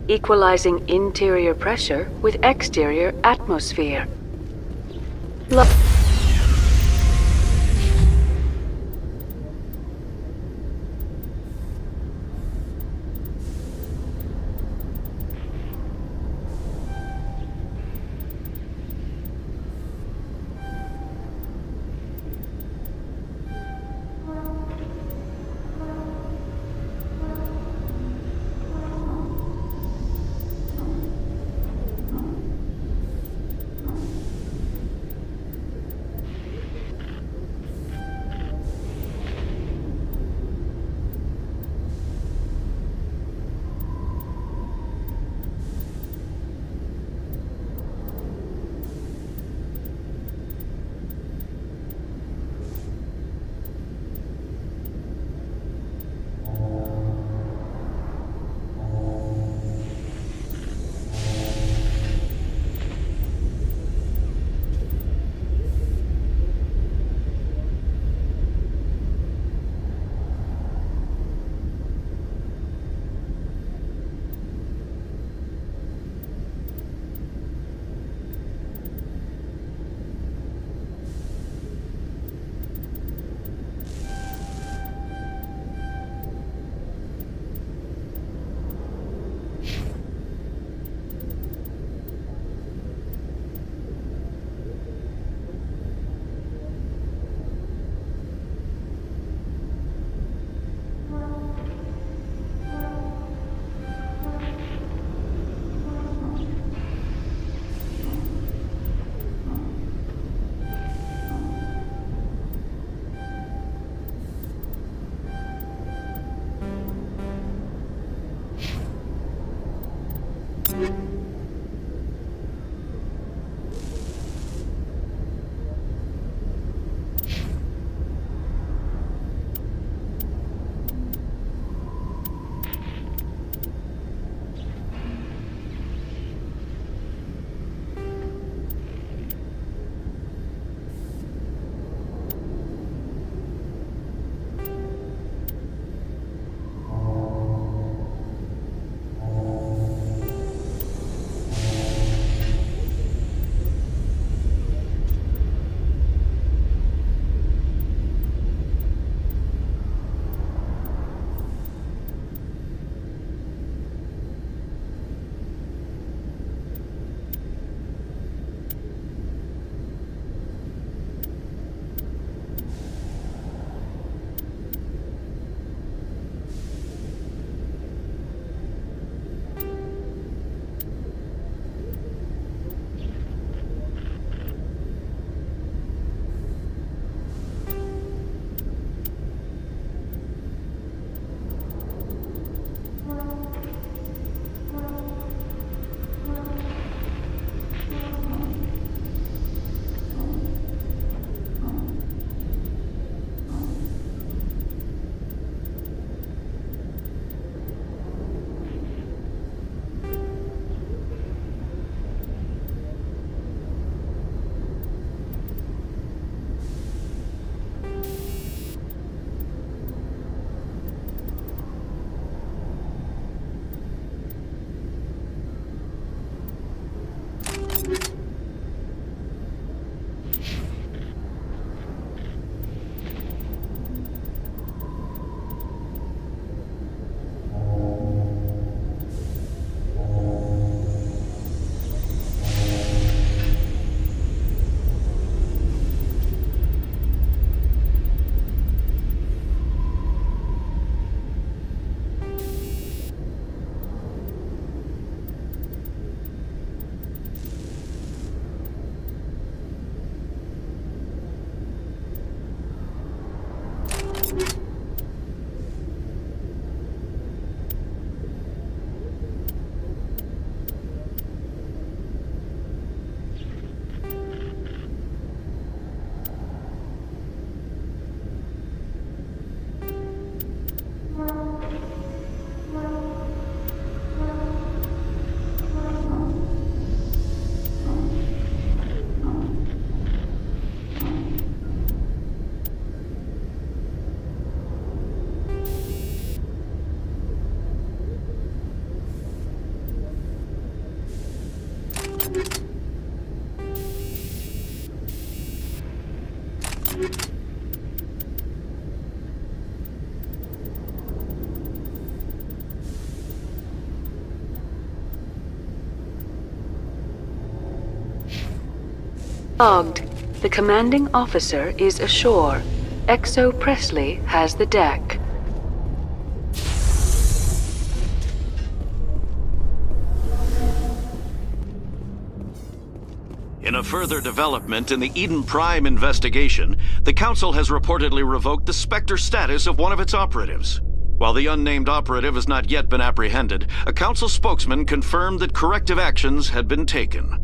equalizing interior pressure with exterior atmosphere. Logged. The commanding officer is ashore. XO Presley has the deck. In a further development in the Eden Prime investigation, the Council has reportedly revoked the Spectre status of one of its operatives. While the unnamed operative has not yet been apprehended, a Council spokesman confirmed that corrective actions had been taken.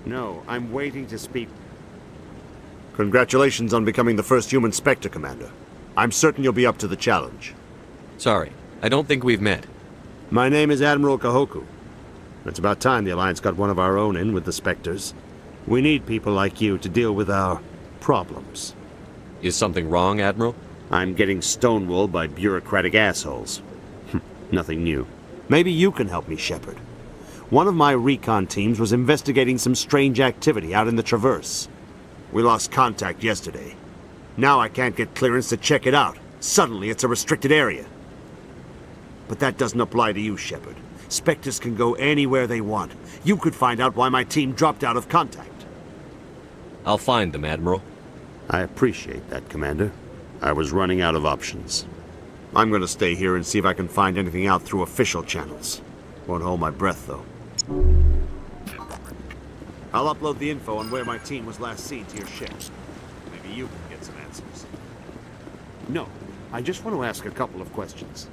No, I'm waiting to speak. Congratulations on becoming the first human Spectre, Commander. I'm certain you'll be up to the challenge. Sorry, I don't think we've met. My name is Admiral Kahoku. It's about time the Alliance got one of our own in with the Spectres. We need people like you to deal with our problems. Is something wrong, Admiral? I'm getting stonewalled by bureaucratic assholes. Nothing new. Maybe you can help me, Shepard. One of my recon teams was investigating some strange activity out in the Traverse. We lost contact yesterday. Now I can't get clearance to check it out. Suddenly it's a restricted area. But that doesn't apply to you, Shepard. Spectres can go anywhere they want. You could find out why my team dropped out of contact. I'll find them, Admiral. I appreciate that, Commander. I was running out of options. I'm gonna stay here and see if I can find anything out through official channels. Won't hold my breath, though. I'll upload the info on where my team was last seen to your ship. Maybe you can get some answers. No, I just want to ask a couple of questions.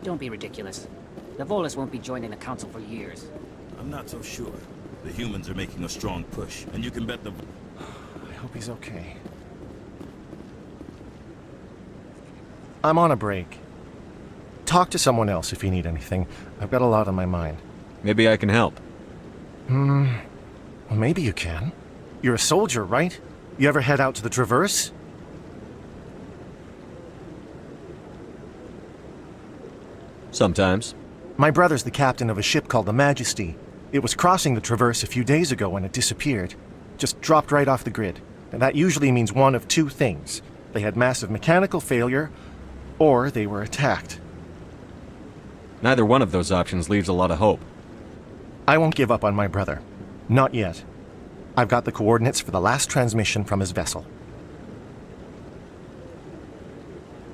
Don't be ridiculous. The Volus won't be joining the Council for years. I'm not so sure. The humans are making a strong push, and you can bet the... I hope he's okay. I'm on a break. Talk to someone else if you need anything. I've got a lot on my mind. Maybe I can help. Well, maybe you can. You're a soldier, right? You ever head out to the Traverse? Sometimes. My brother's the captain of a ship called the Majesty. It was crossing the Traverse a few days ago when it disappeared. Just dropped right off the grid. And that usually means one of two things. They had massive mechanical failure, or they were attacked. Neither one of those options leaves a lot of hope. I won't give up on my brother. Not yet. I've got the coordinates for the last transmission from his vessel.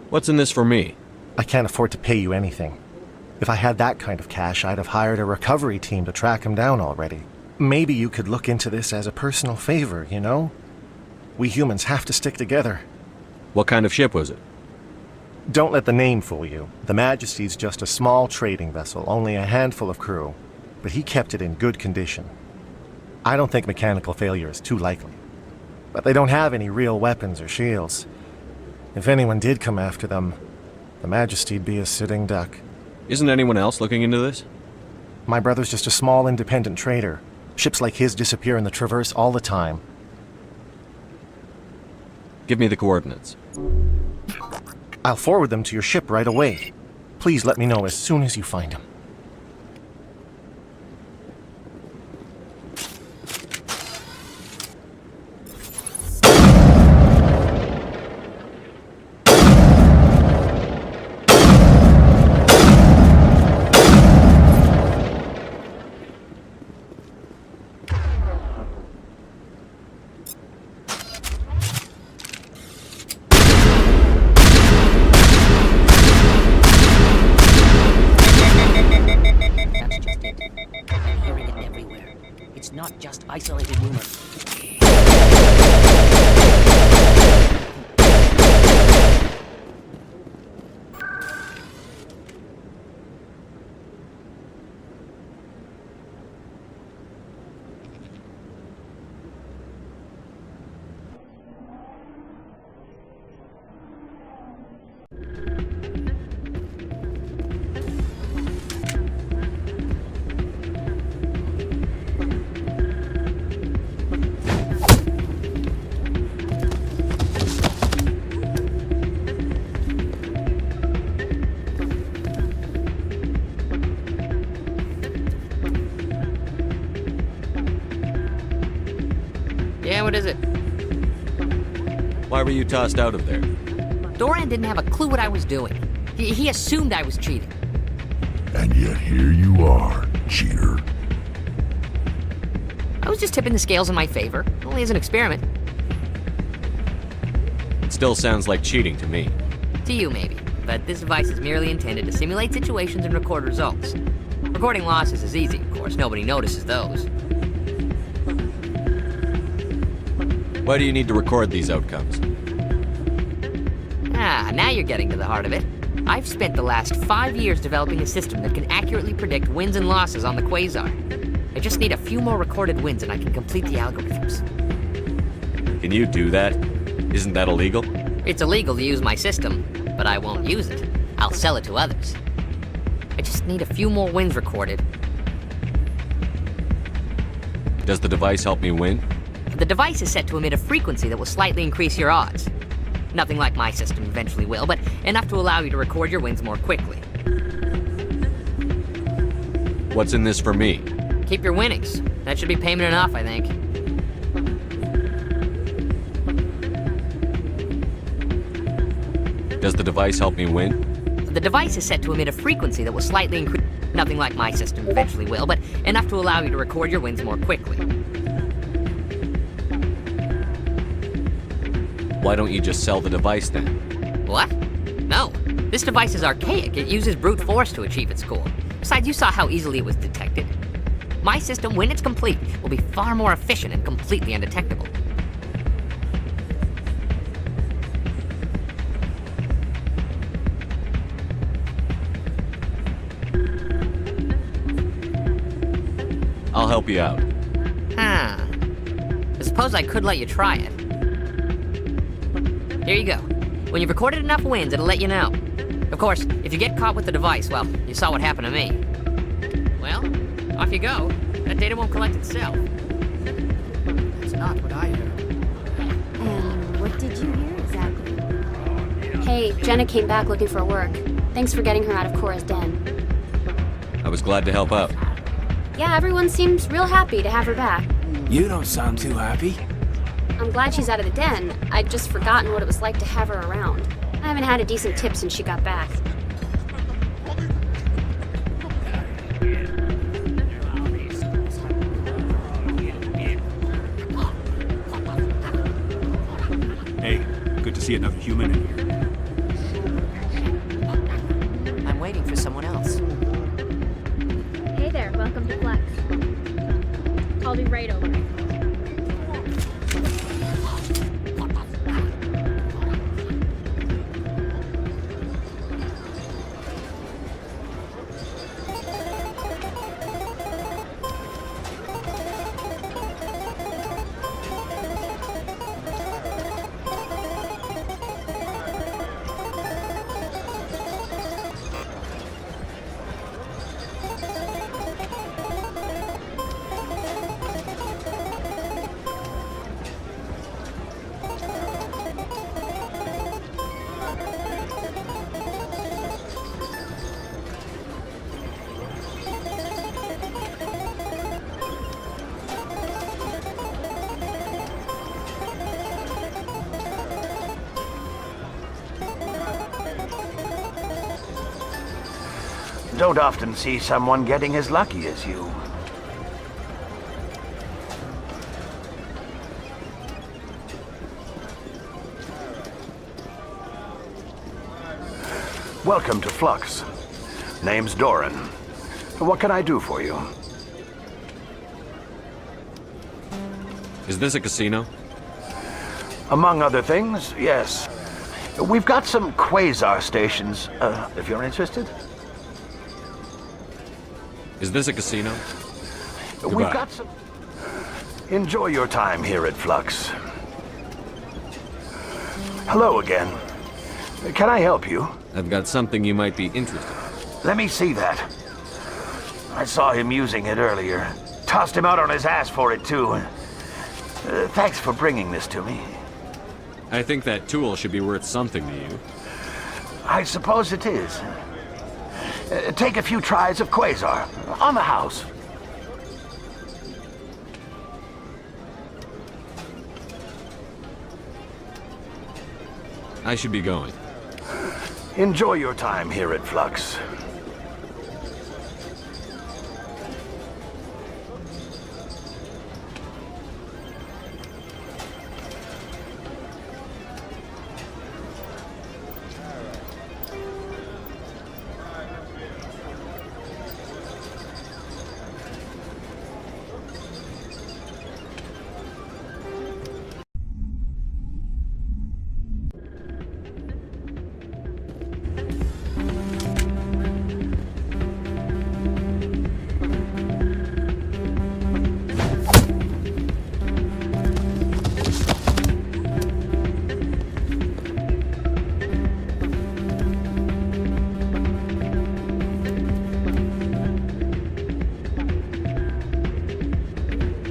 What's in this for me? I can't afford to pay you anything. If I had that kind of cash, I'd have hired a recovery team to track him down already. Maybe you could look into this as a personal favor, you know? We humans have to stick together. What kind of ship was it? Don't let the name fool you. The Majesty's just a small trading vessel, only a handful of crew. But he kept it in good condition. I don't think mechanical failure is too likely. But they don't have any real weapons or shields. If anyone did come after them, the Majesty'd be a sitting duck. Isn't anyone else looking into this? My brother's just a small independent trader. Ships like his disappear in the Traverse all the time. Give me the coordinates. I'll forward them to your ship right away. Please let me know as soon as you find them. Not just isolated rumors. what is it? Why were you tossed out of there? Doran didn't have a clue what I was doing. He assumed I was cheating. And yet here you are, cheater. I was just tipping the scales in my favor, only as an experiment. It still sounds like cheating to me. To you, maybe. But this device is merely intended to simulate situations and record results. Recording losses is easy, of course. Nobody notices those. Why do you need to record these outcomes? Ah, now you're getting to the heart of it. I've spent the last 5 years developing a system that can accurately predict wins and losses on the Quasar. I just need a few more recorded wins and I can complete the algorithms. Can you do that? Isn't that illegal? It's illegal to use my system, but I won't use it. I'll sell it to others. I just need a few more wins recorded. Does the device help me win? The device is set to emit a frequency that will slightly increase your odds. Nothing like my system eventually will, but enough to allow you to record your wins more quickly. What's in this for me? Keep your winnings. That should be payment enough, I think. Does the device help me win? The device is set to emit a frequency that will slightly increase. Nothing like my system eventually will, but enough to allow you to record your wins more quickly. Why don't you just sell the device then? What? No. This device is archaic. It uses brute force to achieve its goal. Besides, you saw how easily it was detected. My system, when it's complete, will be far more efficient and completely undetectable. I'll help you out. Huh. I suppose I could let you try it. Here you go. When you've recorded enough wins, it'll let you know. Of course, if you get caught with the device, well, you saw what happened to me. Well, off you go. That data won't collect itself. That's not what I heard. And what did you hear exactly? Hey, Jenna came back looking for work. Thanks for getting her out of Cora's den. I was glad to help out. Yeah, everyone seems real happy to have her back. You don't sound too happy. I'm glad she's out of the den. I'd just forgotten what it was like to have her around. I haven't had a decent tip since she got back. Hey, good to see another human in here. I'm waiting for someone else. Hey there, welcome to Flex. I'll be right over. Don't often see someone getting as lucky as you. Welcome to Flux. Name's Doran. What can I do for you? Is this a casino? Among other things, yes. We've got some quasar stations, if you're interested. Is this a casino? We've Goodbye. got some... Enjoy your time here at Flux. Hello again. Can I help you? I've got something you might be interested in. Let me see that. I saw him using it earlier. Tossed him out on his ass for it, too. Thanks for bringing this to me. I think that tool should be worth something to you. I suppose it is. Take a few tries of Quasar. On the house. I should be going. Enjoy your time here at Flux.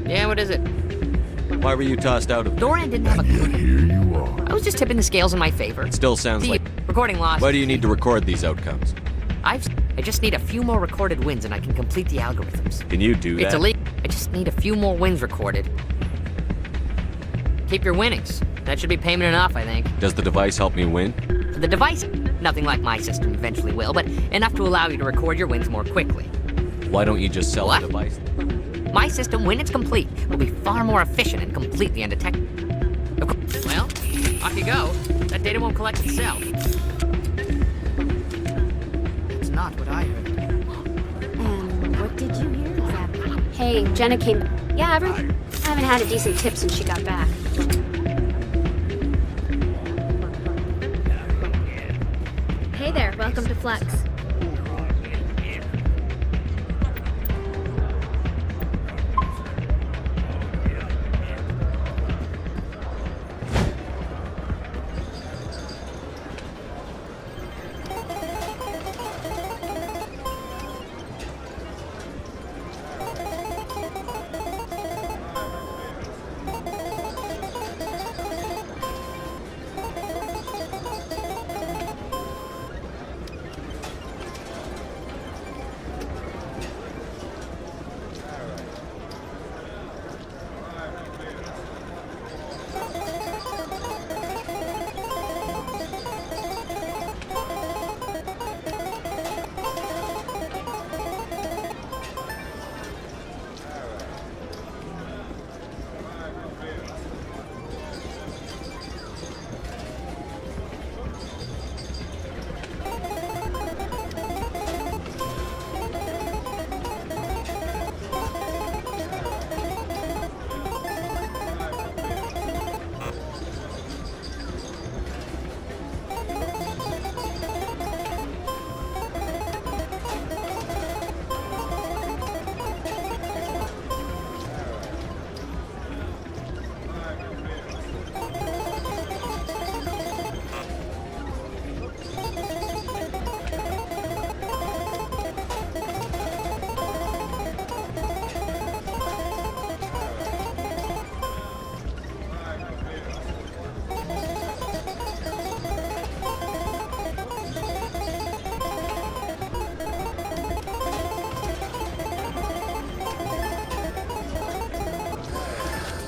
Yeah, what is it? Why were you tossed out of... Doran didn't have a Yet clue. here you are. I was just tipping the scales in my favor. Still sounds like... Recording lost. Why do you need to record these outcomes? I just need a few more recorded wins and I can complete the algorithms. Can you do that? It's illegal. I just need a few more wins recorded. Keep your winnings. That should be payment enough, I think. Does the device help me win? The device, nothing like my system eventually will, but enough to allow you to record your wins more quickly. Why don't you just sell What? the device? My system, when it's complete, will be far more efficient and completely undetected. Well, off you go. That data won't collect itself. That's not what I heard. And what did you hear exactly? Hey, Jenna came. Yeah, I haven't had a decent tip since she got back. Hey there, welcome to Flux.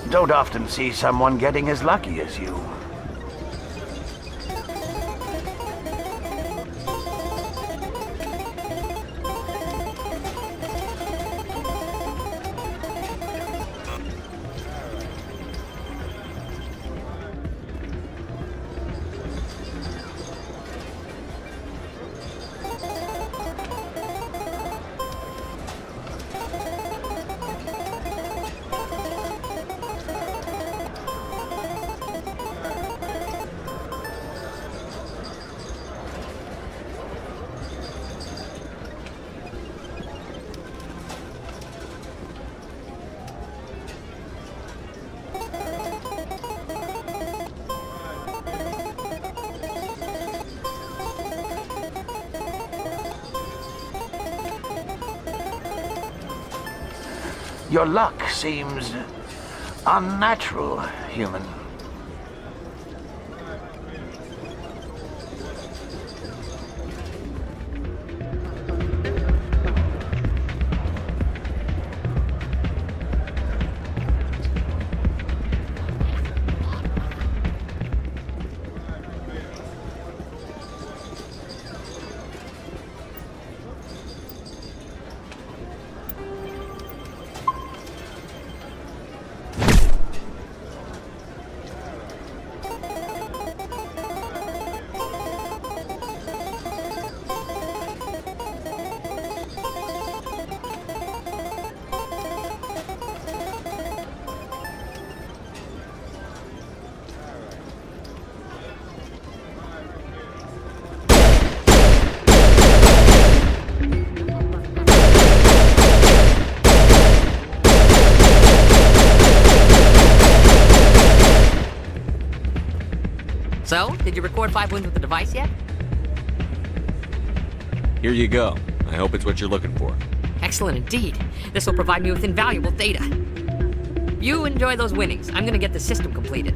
Don't often see someone getting as lucky as you. Your luck seems unnatural, human. So, did you record 5 wins with the device yet? Here you go. I hope it's what you're looking for. Excellent indeed. This will provide me with invaluable data. You enjoy those winnings. I'm gonna get the system completed.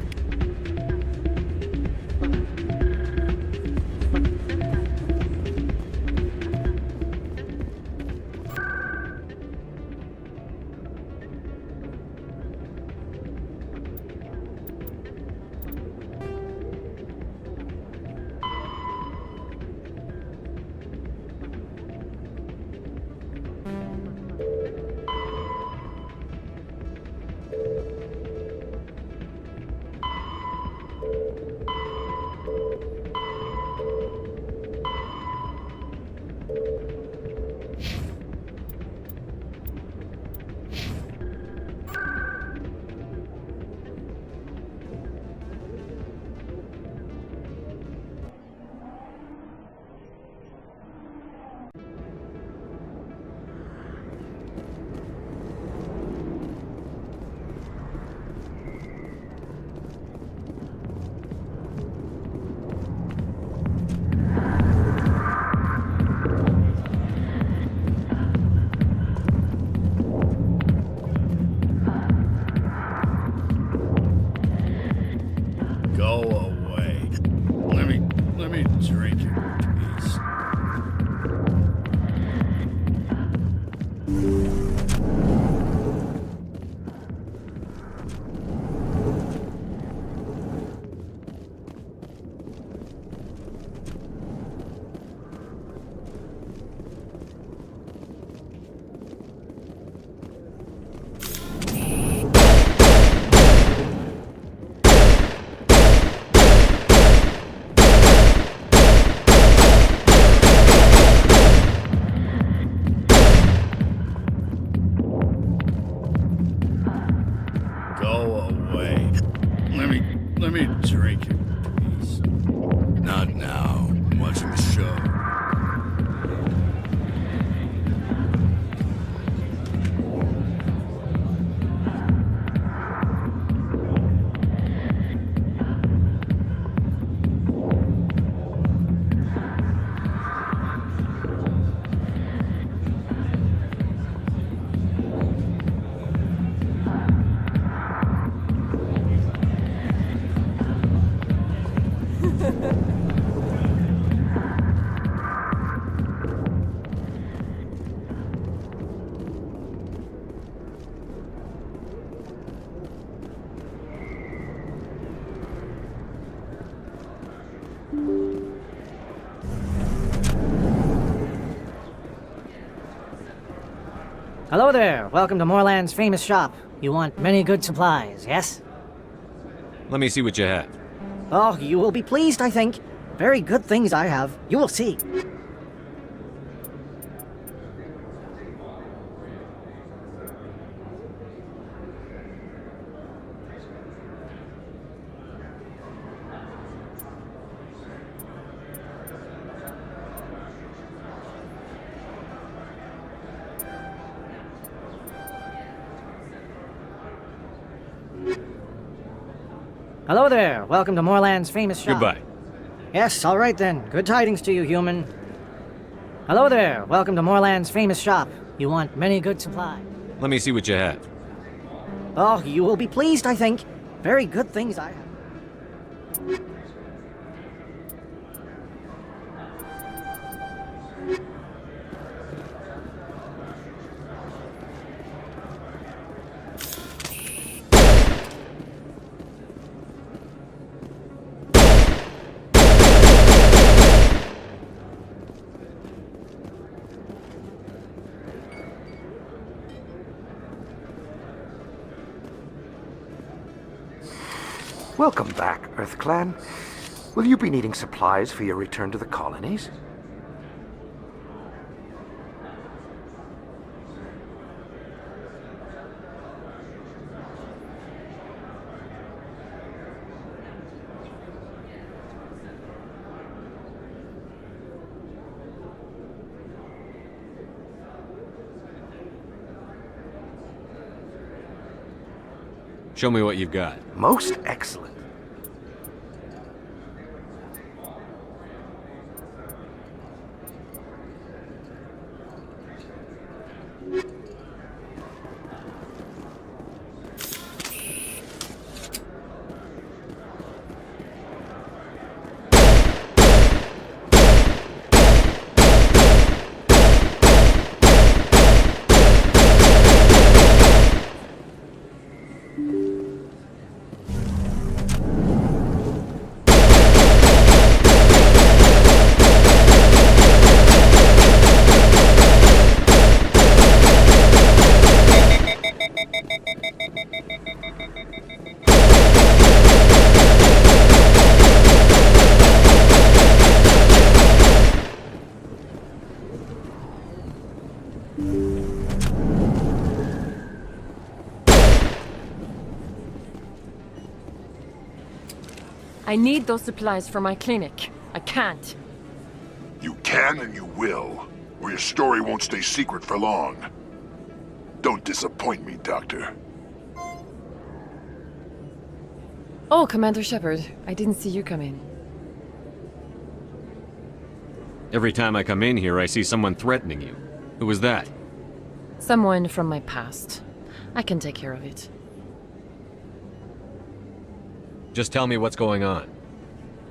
Go away. Let me drink your peace. Go away. Let me drink your peace. Not now. I'm watching the show. Hello there. Welcome to Moorland's famous shop. You want many good supplies, yes? Let me see what you have. Oh, you will be pleased, I think. Very good things I have. You will see. Hello there. Welcome to Moorland's famous shop. Goodbye. Yes, all right then. Good tidings to you, human. Hello there. Welcome to Moorland's famous shop. You want many good supplies. Let me see what you have. Oh, you will be pleased, I think. Very good things I have. Welcome back, EarthClan. Will you be needing supplies for your return to the colonies? Show me what you've got. Most excellent. I need those supplies for my clinic. I can't. You can and you will, or your story won't stay secret for long. Don't disappoint me, Doctor. Oh, Commander Shepard, I didn't see you come in. Every time I come in here, I see someone threatening you. Who was that? Someone from my past. I can take care of it. Just tell me what's going on.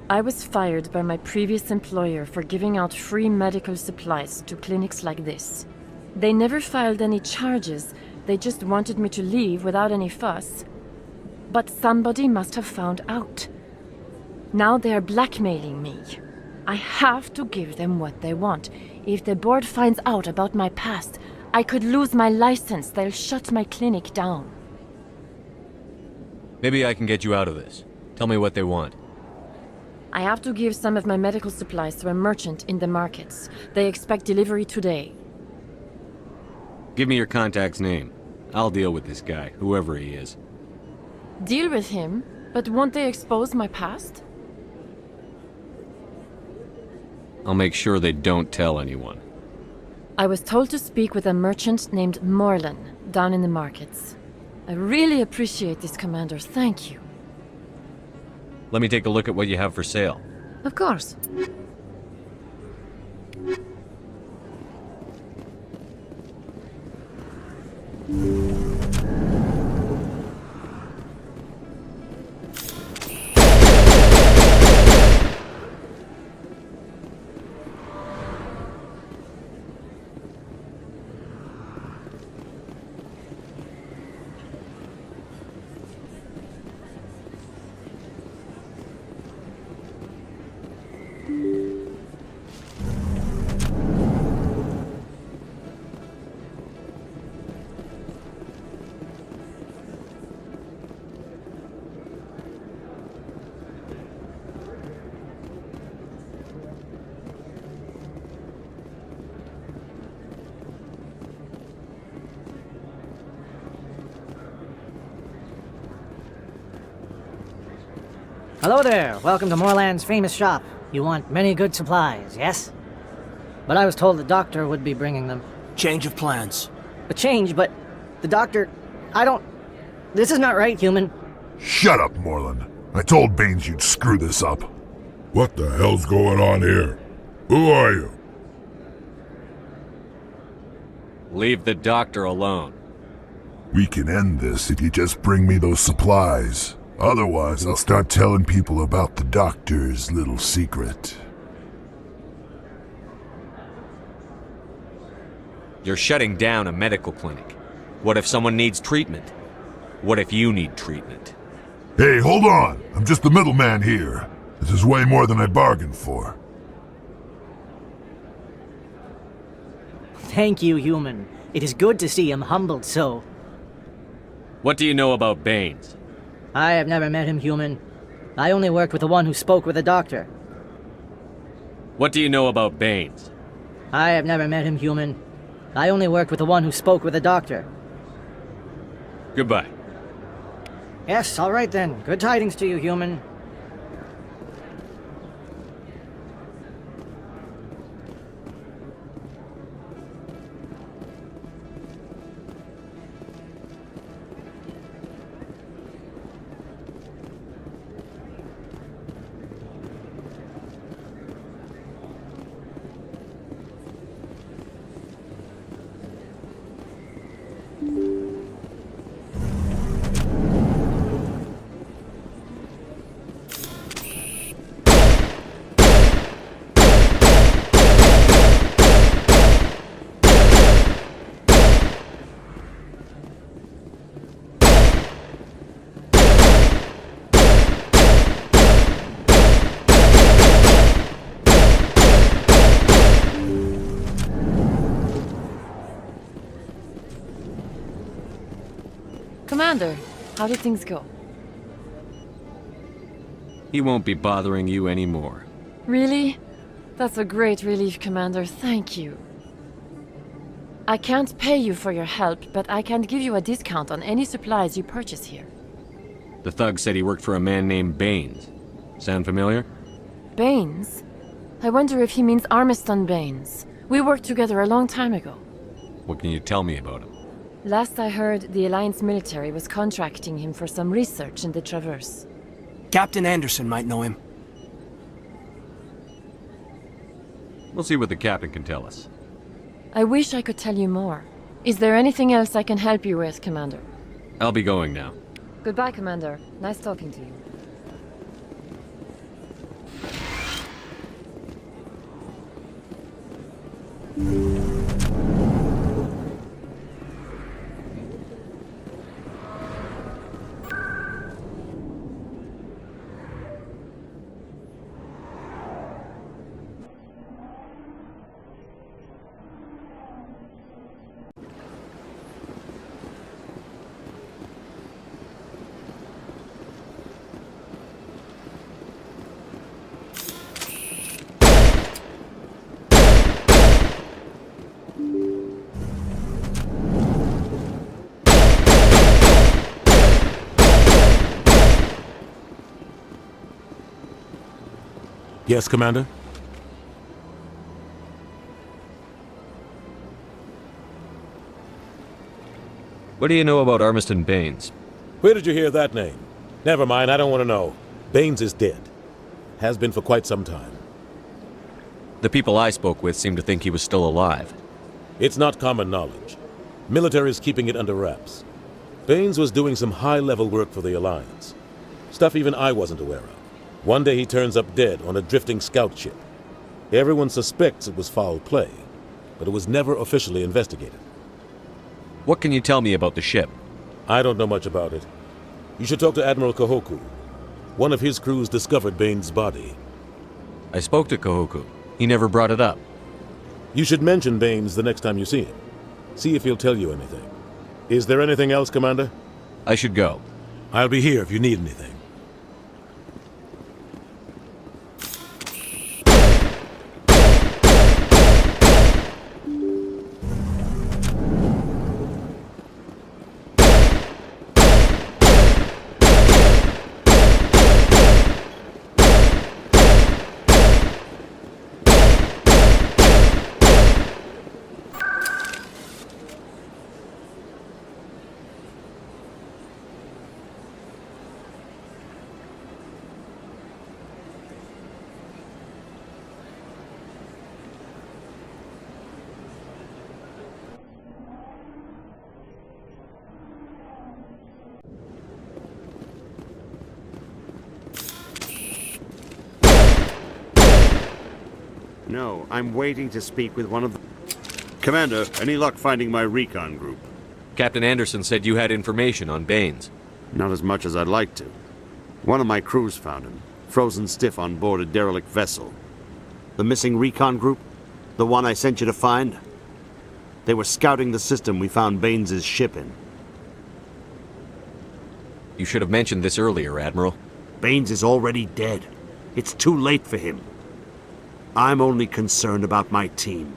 I was fired by my previous employer for giving out free medical supplies to clinics like this. They never filed any charges, they just wanted me to leave without any fuss. But somebody must have found out. Now they are blackmailing me. I have to give them what they want. If the board finds out about my past, I could lose my license. They'll shut my clinic down. Maybe I can get you out of this. Tell me what they want. I have to give some of my medical supplies to a merchant in the markets. They expect delivery today. Give me your contact's name. I'll deal with this guy, whoever he is. Deal with him? But won't they expose my past? I'll make sure they don't tell anyone. I was told to speak with a merchant named Morlan, down in the markets. I really appreciate this, Commander. Thank you. Let me take a look at what you have for sale. Of course. Hello there. Welcome to Moorland's famous shop. You want many good supplies, yes? But I was told the doctor would be bringing them. Change of plans. A change, but the doctor... I don't... This is not right, human. Shut up, Moreland. I told Baines you'd screw this up. What the hell's going on here? Who are you? Leave the doctor alone. We can end this if you just bring me those supplies. Otherwise, I'll start telling people about the doctor's little secret. You're shutting down a medical clinic. What if someone needs treatment? What if you need treatment? Hey, hold on! I'm just the middleman here. This is way more than I bargained for. Thank you, human. It is good to see him humbled so. What do you know about Baines? I have never met him, human. I only worked with the one who spoke with the doctor. What do you know about Baines? I have never met him, human. I only worked with the one who spoke with the doctor. Goodbye. Yes, all right then. Good tidings to you, human. Commander, how did things go? He won't be bothering you anymore. Really? That's a great relief, Commander. Thank you. I can't pay you for your help, but I can give you a discount on any supplies you purchase here. The thug said he worked for a man named Baines. Sound familiar? Baines? I wonder if he means Armiston Baines. We worked together a long time ago. What can you tell me about him? Last I heard, the Alliance military was contracting him for some research in the Traverse. Captain Anderson might know him. We'll see what the captain can tell us. I wish I could tell you more. Is there anything else I can help you with, Commander? I'll be going now. Goodbye, Commander. Nice talking to you. Yes, Commander? What do you know about Armiston Baines? Where did you hear that name? Never mind, I don't want to know. Baines is dead. Has been for quite some time. The people I spoke with seemed to think he was still alive. It's not common knowledge. Military is keeping it under wraps. Baines was doing some high-level work for the Alliance. Stuff even I wasn't aware of. One day he turns up dead on a drifting scout ship. Everyone suspects it was foul play, but it was never officially investigated. What can you tell me about the ship? I don't know much about it. You should talk to Admiral Kahoku. One of his crews discovered Baines' body. I spoke to Kahoku. He never brought it up. You should mention Baines the next time you see him. See if he'll tell you anything. Is there anything else, Commander? I should go. I'll be here if you need anything. No, I'm waiting to speak with one of the... Commander, any luck finding my recon group? Captain Anderson said you had information on Baines. Not as much as I'd like to. One of my crews found him, frozen stiff on board a derelict vessel. The missing recon group? The one I sent you to find? They were scouting the system we found Baines' ship in. You should have mentioned this earlier, Admiral. Baines is already dead. It's too late for him. I'm only concerned about my team.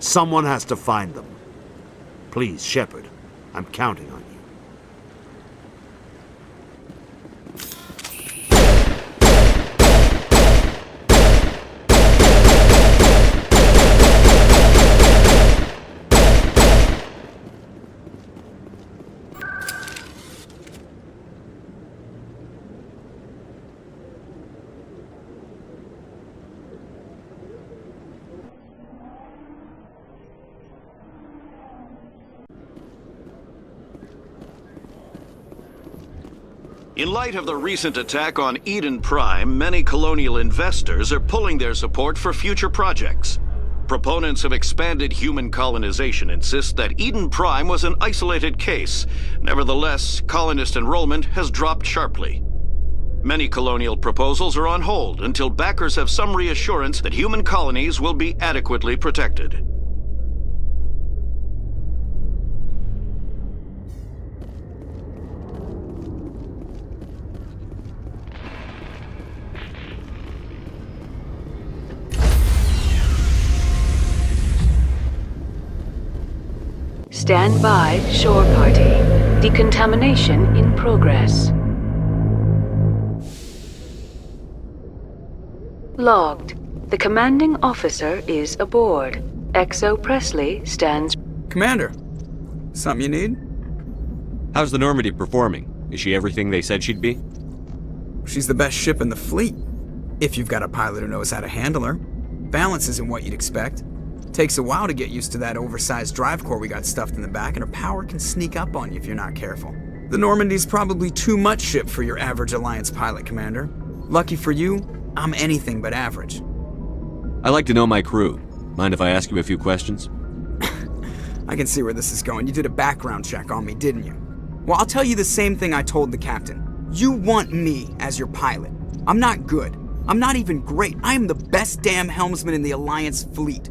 Someone has to find them. Please, Shepard, I'm counting on you. In light of the recent attack on Eden Prime, many colonial investors are pulling their support for future projects. Proponents of expanded human colonization insist that Eden Prime was an isolated case. Nevertheless, colonist enrollment has dropped sharply. Many colonial proposals are on hold until backers have some reassurance that human colonies will be adequately protected. Stand by, shore party. Decontamination in progress. Logged. The commanding officer is aboard. XO Presley stands... Commander, something you need? How's the Normandy performing? Is she everything they said she'd be? She's the best ship in the fleet. If you've got a pilot who knows how to handle her. Balance isn't what you'd expect. Takes a while to get used to that oversized drive core we got stuffed in the back, and her power can sneak up on you if you're not careful. The Normandy's probably too much ship for your average Alliance pilot, Commander. Lucky for you, I'm anything but average. I like to know my crew. Mind if I ask you a few questions? I can see where this is going. You did a background check on me, didn't you? Well, I'll tell you the same thing I told the captain. You want me as your pilot. I'm not good. I'm not even great. I am the best damn helmsman in the Alliance fleet.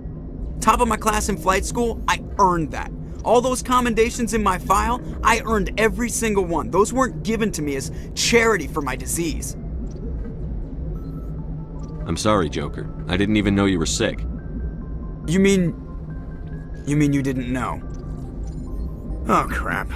Top of my class in flight school, I earned that. All those commendations in my file, I earned every single one. Those weren't given to me as charity for my disease. I'm sorry, Joker. I didn't even know you were sick. You mean you didn't know? Oh, crap.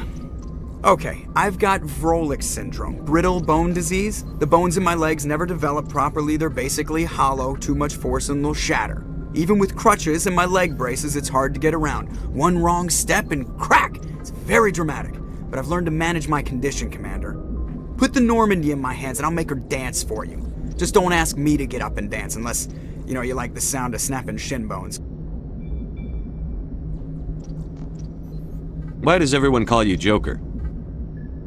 Okay, I've got Vrolik syndrome, brittle bone disease. The bones in my legs never develop properly. They're basically hollow, too much force and they'll shatter. Even with crutches and my leg braces, it's hard to get around. One wrong step and crack! It's very dramatic. But I've learned to manage my condition, Commander. Put the Normandy in my hands and I'll make her dance for you. Just don't ask me to get up and dance unless, you like the sound of snapping shin bones. Why does everyone call you Joker?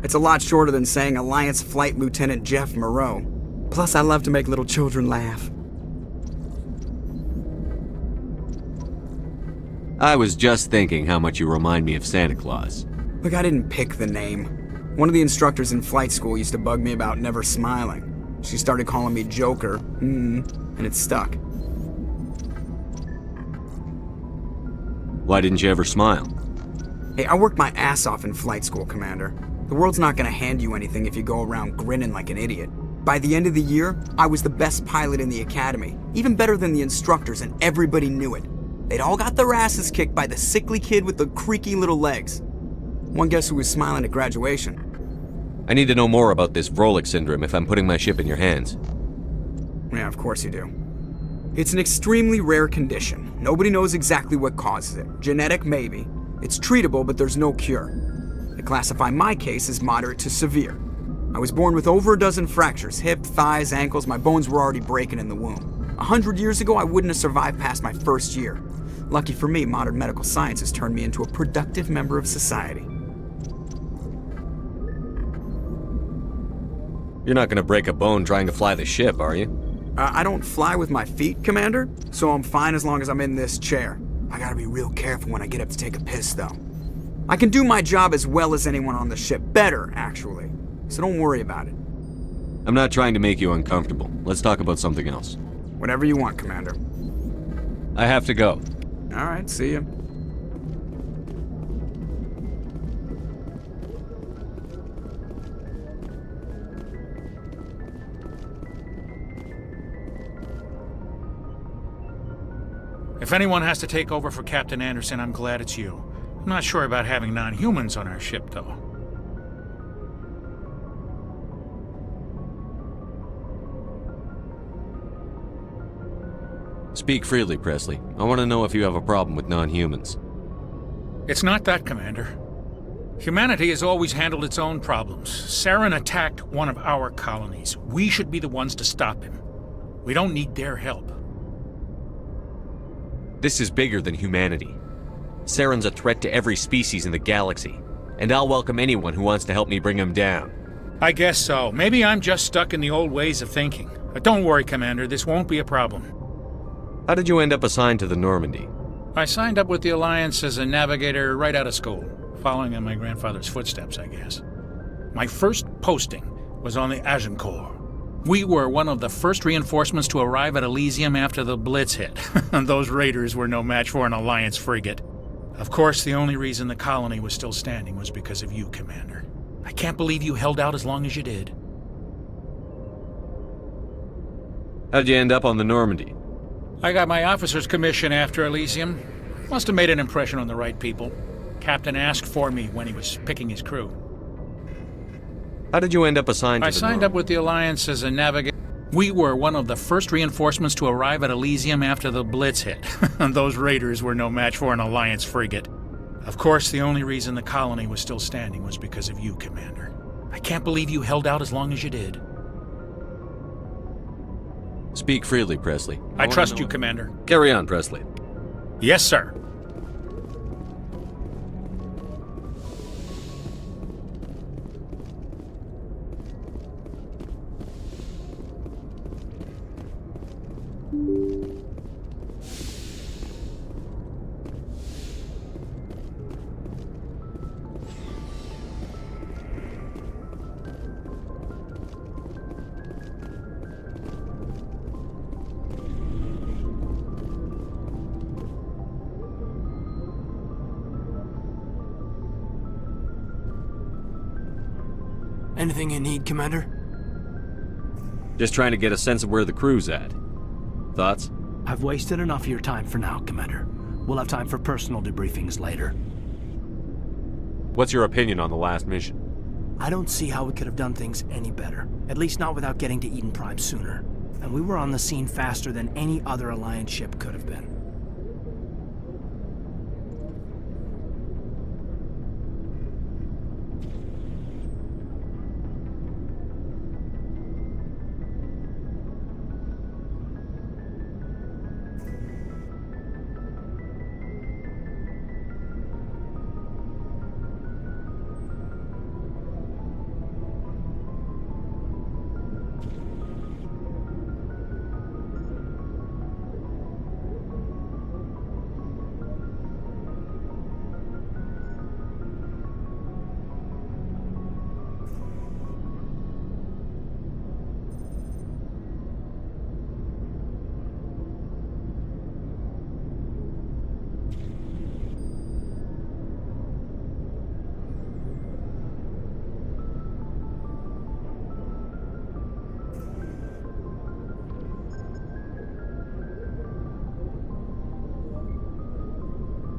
It's a lot shorter than saying Alliance Flight Lieutenant Jeff Moreau. Plus, I love to make little children laugh. I was just thinking how much you remind me of Santa Claus. Look, I didn't pick the name. One of the instructors in flight school used to bug me about never smiling. She started calling me Joker, and it stuck. Why didn't you ever smile? Hey, I worked my ass off in flight school, Commander. The world's not gonna hand you anything if you go around grinning like an idiot. By the end of the year, I was the best pilot in the academy, even better than the instructors, and everybody knew it. They'd all got their asses kicked by the sickly kid with the creaky little legs. One guess who was smiling at graduation? I need to know more about this Vrolik syndrome if I'm putting my ship in your hands. Yeah, of course you do. It's an extremely rare condition. Nobody knows exactly what causes it. Genetic, maybe. It's treatable, but there's no cure. They classify my case as moderate to severe. I was born with over a dozen fractures, hip, thighs, ankles. My bones were already breaking in the womb. 100 years ago, I wouldn't have survived past my first year. Lucky for me, modern medical science has turned me into a productive member of society. You're not gonna break a bone trying to fly the ship, are you? I don't fly with my feet, Commander, so I'm fine as long as I'm in this chair. I gotta be real careful when I get up to take a piss, though. I can do my job as well as anyone on the ship. Better, actually. So don't worry about it. I'm not trying to make you uncomfortable. Let's talk about something else. Whatever you want, Commander. I have to go. All right, see ya. If anyone has to take over for Captain Anderson, I'm glad it's you. I'm not sure about having non-humans on our ship, though. Speak freely, Presley. I want to know if you have a problem with non-humans. It's not that, Commander. Humanity has always handled its own problems. Saren attacked one of our colonies. We should be the ones to stop him. We don't need their help. This is bigger than humanity. Saren's a threat to every species in the galaxy, and I'll welcome anyone who wants to help me bring him down. I guess so. Maybe I'm just stuck in the old ways of thinking. But don't worry, Commander. This won't be a problem. How did you end up assigned to the Normandy? I signed up with the Alliance as a navigator right out of school, following in my grandfather's footsteps, I guess. My first posting was on the Agincourt. We were one of the first reinforcements to arrive at Elysium after the Blitz hit. Those raiders were no match for an Alliance frigate. Of course, the only reason the colony was still standing was because of you, Commander. I can't believe you held out as long as you did. How'd you end up on the Normandy? I got my officer's commission after Elysium. Must have made an impression on the right people. Captain asked for me when he was picking his crew. How did you end up assigned to the I signed up with the Alliance as a navigator. We were one of the first reinforcements to arrive at Elysium after the Blitz hit. Those raiders were no match for an Alliance frigate. Of course, the only reason the colony was still standing was because of you, Commander. I can't believe you held out as long as you did. Speak freely, Presley. I trust you, Commander. Carry on, Presley. Yes, sir. Anything you need, Commander? Just trying to get a sense of where the crew's at. Thoughts? I've wasted enough of your time for now, Commander. We'll have time for personal debriefings later. What's your opinion on the last mission? I don't see how we could have done things any better. At least not without getting to Eden Prime sooner. And we were on the scene faster than any other Alliance ship could have been.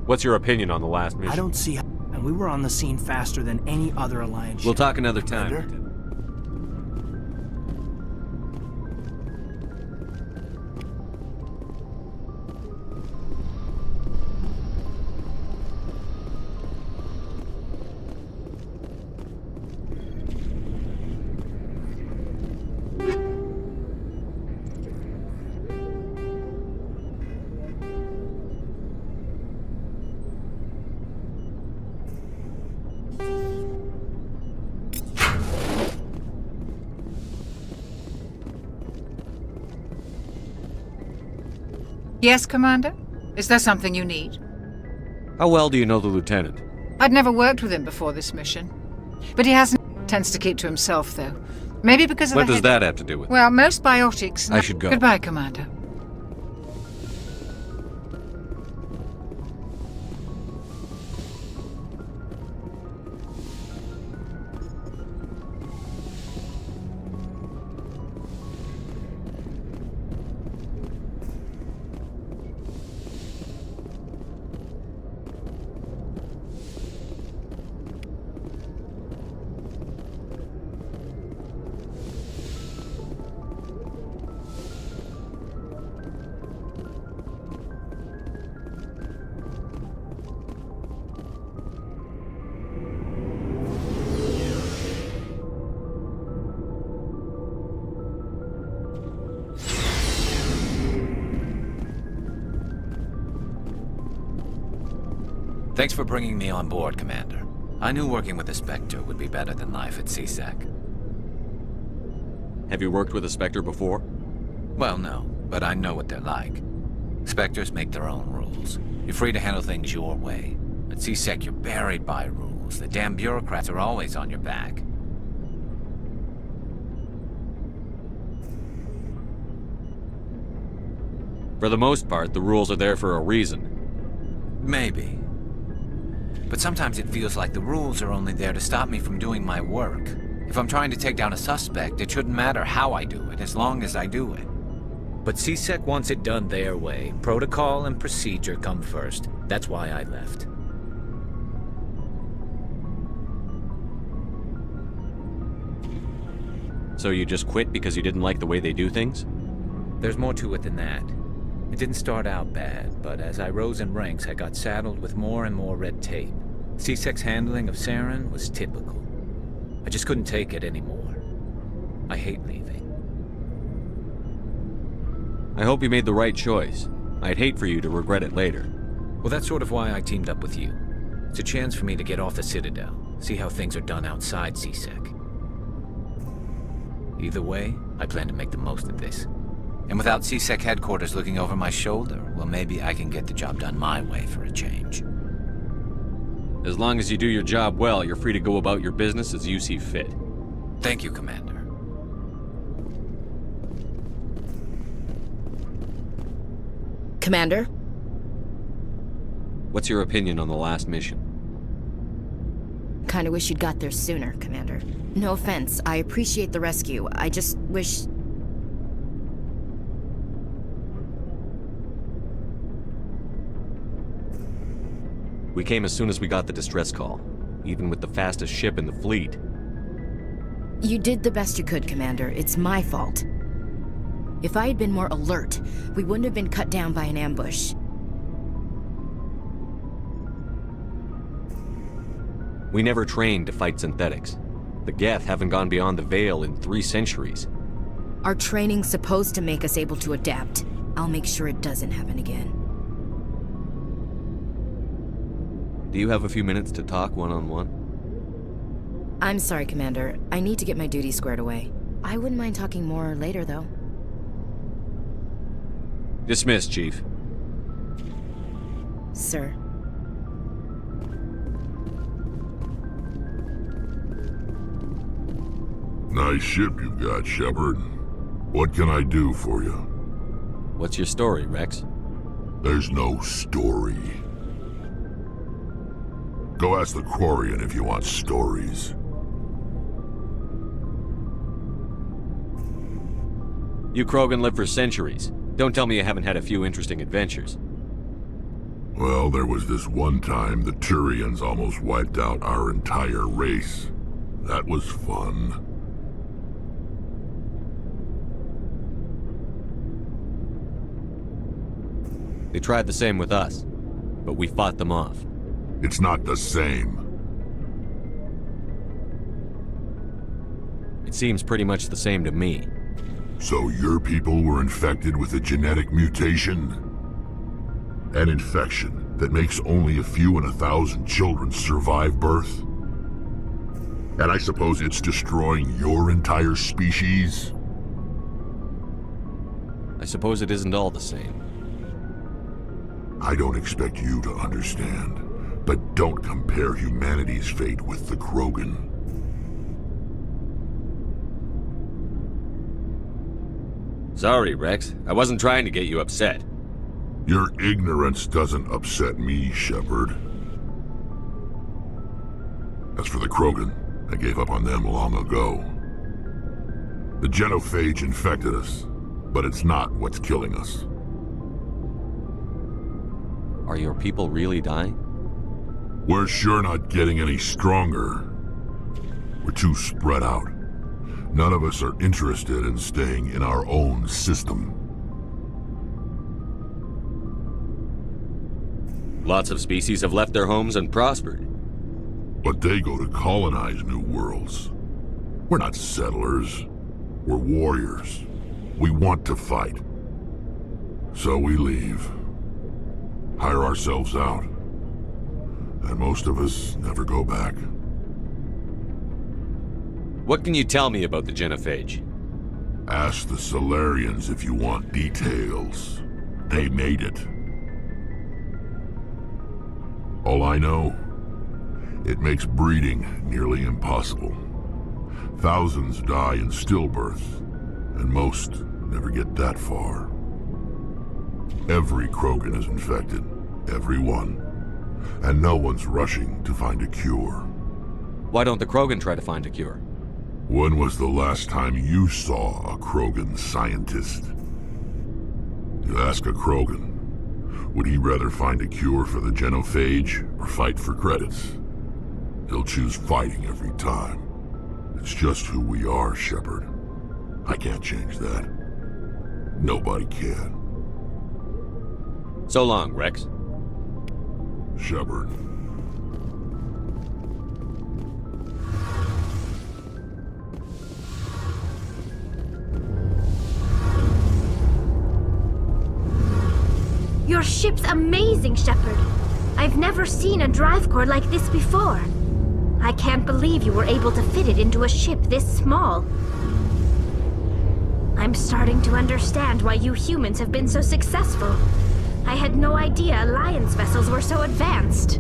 What's your opinion on the last mission? I don't see how... And we were on the scene faster than any other Alliance ship. We'll talk another time. Commander? Yes, Commander? Is there something you need? How well do you know the Lieutenant? I'd never worked with him before this mission. But he tends to keep to himself, though. Maybe because of What the does that have to do with it? Well, most biotics... I should go. Goodbye, Commander. Thanks for bringing me on board, Commander. I knew working with the Spectre would be better than life at CSEC. Have you worked with a Spectre before? Well, no, but I know what they're like. Spectres make their own rules. You're free to handle things your way. At CSEC, you're buried by rules. The damn bureaucrats are always on your back. For the most part, the rules are there for a reason. Maybe. But sometimes it feels like the rules are only there to stop me from doing my work. If I'm trying to take down a suspect, it shouldn't matter how I do it, as long as I do it. But CSEC wants it done their way. Protocol and procedure come first. That's why I left. So you just quit because you didn't like the way they do things? There's more to it than that. It didn't start out bad, but as I rose in ranks, I got saddled with more and more red tape. C-Sec's handling of Saren was typical. I just couldn't take it anymore. I hate leaving. I hope you made the right choice. I'd hate for you to regret it later. Well, that's sort of why I teamed up with you. It's a chance for me to get off the Citadel, see how things are done outside C-Sec. Either way, I plan to make the most of this. And without C-Sec headquarters looking over my shoulder, well, maybe I can get the job done my way for a change. As long as you do your job well, you're free to go about your business as you see fit. Thank you, Commander. Commander? What's your opinion on the last mission? Kinda wish you'd got there sooner, Commander. No offense, I appreciate the rescue. I just wish... We came as soon as we got the distress call, even with the fastest ship in the fleet. You did the best you could, Commander. It's my fault. If I had been more alert, we wouldn't have been cut down by an ambush. We never trained to fight synthetics. The Geth haven't gone beyond the Veil in 3 centuries. Our training's supposed to make us able to adapt. I'll make sure it doesn't happen again. Do you have a few minutes to talk one-on-one? I'm sorry, Commander. I need to get my duties squared away. I wouldn't mind talking more later, though. Dismissed, Chief. Sir. Nice ship you've got, Shepard. What can I do for you? What's your story, Rex? There's no story. Go ask the Quarian if you want stories. You Krogan live for centuries. Don't tell me you haven't had a few interesting adventures. Well, there was this one time the Turians almost wiped out our entire race. That was fun. They tried the same with us, but we fought them off. It's not the same. It seems pretty much the same to me. So your people were infected with a genetic mutation? An infection that makes only a few in 1,000 children survive birth? And I suppose it's destroying your entire species? I suppose it isn't all the same. I don't expect you to understand, but don't compare humanity's fate with the Krogan. Sorry, Rex. I wasn't trying to get you upset. Your ignorance doesn't upset me, Shepard. As for the Krogan, I gave up on them long ago. The genophage infected us, but it's not what's killing us. Are your people really dying? We're sure not getting any stronger. We're too spread out. None of us are interested in staying in our own system. Lots of species have left their homes and prospered. But they go to colonize new worlds. We're not settlers. We're warriors. We want to fight. So we leave. Hire ourselves out. And most of us never go back. What can you tell me about the genophage? Ask the Solarians if you want details. They made it. All I know, it makes breeding nearly impossible. Thousands die in stillbirth, and most never get that far. Every Krogan is infected. Every one. And no one's rushing to find a cure. Why don't the Krogan try to find a cure? When was the last time you saw a Krogan scientist? You ask a Krogan, would he rather find a cure for the genophage or fight for credits? He'll choose fighting every time. It's just who we are, Shepard. I can't change that. Nobody can. So long, Rex. Shepard. Your ship's amazing, Shepard. I've never seen a drive core like this before. I can't believe you were able to fit it into a ship this small. I'm starting to understand why you humans have been so successful. I had no idea Alliance vessels were so advanced.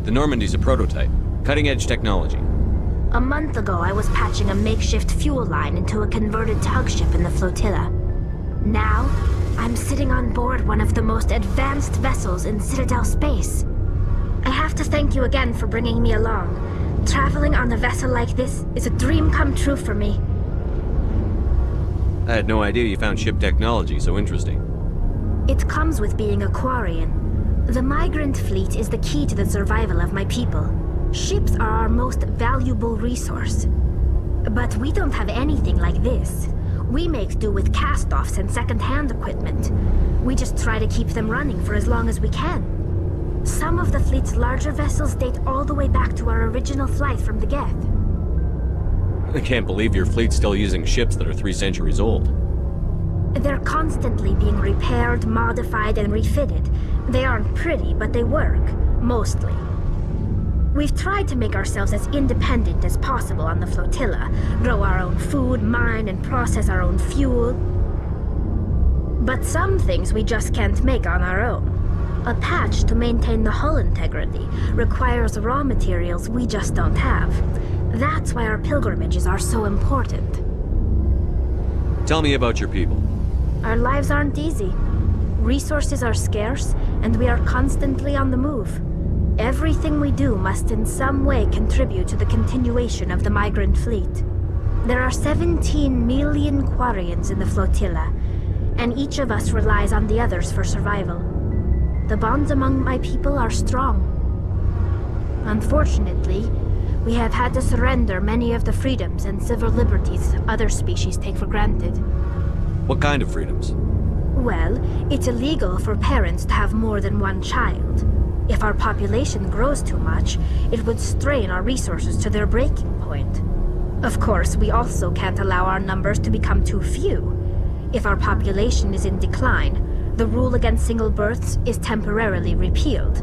The Normandy's a prototype. Cutting-edge technology. A month ago, I was patching a makeshift fuel line into a converted tug ship in the flotilla. Now, I'm sitting on board one of the most advanced vessels in Citadel space. I have to thank you again for bringing me along. Traveling on a vessel like this is a dream come true for me. I had no idea you found ship technology so interesting. It comes with being a Quarian. The migrant fleet is the key to the survival of my people. Ships are our most valuable resource. But we don't have anything like this. We make do with cast-offs and second-hand equipment. We just try to keep them running for as long as we can. Some of the fleet's larger vessels date all the way back to our original flight from the Geth. I can't believe your fleet's still using ships that are 3 centuries old. They're constantly being repaired, modified, and refitted. They aren't pretty, but they work. Mostly. We've tried to make ourselves as independent as possible on the flotilla, grow our own food, mine, and process our own fuel. But some things we just can't make on our own. A patch to maintain the hull integrity requires raw materials we just don't have. That's why our pilgrimages are so important. Tell me about your people. Our lives aren't easy. Resources are scarce, and we are constantly on the move. Everything we do must in some way contribute to the continuation of the migrant fleet. There are 17 million Quarians in the flotilla, and each of us relies on the others for survival. The bonds among my people are strong. Unfortunately, we have had to surrender many of the freedoms and civil liberties other species take for granted. What kind of freedoms? Well, it's illegal for parents to have more than one child. If our population grows too much, it would strain our resources to their breaking point. Of course, we also can't allow our numbers to become too few. If our population is in decline, the rule against single births is temporarily repealed.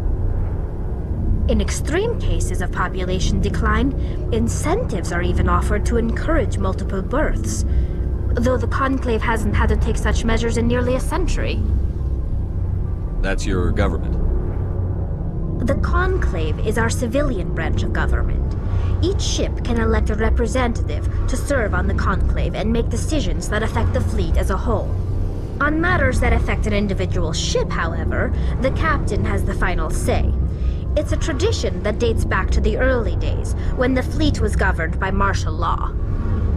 In extreme cases of population decline, incentives are even offered to encourage multiple births, though the Conclave hasn't had to take such measures in nearly a century. That's your government. The Conclave is our civilian branch of government. Each ship can elect a representative to serve on the Conclave and make decisions that affect the fleet as a whole. On matters that affect an individual ship, however, the captain has the final say. It's a tradition that dates back to the early days, when the fleet was governed by martial law.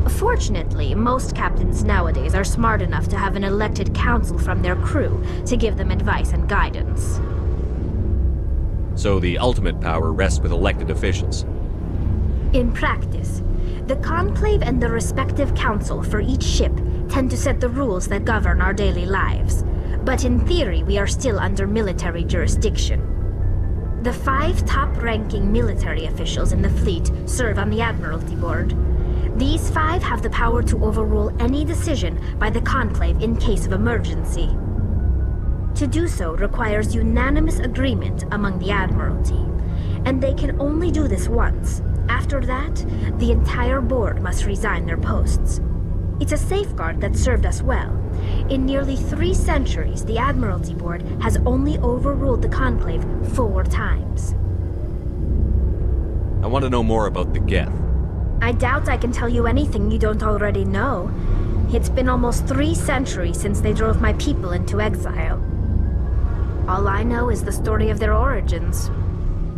Fortunately, most captains nowadays are smart enough to have an elected council from their crew to give them advice and guidance. So the ultimate power rests with elected officials. In practice, the Conclave and the respective council for each ship tend to set the rules that govern our daily lives. But in theory, we are still under military jurisdiction. The 5 top-ranking military officials in the fleet serve on the Admiralty Board. These 5 have the power to overrule any decision by the Conclave in case of emergency. To do so requires unanimous agreement among the Admiralty, and they can only do this once. After that, the entire board must resign their posts. It's a safeguard that served us well. In nearly 3 centuries, the Admiralty Board has only overruled the Conclave 4 times. I want to know more about the Geth. I doubt I can tell you anything you don't already know. It's been almost 3 centuries since they drove my people into exile. All I know is the story of their origins,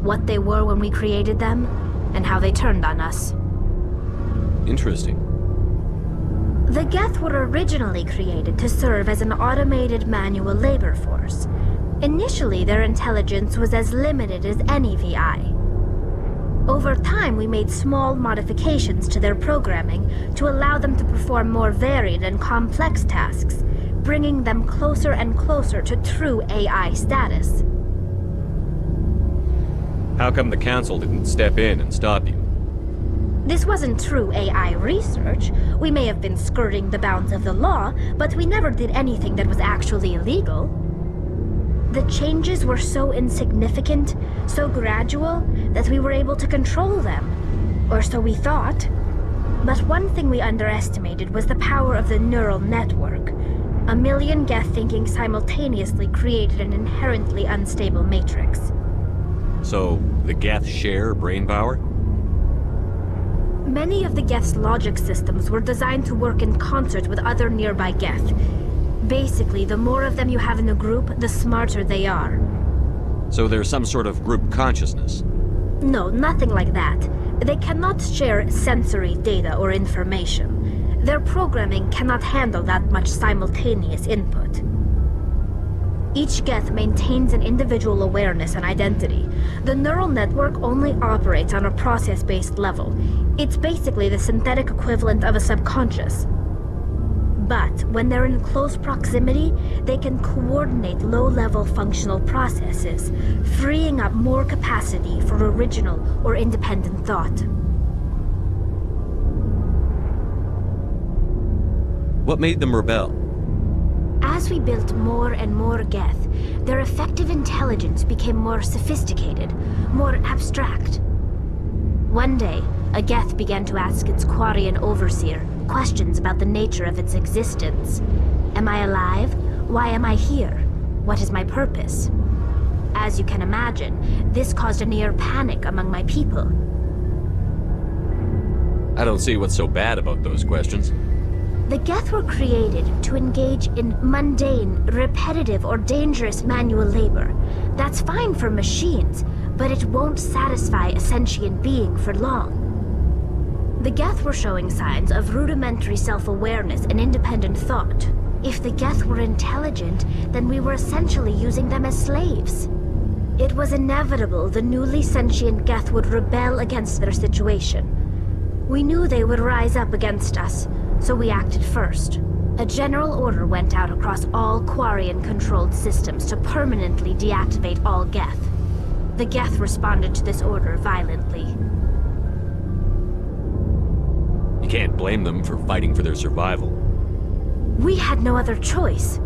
what they were when we created them, and how they turned on us. Interesting. The Geth were originally created to serve as an automated manual labor force. Initially, their intelligence was as limited as any VI. Over time, we made small modifications to their programming to allow them to perform more varied and complex tasks, bringing them closer and closer to true AI status. How come the Council didn't step in and stop you? This wasn't true AI research. We may have been skirting the bounds of the law, but we never did anything that was actually illegal. The changes were so insignificant, so gradual, that we were able to control them. Or so we thought. But one thing we underestimated was the power of the neural network. A million Geth thinking simultaneously created an inherently unstable matrix. So, the Geth share brain power? Many of the Geth's logic systems were designed to work in concert with other nearby Geth. Basically, the more of them you have in a group, the smarter they are. So there's some sort of group consciousness? No, nothing like that. They cannot share sensory data or information. Their programming cannot handle that much simultaneous input. Each Geth maintains an individual awareness and identity. The neural network only operates on a process-based level. It's basically the synthetic equivalent of a subconscious. But when they're in close proximity, they can coordinate low-level functional processes, freeing up more capacity for original or independent thought. What made them rebel? As we built more and more Geth, their effective intelligence became more sophisticated, more abstract. One day, a Geth began to ask its Quarian overseer questions about the nature of its existence. Am I alive? Why am I here? What is my purpose? As you can imagine, this caused a near panic among my people. I don't see what's so bad about those questions. The Geth were created to engage in mundane, repetitive, or dangerous manual labor. That's fine for machines, but it won't satisfy a sentient being for long. The Geth were showing signs of rudimentary self-awareness and independent thought. If the Geth were intelligent, then we were essentially using them as slaves. It was inevitable the newly sentient Geth would rebel against their situation. We knew they would rise up against us, so we acted first. A general order went out across all Quarian-controlled systems to permanently deactivate all Geth. The Geth responded to this order violently. You can't blame them for fighting for their survival. We had no other choice.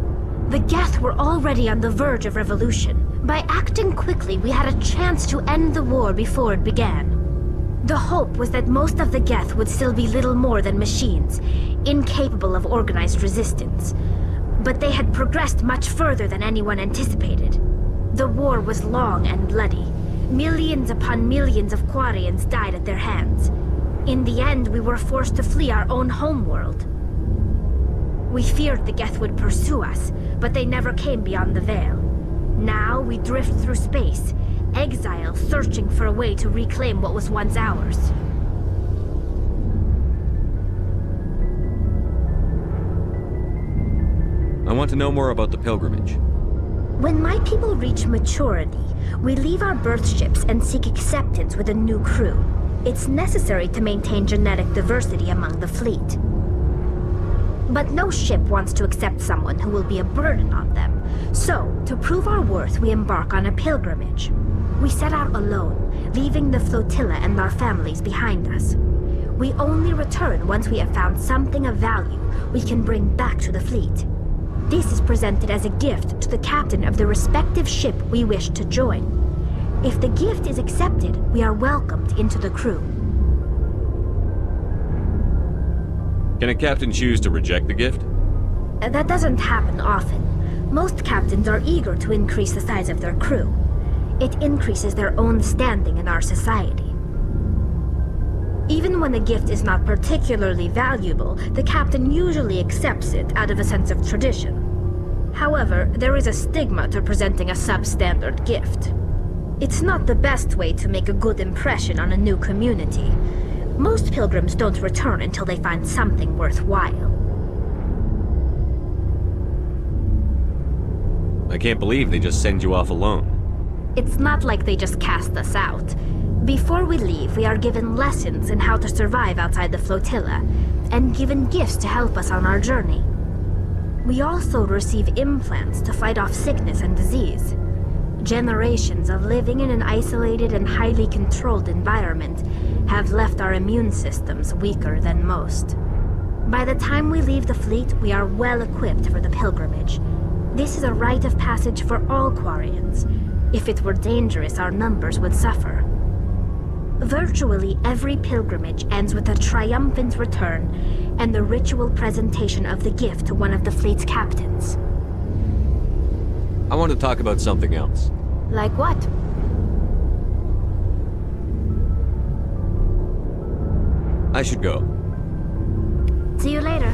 The Geth were already on the verge of revolution. By acting quickly, we had a chance to end the war before it began. The hope was that most of the Geth would still be little more than machines, incapable of organized resistance. But they had progressed much further than anyone anticipated. The war was long and bloody. Millions upon millions of Quarians died at their hands. In the end, we were forced to flee our own homeworld. We feared the Geth would pursue us, but they never came beyond the Veil. Now we drift through space, exile searching for a way to reclaim what was once ours. I want to know more about the pilgrimage. When my people reach maturity, we leave our birth ships and seek acceptance with a new crew. It's necessary to maintain genetic diversity among the fleet. But no ship wants to accept someone who will be a burden on them. So, to prove our worth, we embark on a pilgrimage. We set out alone, leaving the flotilla and our families behind us. We only return once we have found something of value we can bring back to the fleet. This is presented as a gift to the captain of the respective ship we wish to join. If the gift is accepted, we are welcomed into the crew. Can a captain choose to reject the gift? That doesn't happen often. Most captains are eager to increase the size of their crew. It increases their own standing in our society. Even when the gift is not particularly valuable, the captain usually accepts it out of a sense of tradition. However, there is a stigma to presenting a substandard gift. It's not the best way to make a good impression on a new community. Most pilgrims don't return until they find something worthwhile. I can't believe they just send you off alone. It's not like they just cast us out. Before we leave, we are given lessons in how to survive outside the flotilla, and given gifts to help us on our journey. We also receive implants to fight off sickness and disease. Generations of living in an isolated and highly controlled environment have left our immune systems weaker than most. By the time we leave the fleet, we are well equipped for the pilgrimage. This is a rite of passage for all Quarians. If it were dangerous, our numbers would suffer. Virtually every pilgrimage ends with a triumphant return and the ritual presentation of the gift to one of the fleet's captains. I want to talk about something else. Like what? I should go. See you later.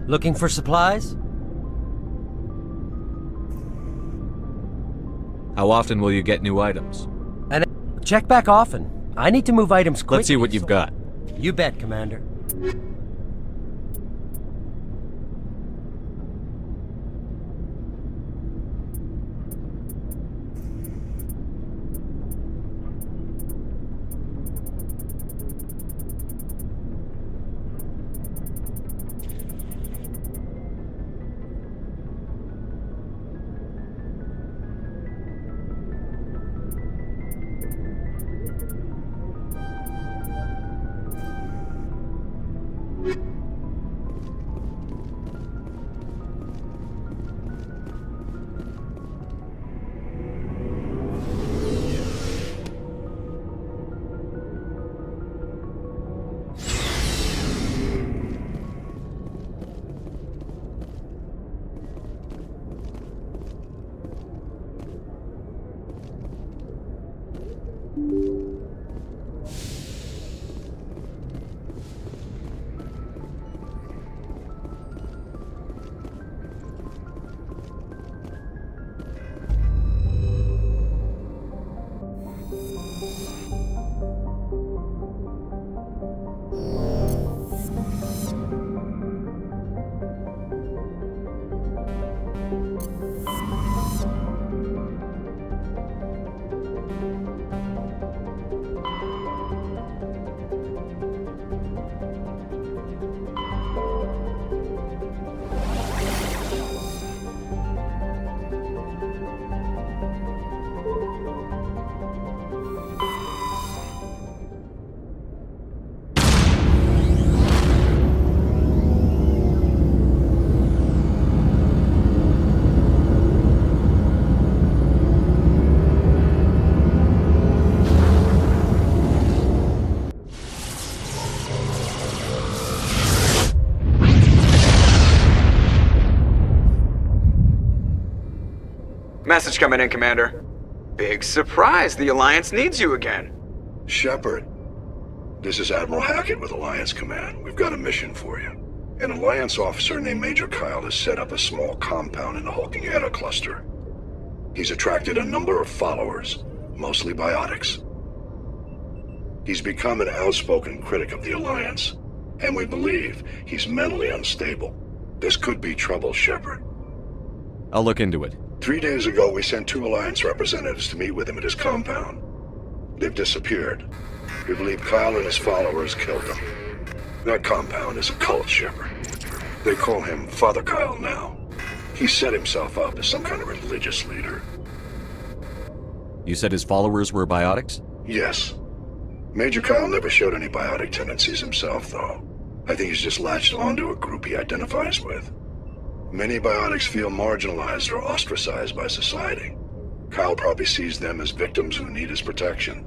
Looking for supplies? How often will you get new items? And check back often. I need to move items quickly. Let's see what you've got. You bet, Commander. Message coming in, Commander. Big surprise, the Alliance needs you again. Shepard, this is Admiral Hackett with Alliance Command. We've got a mission for you. An Alliance officer named Major Kyle has set up a small compound in the Hulking Eta cluster. He's attracted a number of followers, mostly biotics. He's become an outspoken critic of the Alliance, and we believe he's mentally unstable. This could be trouble, Shepard. I'll look into it. 3 days ago, we sent 2 Alliance representatives to meet with him at his compound. They've disappeared. We believe Kyle and his followers killed them. That compound is a cult, Shepard. They call him Father Kyle now. He set himself up as some kind of religious leader. You said his followers were biotics? Yes. Major Kyle never showed any biotic tendencies himself, though. I think he's just latched onto a group he identifies with. Many biotics feel marginalized or ostracized by society. Kyle probably sees them as victims who need his protection,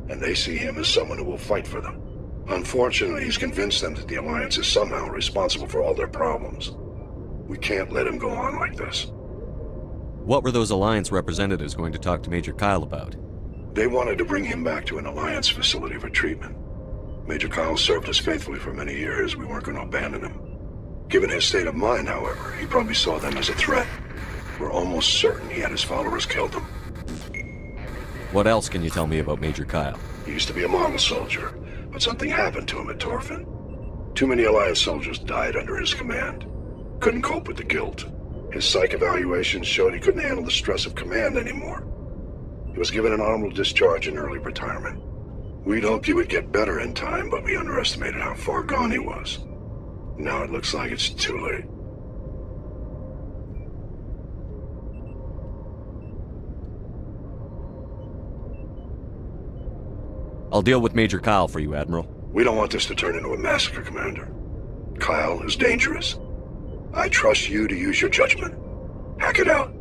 and they see him as someone who will fight for them. Unfortunately, he's convinced them that the Alliance is somehow responsible for all their problems. We can't let him go on like this. What were those Alliance representatives going to talk to Major Kyle about? They wanted to bring him back to an Alliance facility for treatment. Major Kyle served us faithfully for many years. We weren't going to abandon him. Given his state of mind, however, he probably saw them as a threat. We're almost certain he had his followers killed them. What else can you tell me about Major Kyle? He used to be a model soldier, but something happened to him at Torfin. Too many Alliance soldiers died under his command. Couldn't cope with the guilt. His psych evaluations showed he couldn't handle the stress of command anymore. He was given an honorable discharge in early retirement. We'd hoped he would get better in time, but we underestimated how far gone he was. Now it looks like it's too late. I'll deal with Major Kyle for you, Admiral. We don't want this to turn into a massacre, Commander. Kyle is dangerous. I trust you to use your judgment. Hack it out.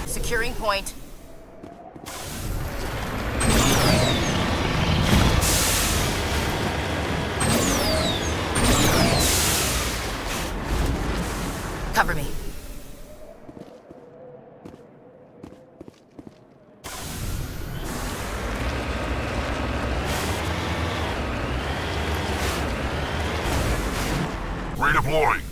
Securing point. Cover me. mooring.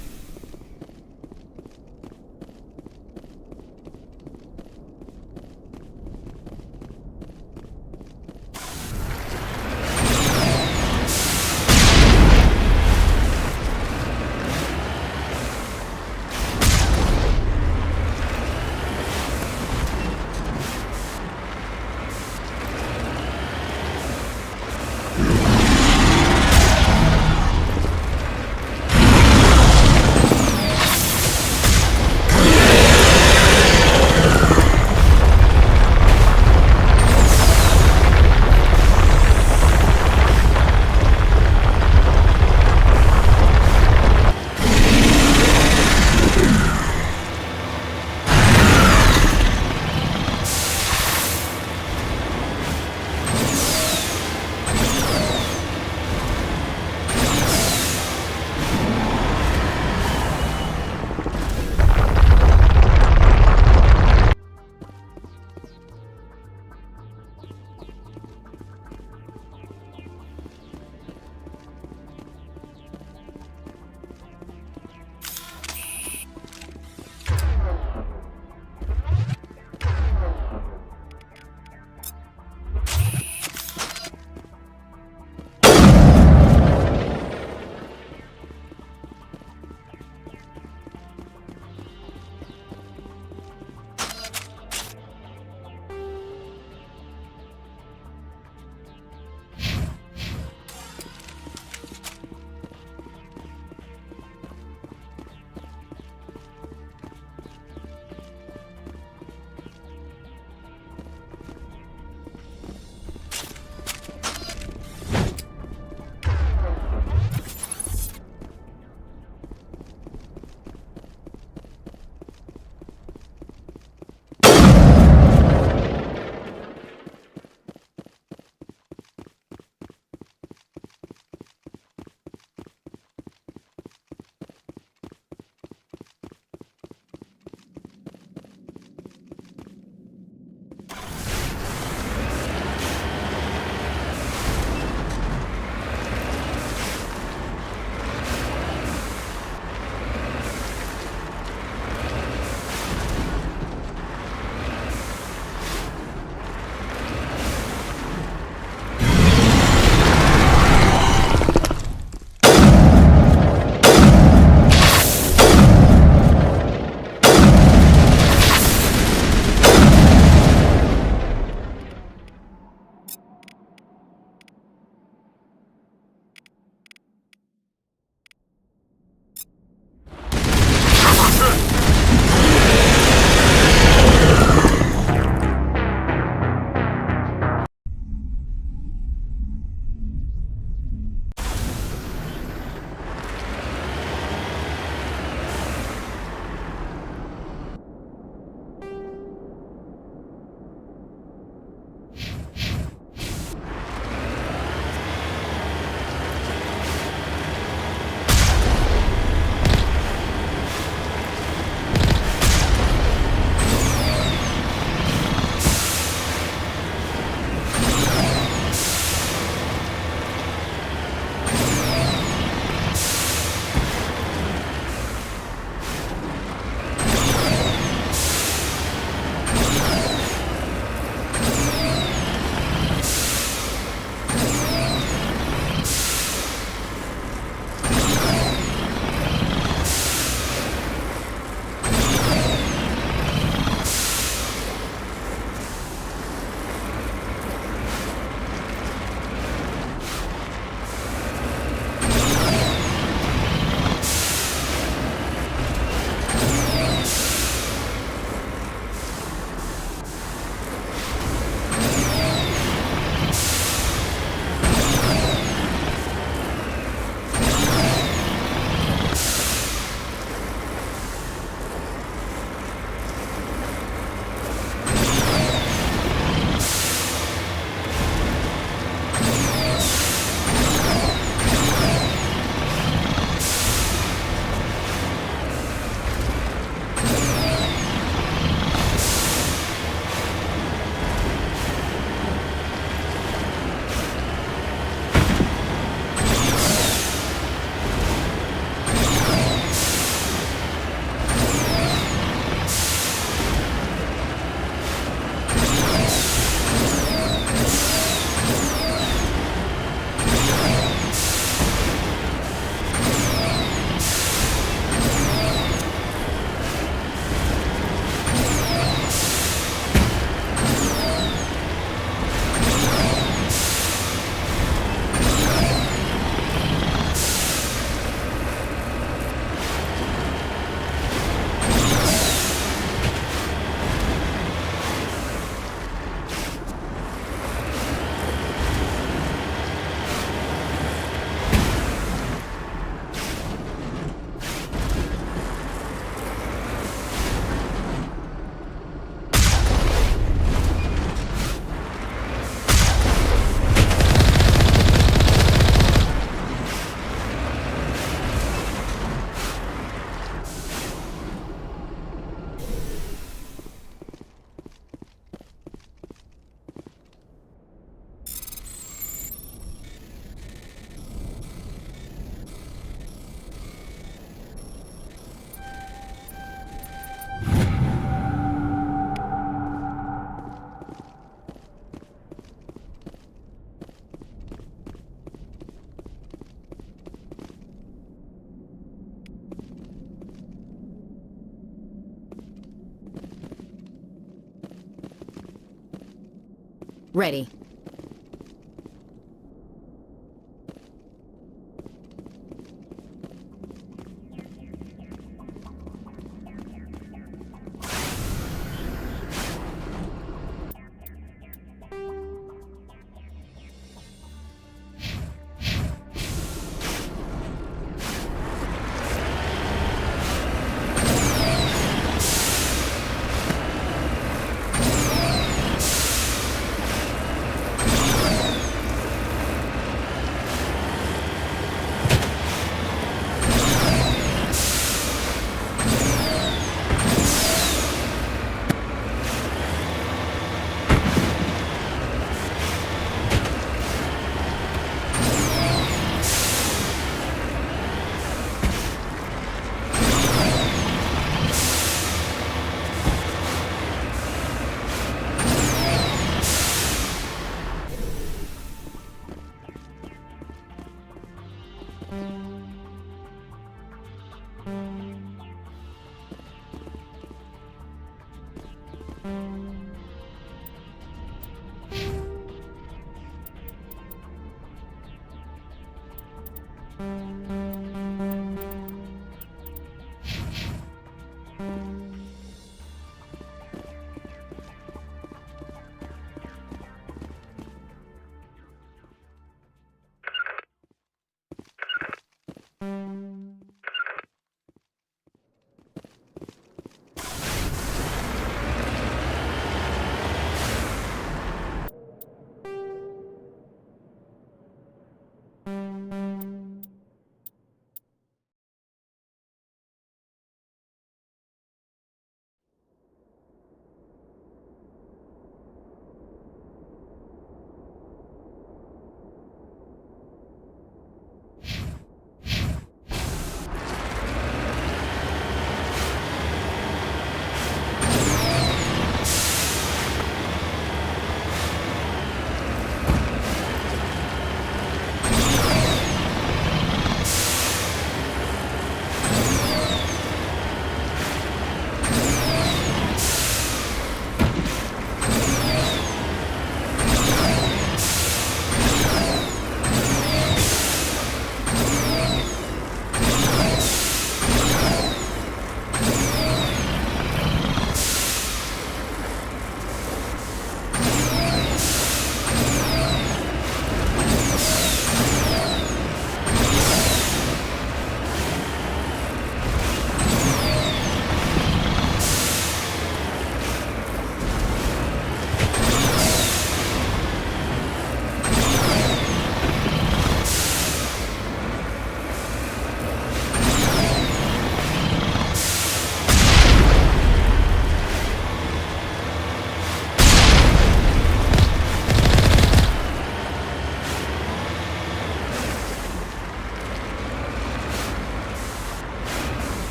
Ready.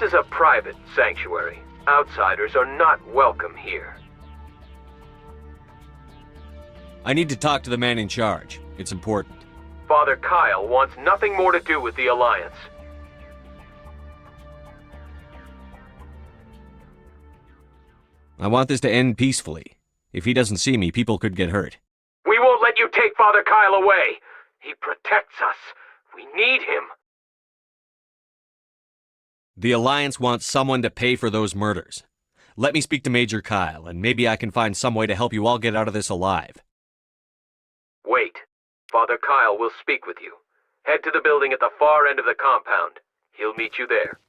This is a private sanctuary. Outsiders are not welcome here. I need to talk to the man in charge. It's important. Father Kyle wants nothing more to do with the Alliance. I want this to end peacefully. If he doesn't see me, people could get hurt. We won't let you take Father Kyle away. He protects us. We need him. The Alliance wants someone to pay for those murders. Let me speak to Major Kyle, and maybe I can find some way to help you all get out of this alive. Wait. Father Kyle will speak with you. Head to the building at the far end of the compound. He'll meet you there.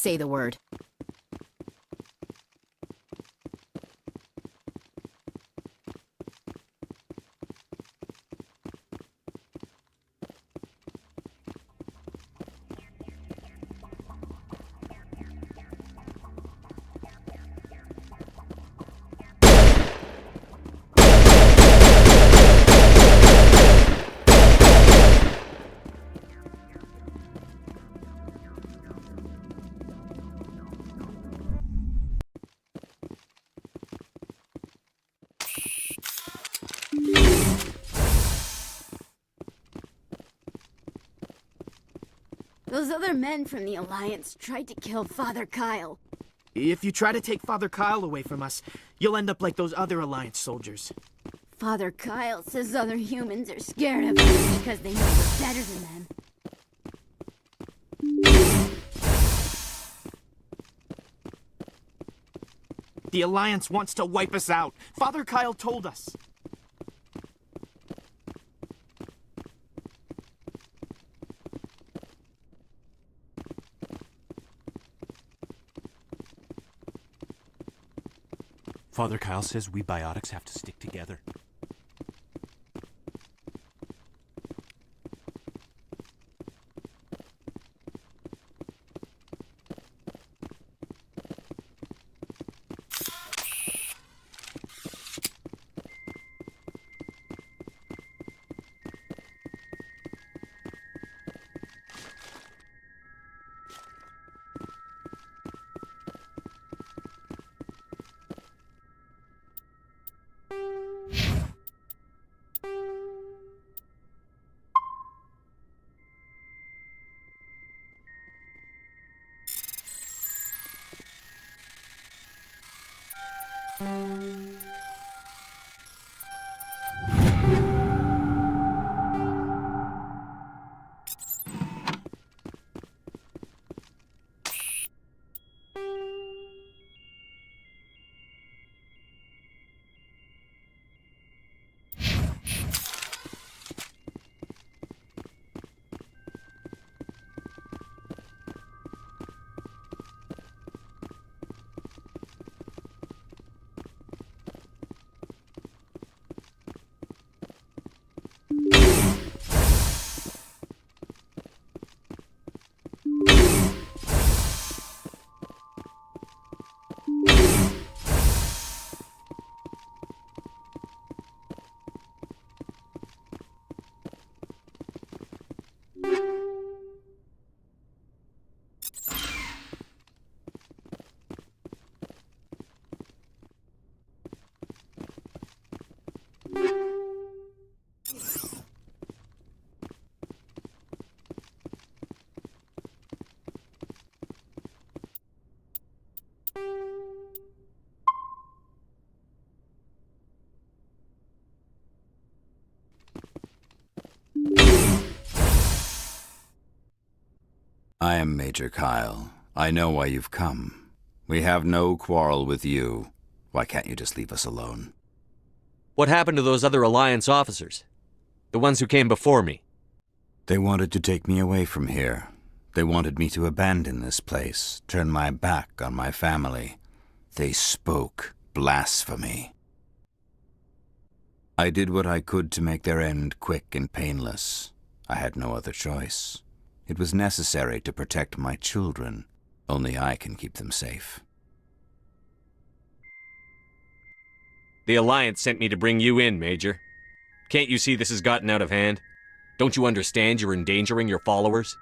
Say the word. Those other men from the Alliance tried to kill Father Kyle. If you try to take Father Kyle away from us, you'll end up like those other Alliance soldiers. Father Kyle says other humans are scared of him because they know we're better than them. The Alliance wants to wipe us out. Father Kyle told us. Father Kyle says we biotics have to stick together. I am Major Kyle. I know why you've come. We have no quarrel with you. Why can't you just leave us alone? What happened to those other Alliance officers? The ones who came before me? They wanted to take me away from here. They wanted me to abandon this place, turn my back on my family. They spoke blasphemy. I did what I could to make their end quick and painless. I had no other choice. It was necessary to protect my children. Only I can keep them safe. The Alliance sent me to bring you in, Major. Can't you see this has gotten out of hand? Don't you understand you're endangering your followers?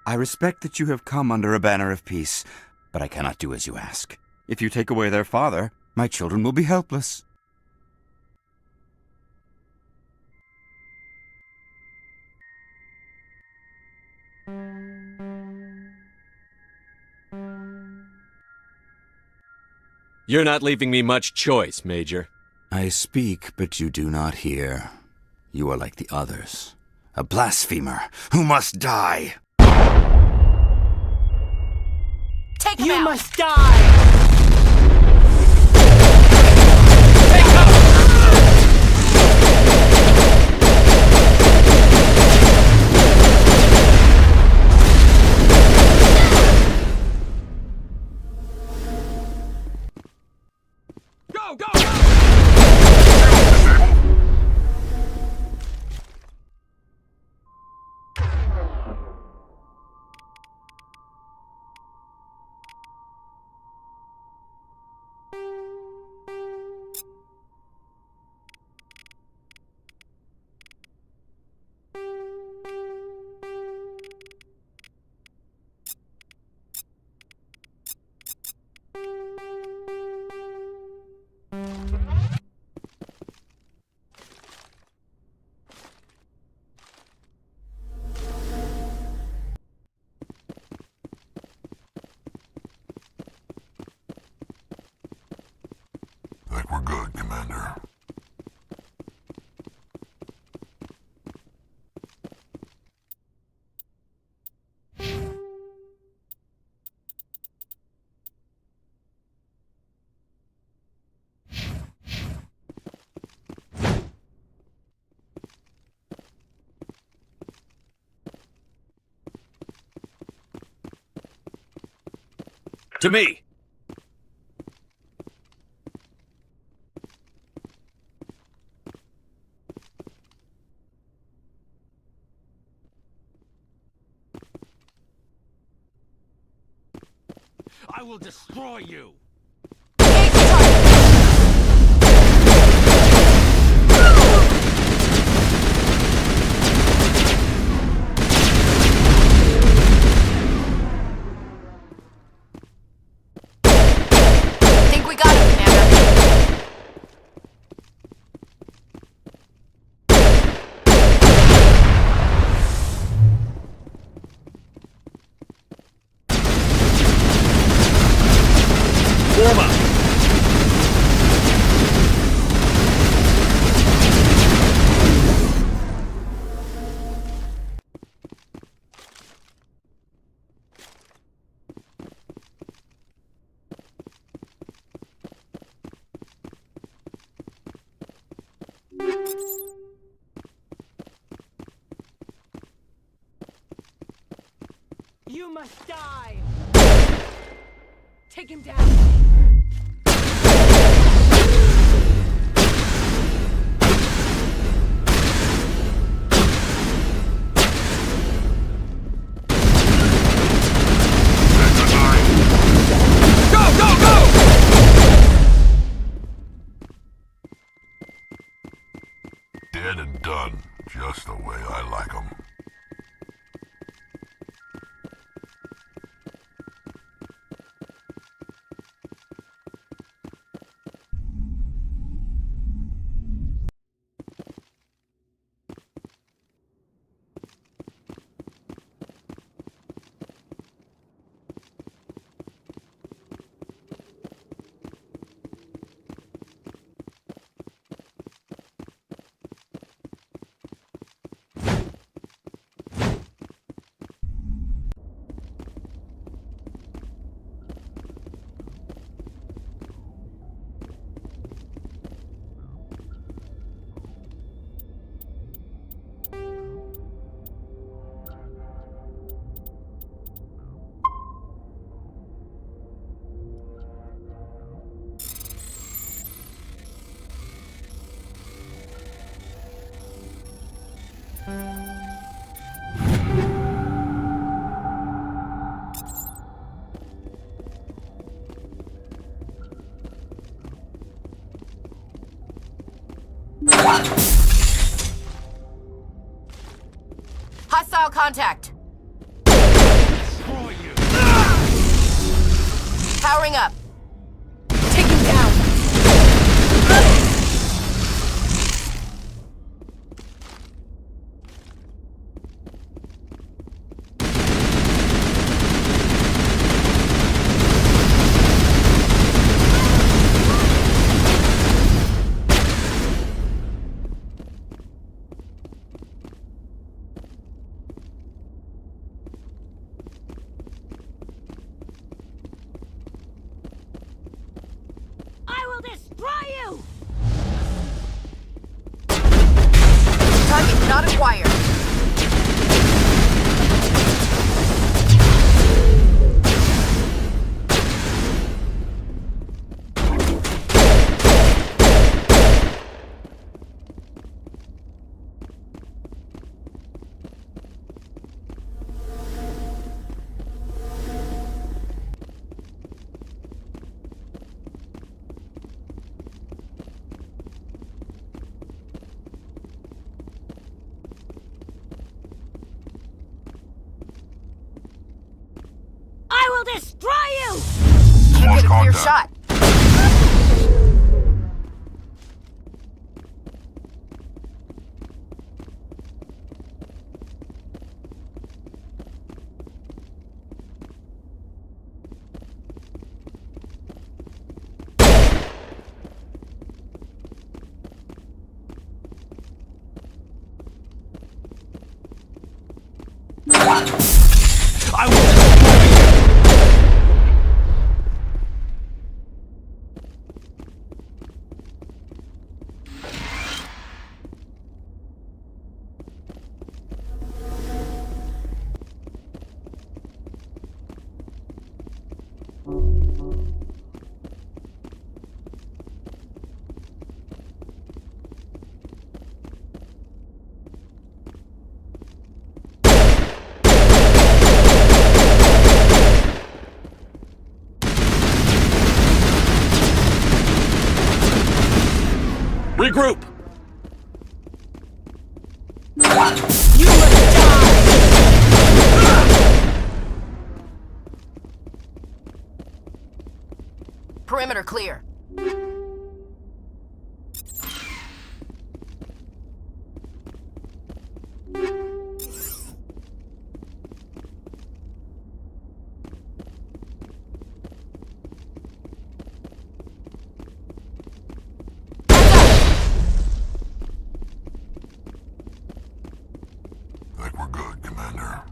I respect that you have come under a banner of peace, but I cannot do as you ask. If you take away their father, my children will be helpless. You're not leaving me much choice, Major. I speak, but you do not hear. You are like the others. A blasphemer who must die. Take him You out. must die! Go, go! Commander. To me! I will destroy you! Think we got him, Commander. Warm up! You must die. Take him down. Dead and done, just the way I like 'em. Hostile contact. Powering up. Take him down. I will destroy you! Target not acquired. I will destroy you! Can't get a clear shot. I will destroy you! Regroup! You must die! Perimeter clear. Think we're good, Commander.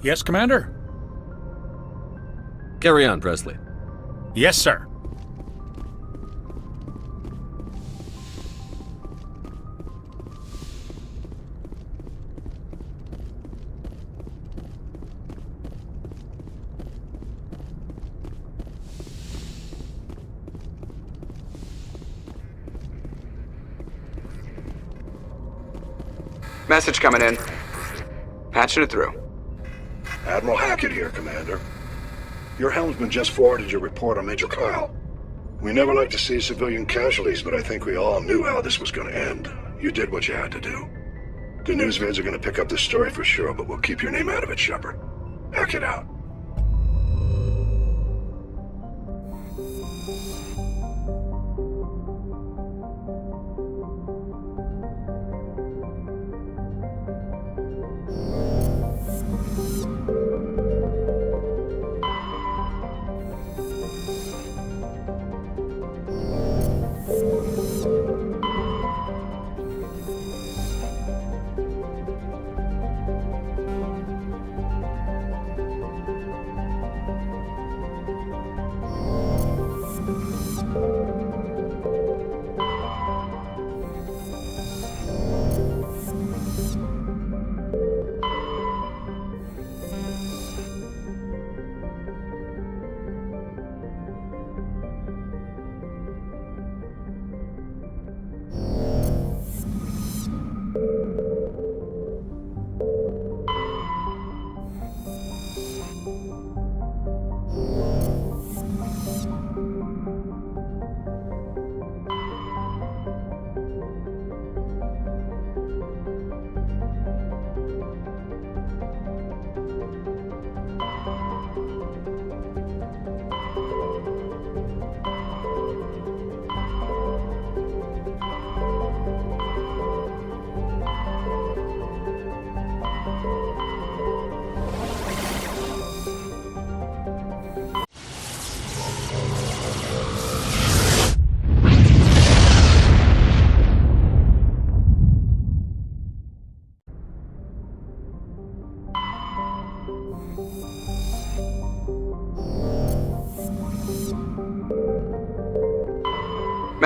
Yes, Commander? Carry on, Presley. Yes, sir. Message coming in. Patching it through. Admiral Hackett here, Commander. Your helmsman just forwarded your report on Major Kyle. We never like to see civilian casualties, but I think we all knew how this was going to end. You did what you had to do. The newsvids are going to pick up this story for sure, but we'll keep your name out of it, Shepard. Hackett out.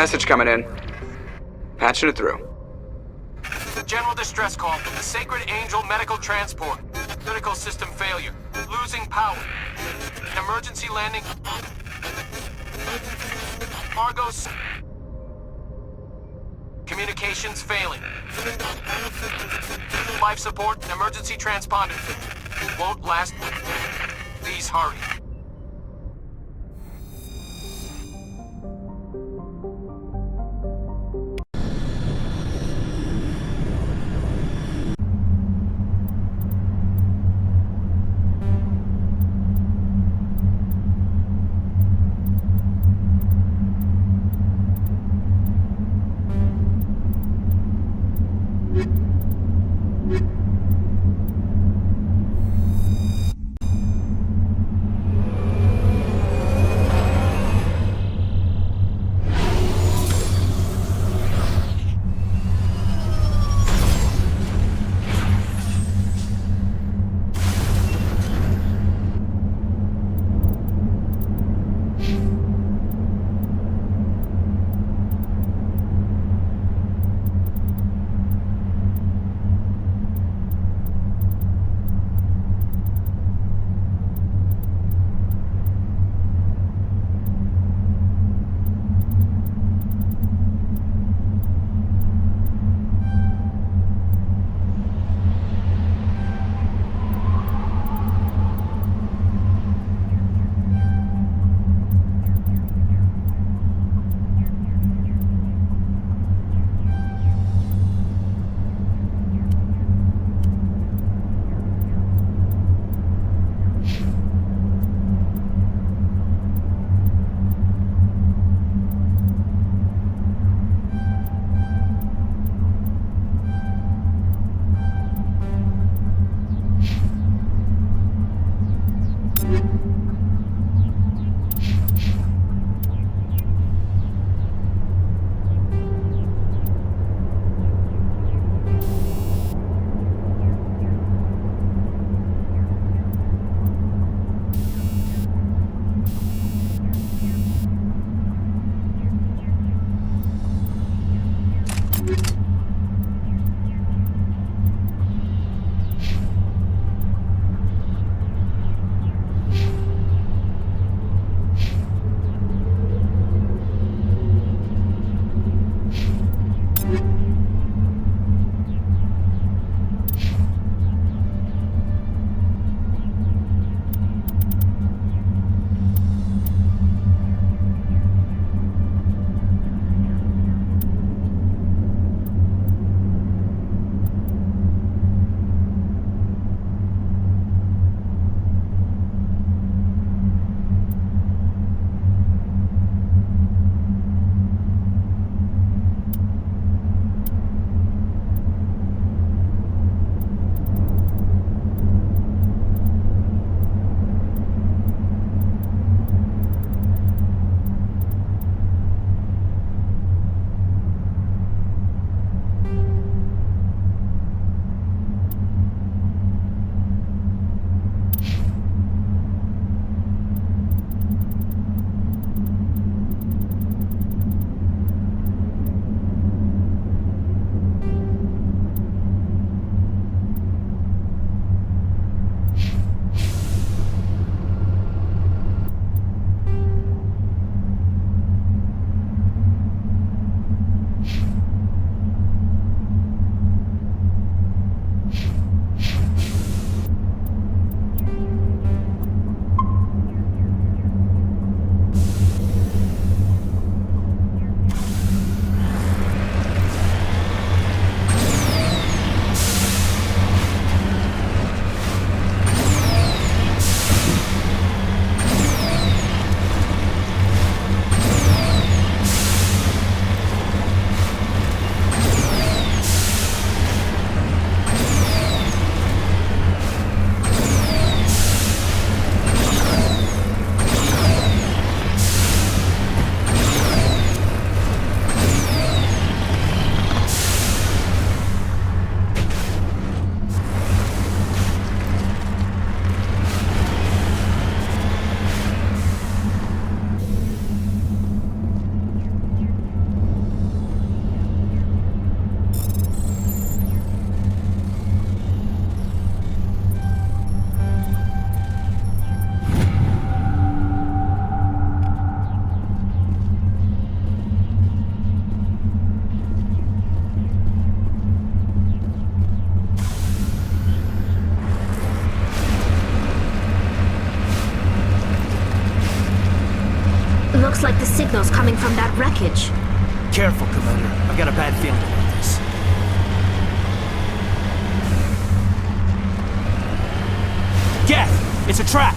Message coming in. Patching it through. General distress call from the Sacred Angel Medical Transport. Critical system failure. Losing power. An emergency landing. Argos. Communications failing. Life support and emergency transponder. Won't last. Please hurry. Looks like the signal's coming from that wreckage. Careful, Commander. I've got a bad feeling about this. Geth! It's a trap!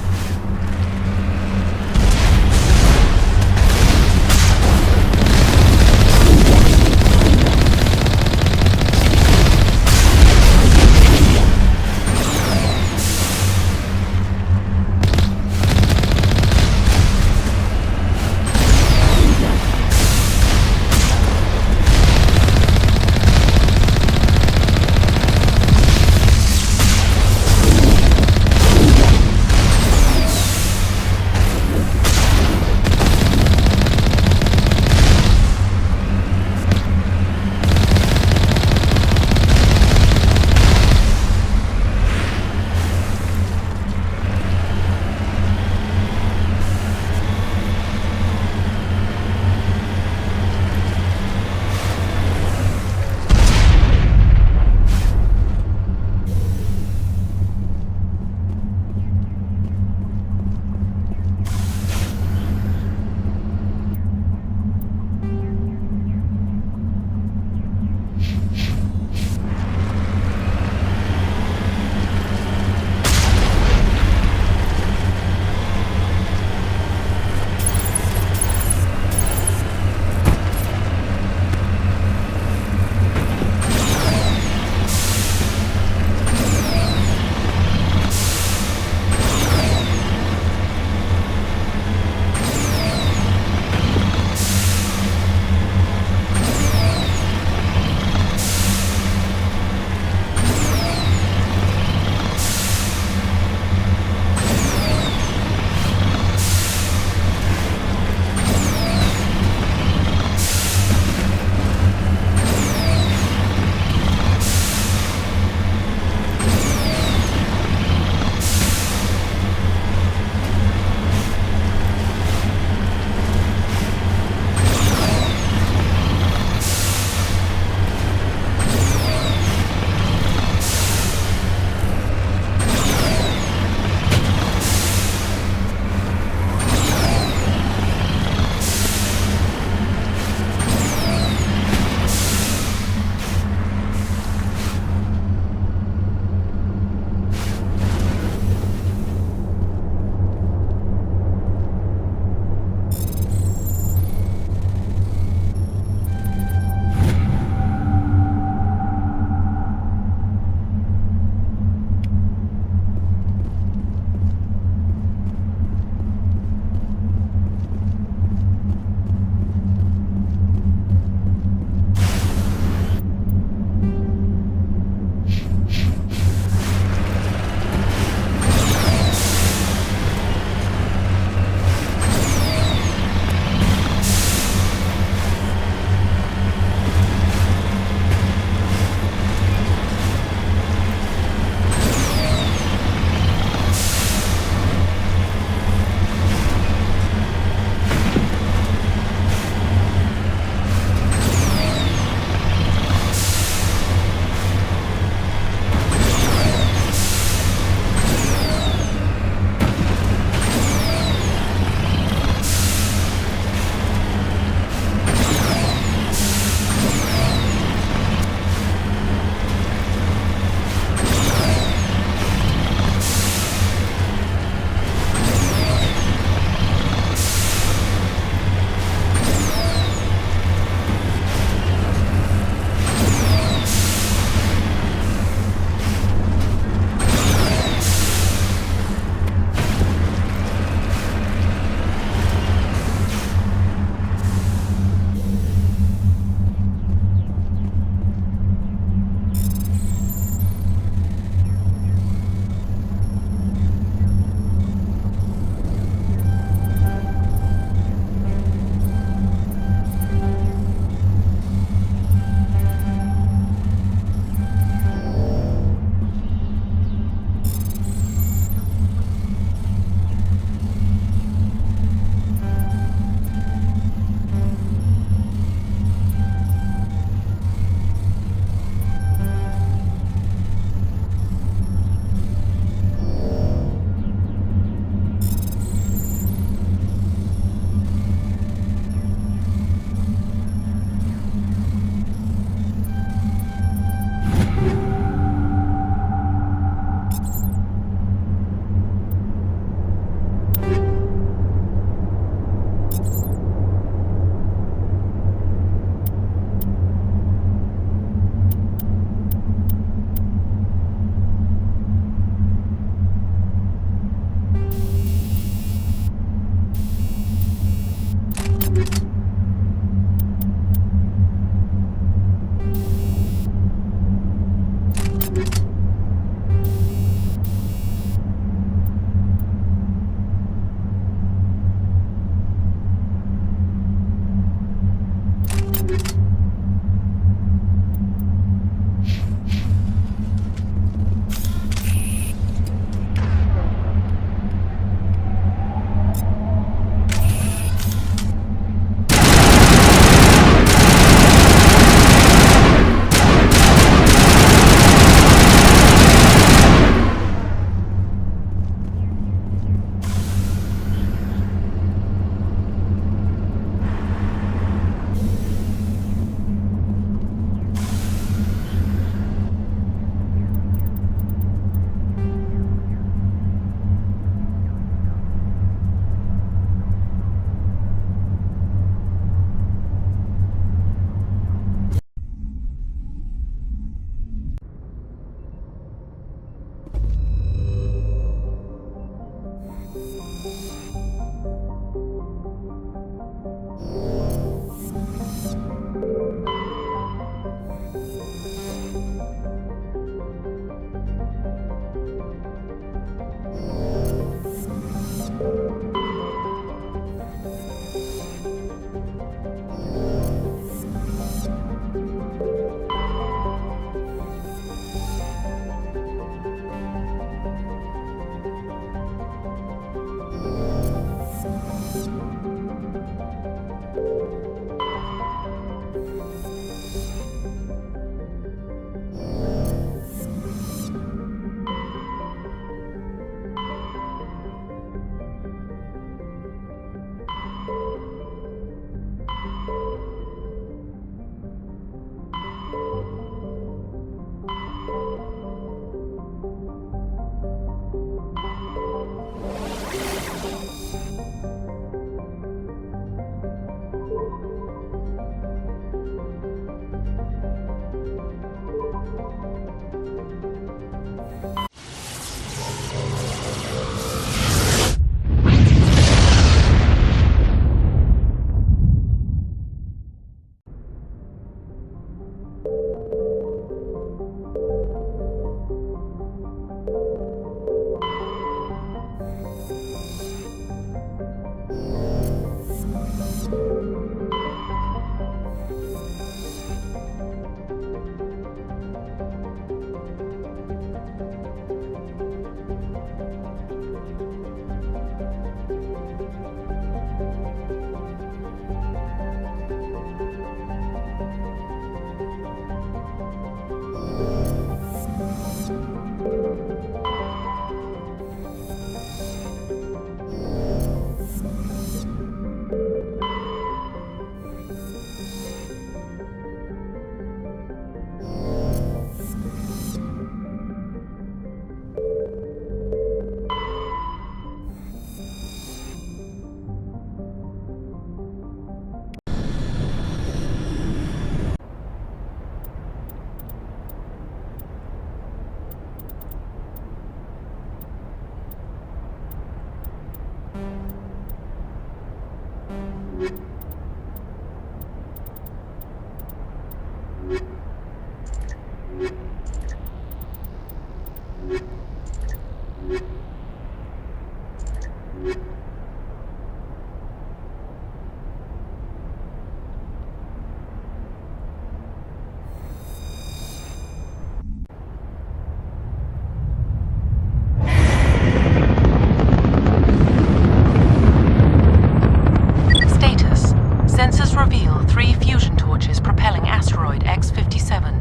Status. Sensors reveal 3 fusion torches propelling asteroid X-57.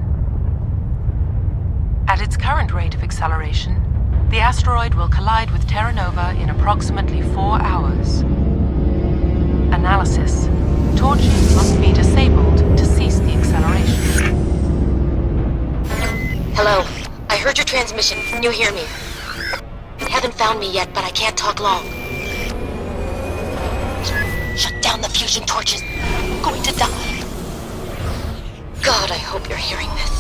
At its current rate of acceleration, the asteroid will collide with Terra Nova in approximately 4 hours. Analysis. Torches must be disabled to cease the acceleration. Hello. I heard your transmission. Can you hear me? You haven't found me yet, but I can't talk long. Shut down the fusion torches. I'm going to die. God, I hope you're hearing this.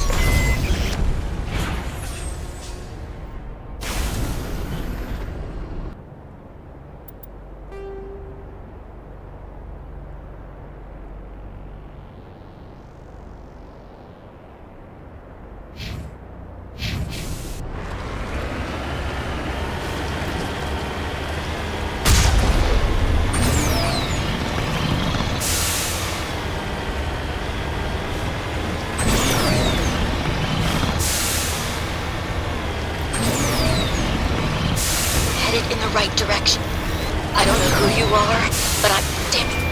In the right direction. I don't know who you are, but I'm... Damn it.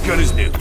Good as new.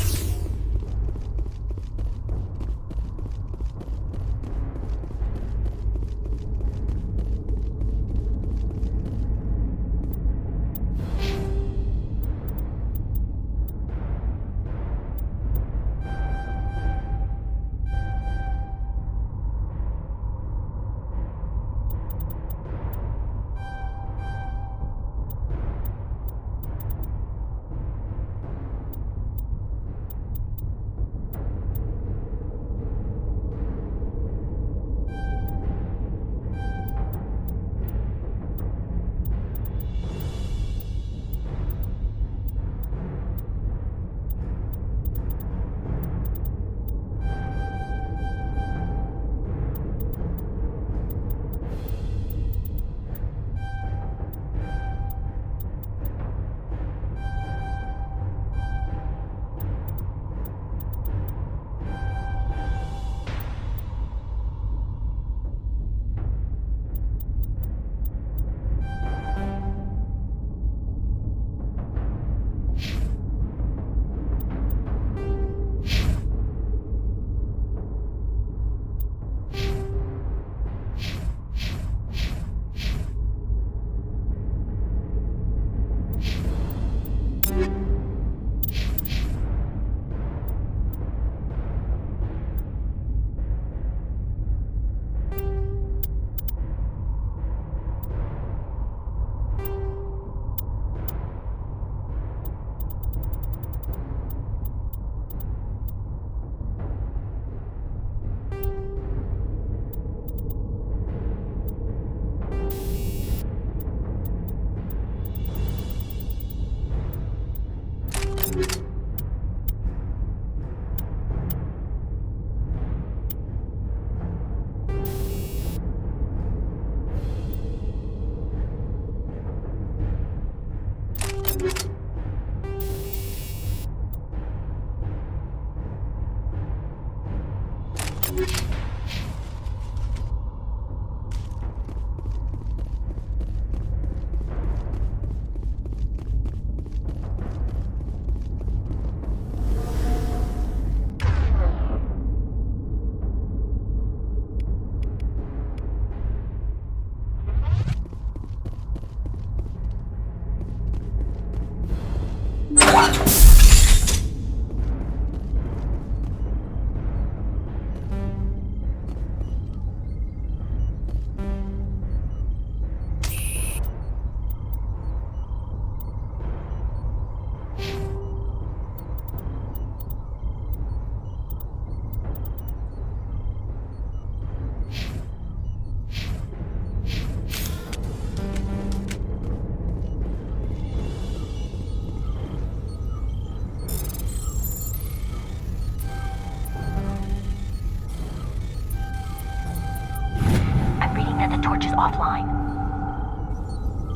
Offline.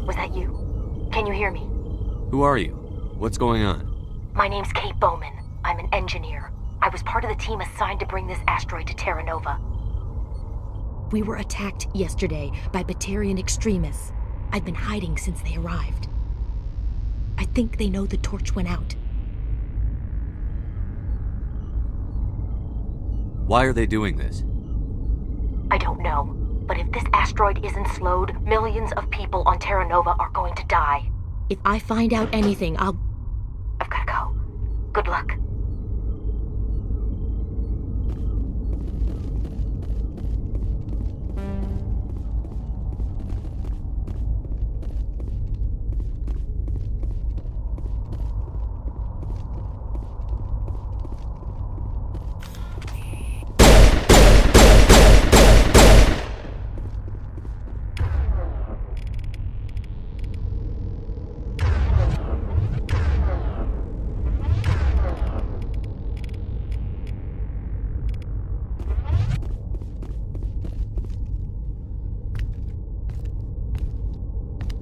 Was that you? Can you hear me? Who are you? What's going on? My name's Kate Bowman. I'm an engineer. I was part of the team assigned to bring this asteroid to Terra Nova. We were attacked yesterday by Batarian extremists. I've been hiding since they arrived. I think they know the torch went out. Why are they doing this? I don't know. But if this asteroid isn't slowed, millions of people on Terra Nova are going to die. If I find out anything, I've gotta go. Good luck.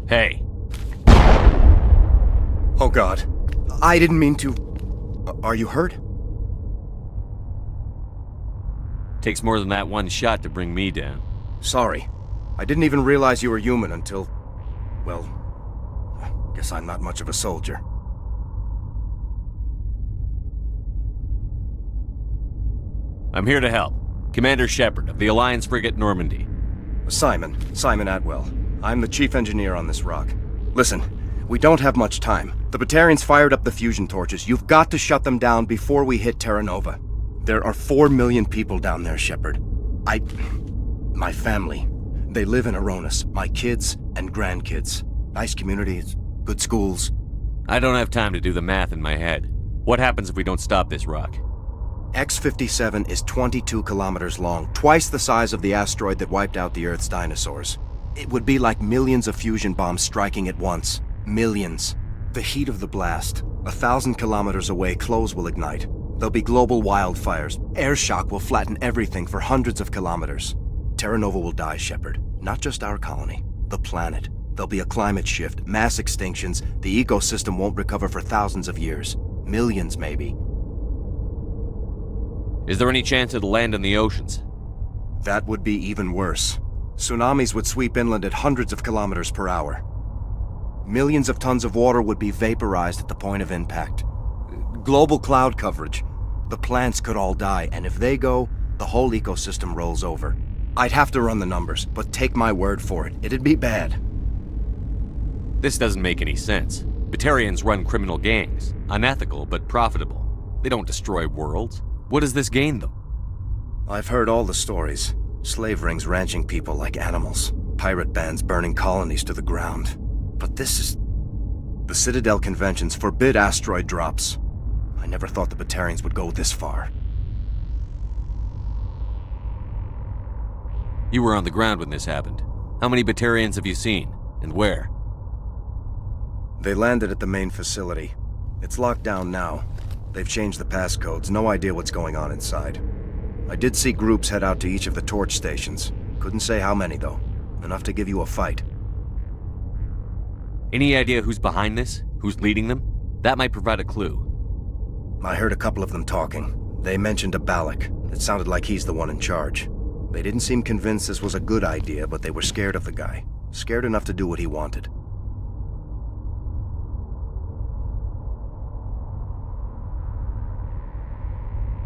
Hey. Oh God. I didn't mean to... Are you hurt? Takes more than that one shot to bring me down. Sorry. I didn't even realize you were human until... Well... Guess I'm not much of a soldier. I'm here to help. Commander Shepard of the Alliance frigate Normandy. Simon Atwell. I'm the chief engineer on this rock. Listen, we don't have much time. The Batarians fired up the fusion torches. You've got to shut them down before we hit Terra Nova. There are 4 million people down there, Shepard. My family. They live in Aronis. My kids and grandkids. Nice communities, good schools. I don't have time to do the math in my head. What happens if we don't stop this rock? X-57 is 22 kilometers long, twice the size of the asteroid that wiped out the Earth's dinosaurs. It would be like millions of fusion bombs striking at once. Millions. The heat of the blast. 1,000 kilometers away, clothes will ignite. There'll be global wildfires. Air shock will flatten everything for hundreds of kilometers. Terra Nova will die, Shepard. Not just our colony. The planet. There'll be a climate shift, mass extinctions. The ecosystem won't recover for thousands of years. Millions, maybe. Is there any chance it'll land in the oceans? That would be even worse. Tsunamis would sweep inland at hundreds of kilometers per hour. Millions of tons of water would be vaporized at the point of impact. Global cloud coverage. The plants could all die, and if they go, the whole ecosystem rolls over. I'd have to run the numbers, but take my word for it. It'd be bad. This doesn't make any sense. Batarians run criminal gangs. Unethical, but profitable. They don't destroy worlds. What does this gain them? I've heard all the stories. Slave rings ranching people like animals. Pirate bands burning colonies to the ground. But this is... The Citadel conventions forbid asteroid drops. I never thought the Batarians would go this far. You were on the ground when this happened. How many Batarians have you seen? And where? They landed at the main facility. It's locked down now. They've changed the passcodes. No idea what's going on inside. I did see groups head out to each of the torch stations. Couldn't say how many, though. Enough to give you a fight. Any idea who's behind this? Who's leading them? That might provide a clue. I heard a couple of them talking. They mentioned a Balak. It sounded like he's the one in charge. They didn't seem convinced this was a good idea, but they were scared of the guy. Scared enough to do what he wanted.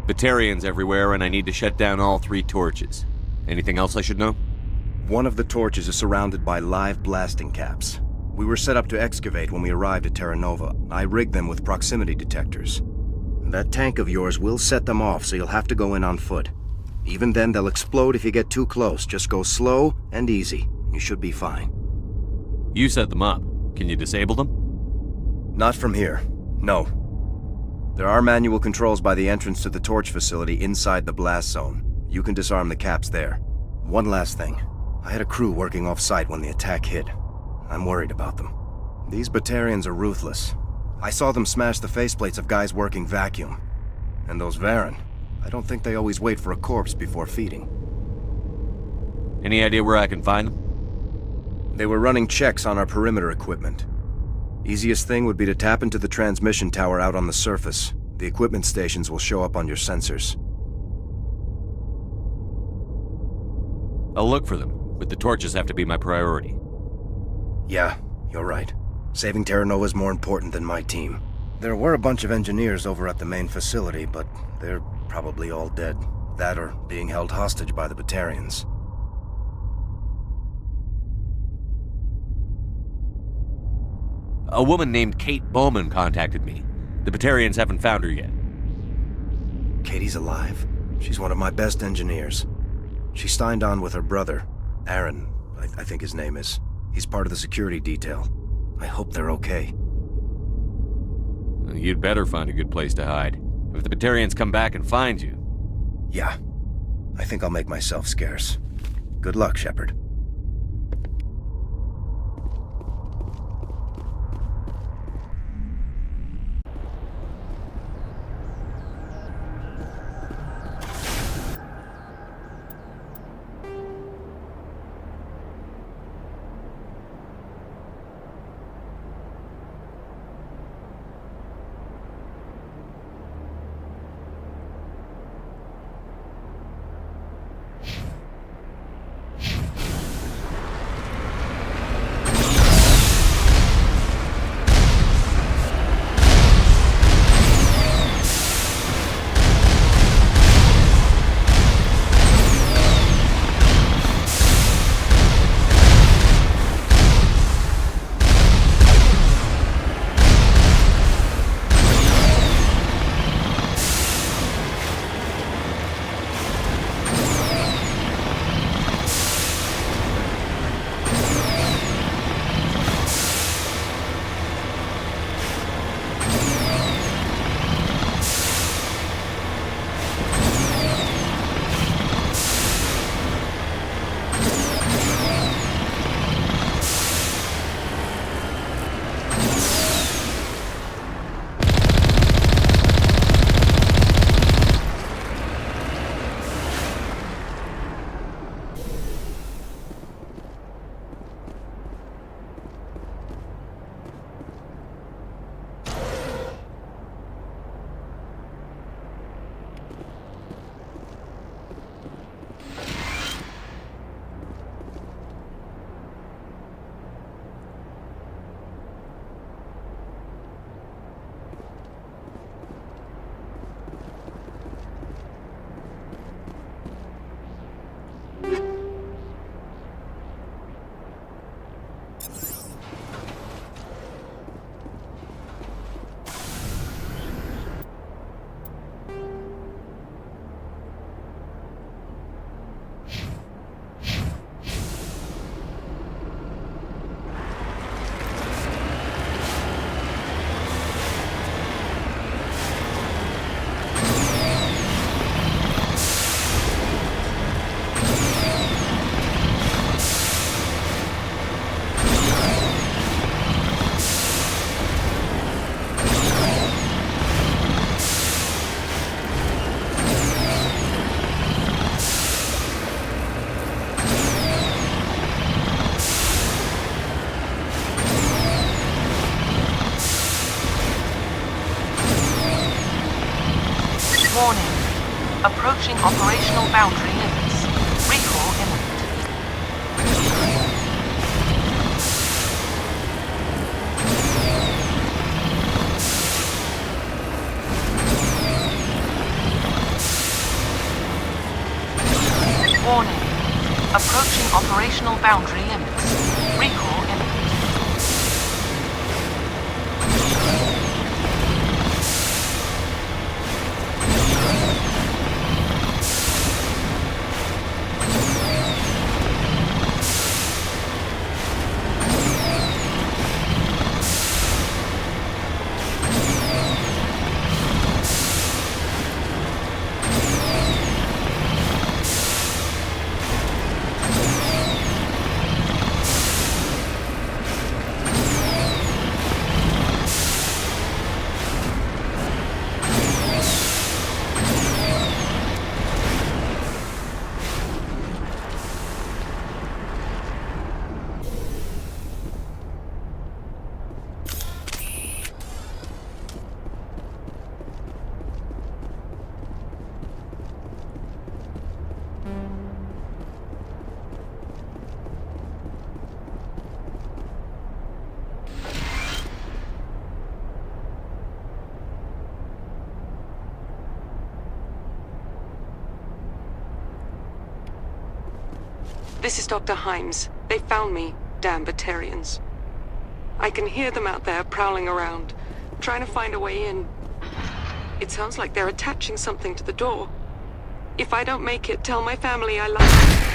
Batarians everywhere, and I need to shut down all 3 torches. Anything else I should know? One of the torches is surrounded by live blasting caps. We were set up to excavate when we arrived at Terra Nova. I rigged them with proximity detectors. That tank of yours will set them off, so you'll have to go in on foot. Even then, they'll explode if you get too close. Just go slow and easy. You should be fine. You set them up. Can you disable them? Not from here. No. There are manual controls by the entrance to the torch facility inside the blast zone. You can disarm the caps there. One last thing. I had a crew working off-site when the attack hit. I'm worried about them. These Batarians are ruthless. I saw them smash the faceplates of guys working vacuum. And those Varen, I don't think they always wait for a corpse before feeding. Any idea where I can find them? They were running checks on our perimeter equipment. Easiest thing would be to tap into the transmission tower out on the surface. The equipment stations will show up on your sensors. I'll look for them, but the torches have to be my priority. Yeah, you're right. Saving Terra Nova is more important than my team. There were a bunch of engineers over at the main facility, but they're probably all dead. That or being held hostage by the Batarians. A woman named Kate Bowman contacted me. The Batarians haven't found her yet. Katie's alive. She's one of my best engineers. She signed on with her brother, Aaron, I think his name is. He's part of the security detail. I hope they're okay. You'd better find a good place to hide. If the Batarians come back and find you... Yeah. I think I'll make myself scarce. Good luck, Shepard. Warning. Approaching operational boundary limits. Recall imminent. Warning. Approaching operational boundary limits. Recall imminent. This is Dr. Himes. They found me, damn Batarians. I can hear them out there prowling around, trying to find a way in. It sounds like they're attaching something to the door. If I don't make it, tell my family I love them.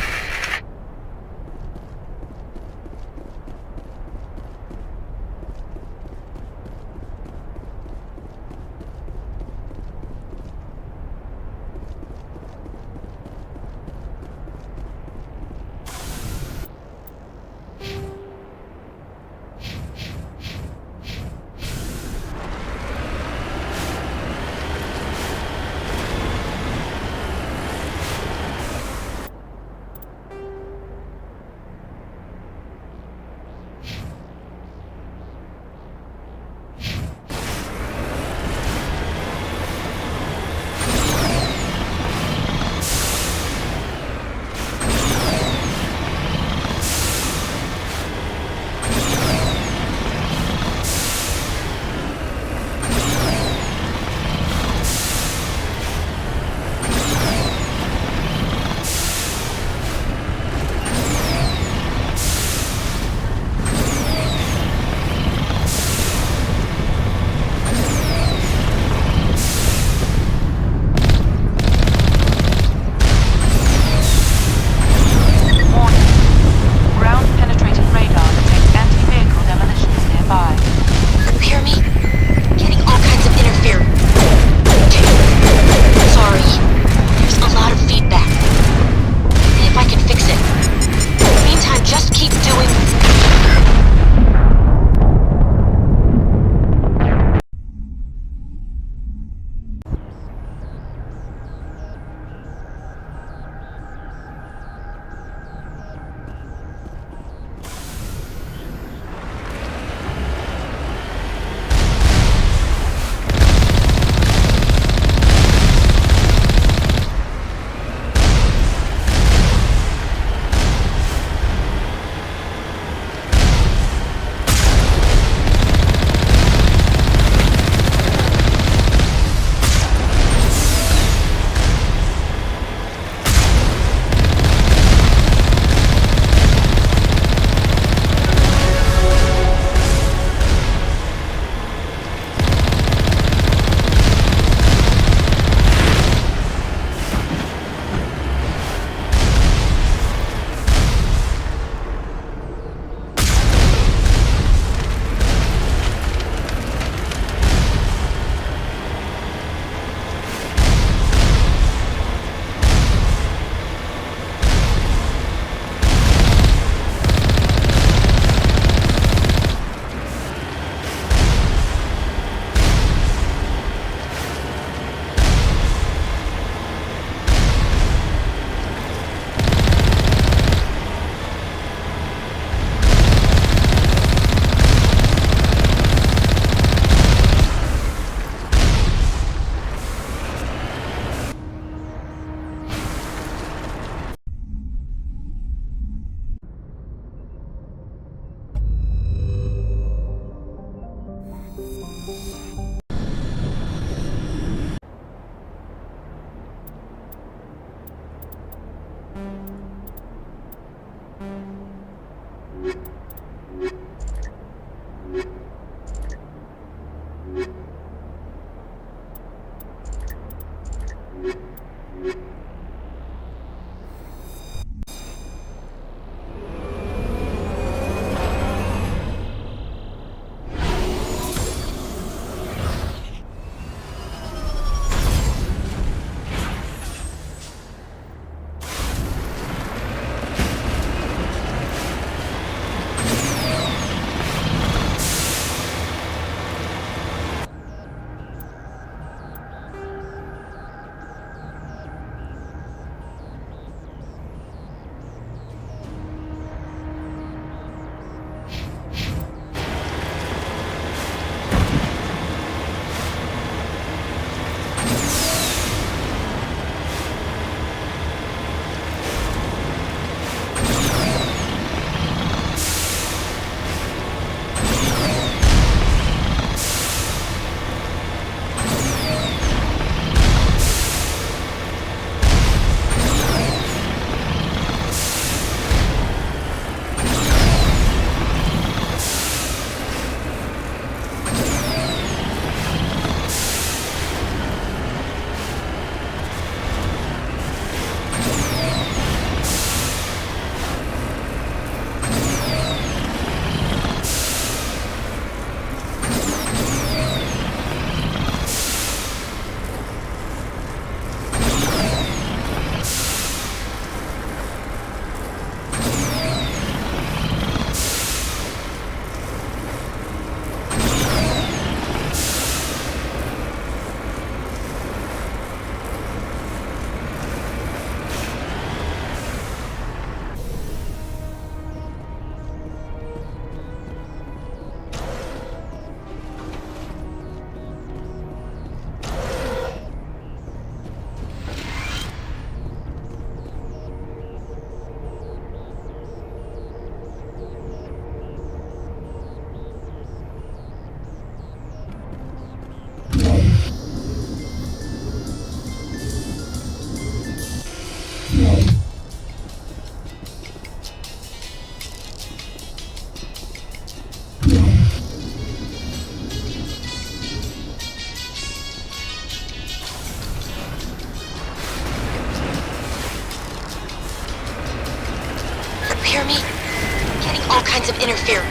kinds of interference.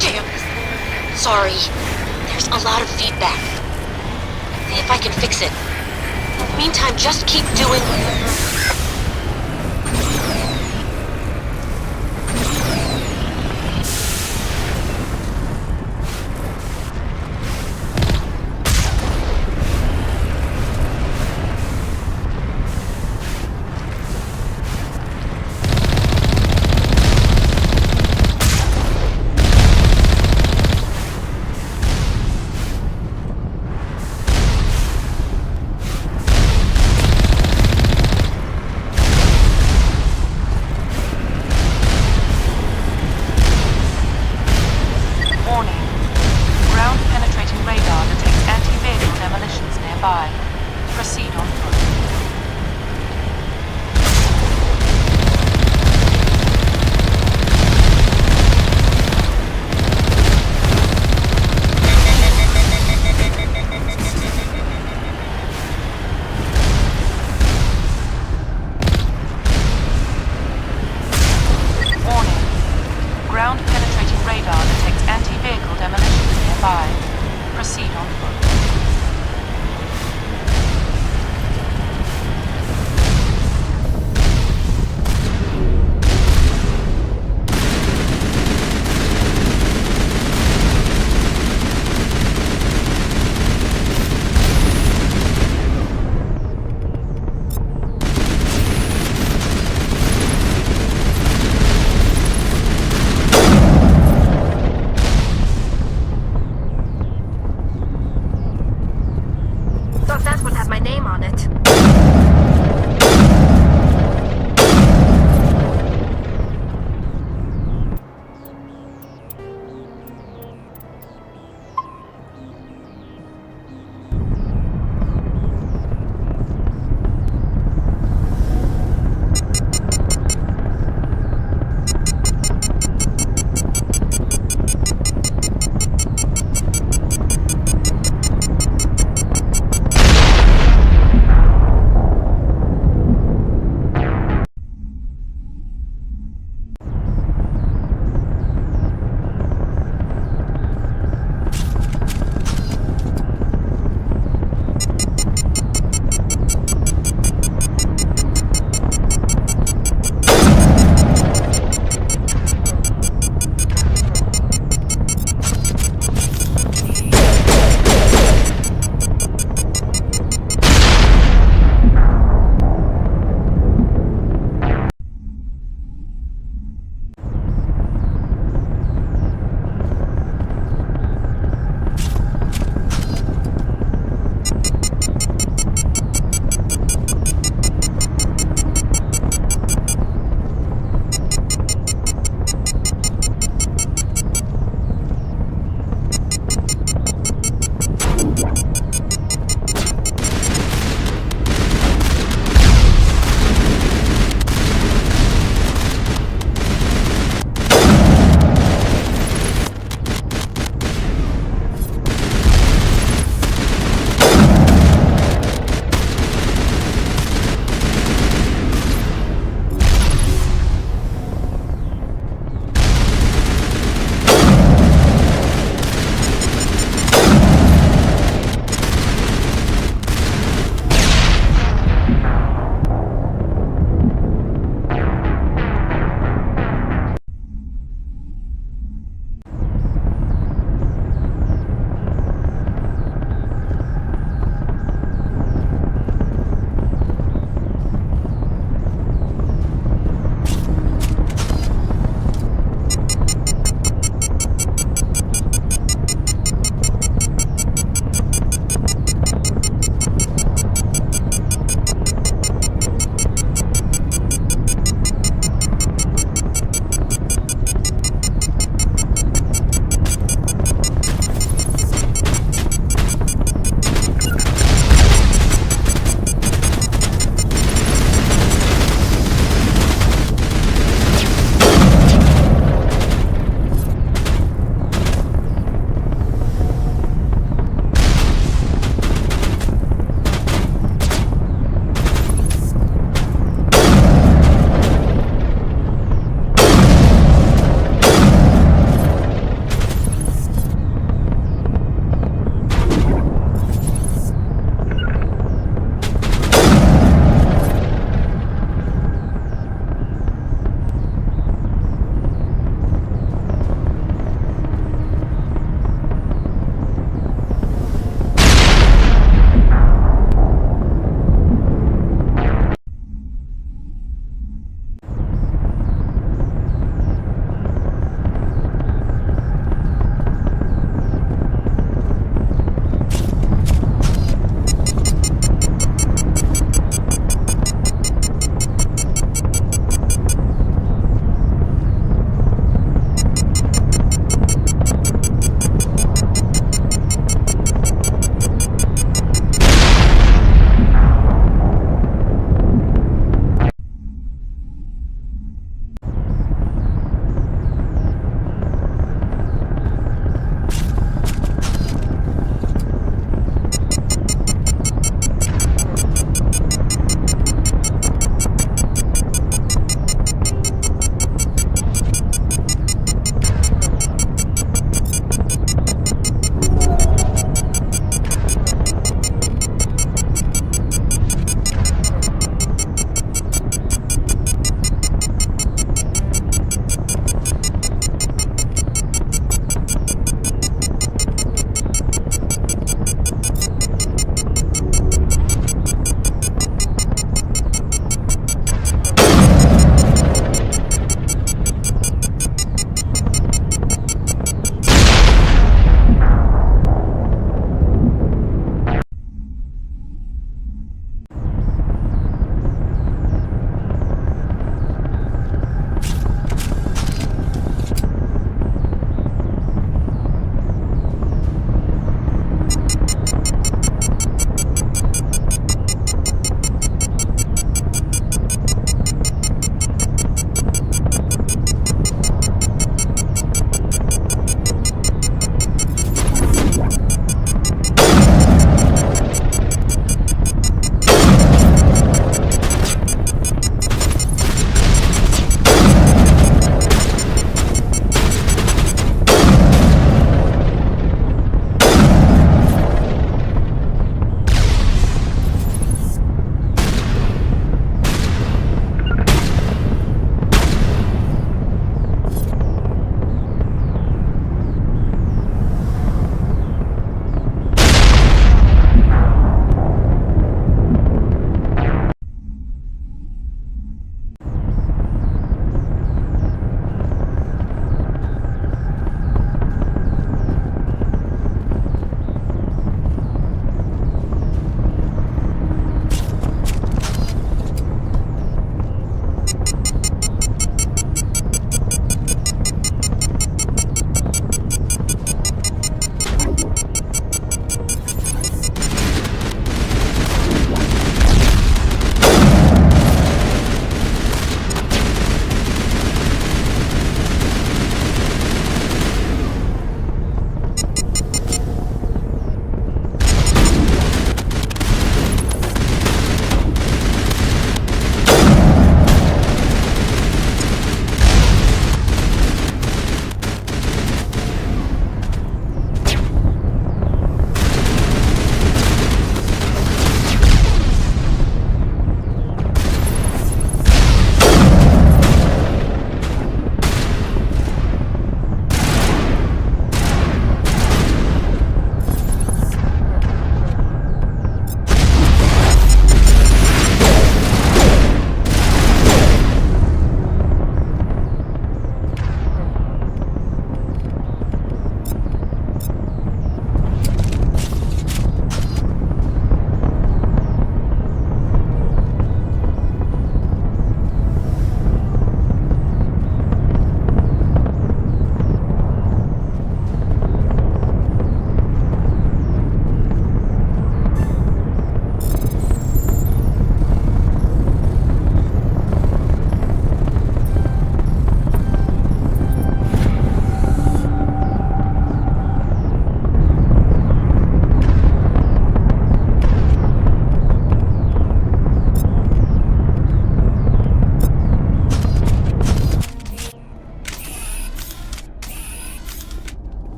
Damn. Sorry. There's a lot of feedback. See if I can fix it. In the meantime, just keep doing...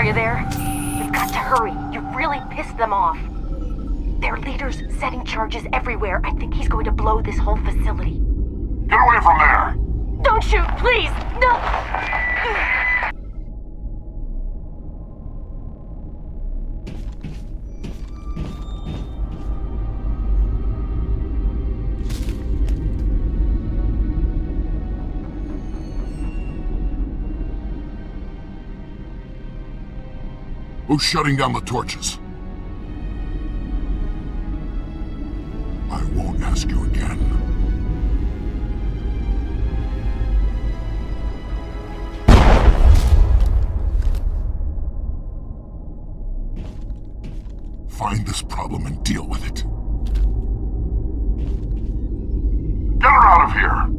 you there? We've got to hurry. You've really pissed them off. Their leader's setting charges everywhere. I think he's going to blow this whole facility. Get away from there! Don't shoot, please! No! Who's shutting down the torches? I won't ask you again. Find this problem and deal with it. Get her out of here!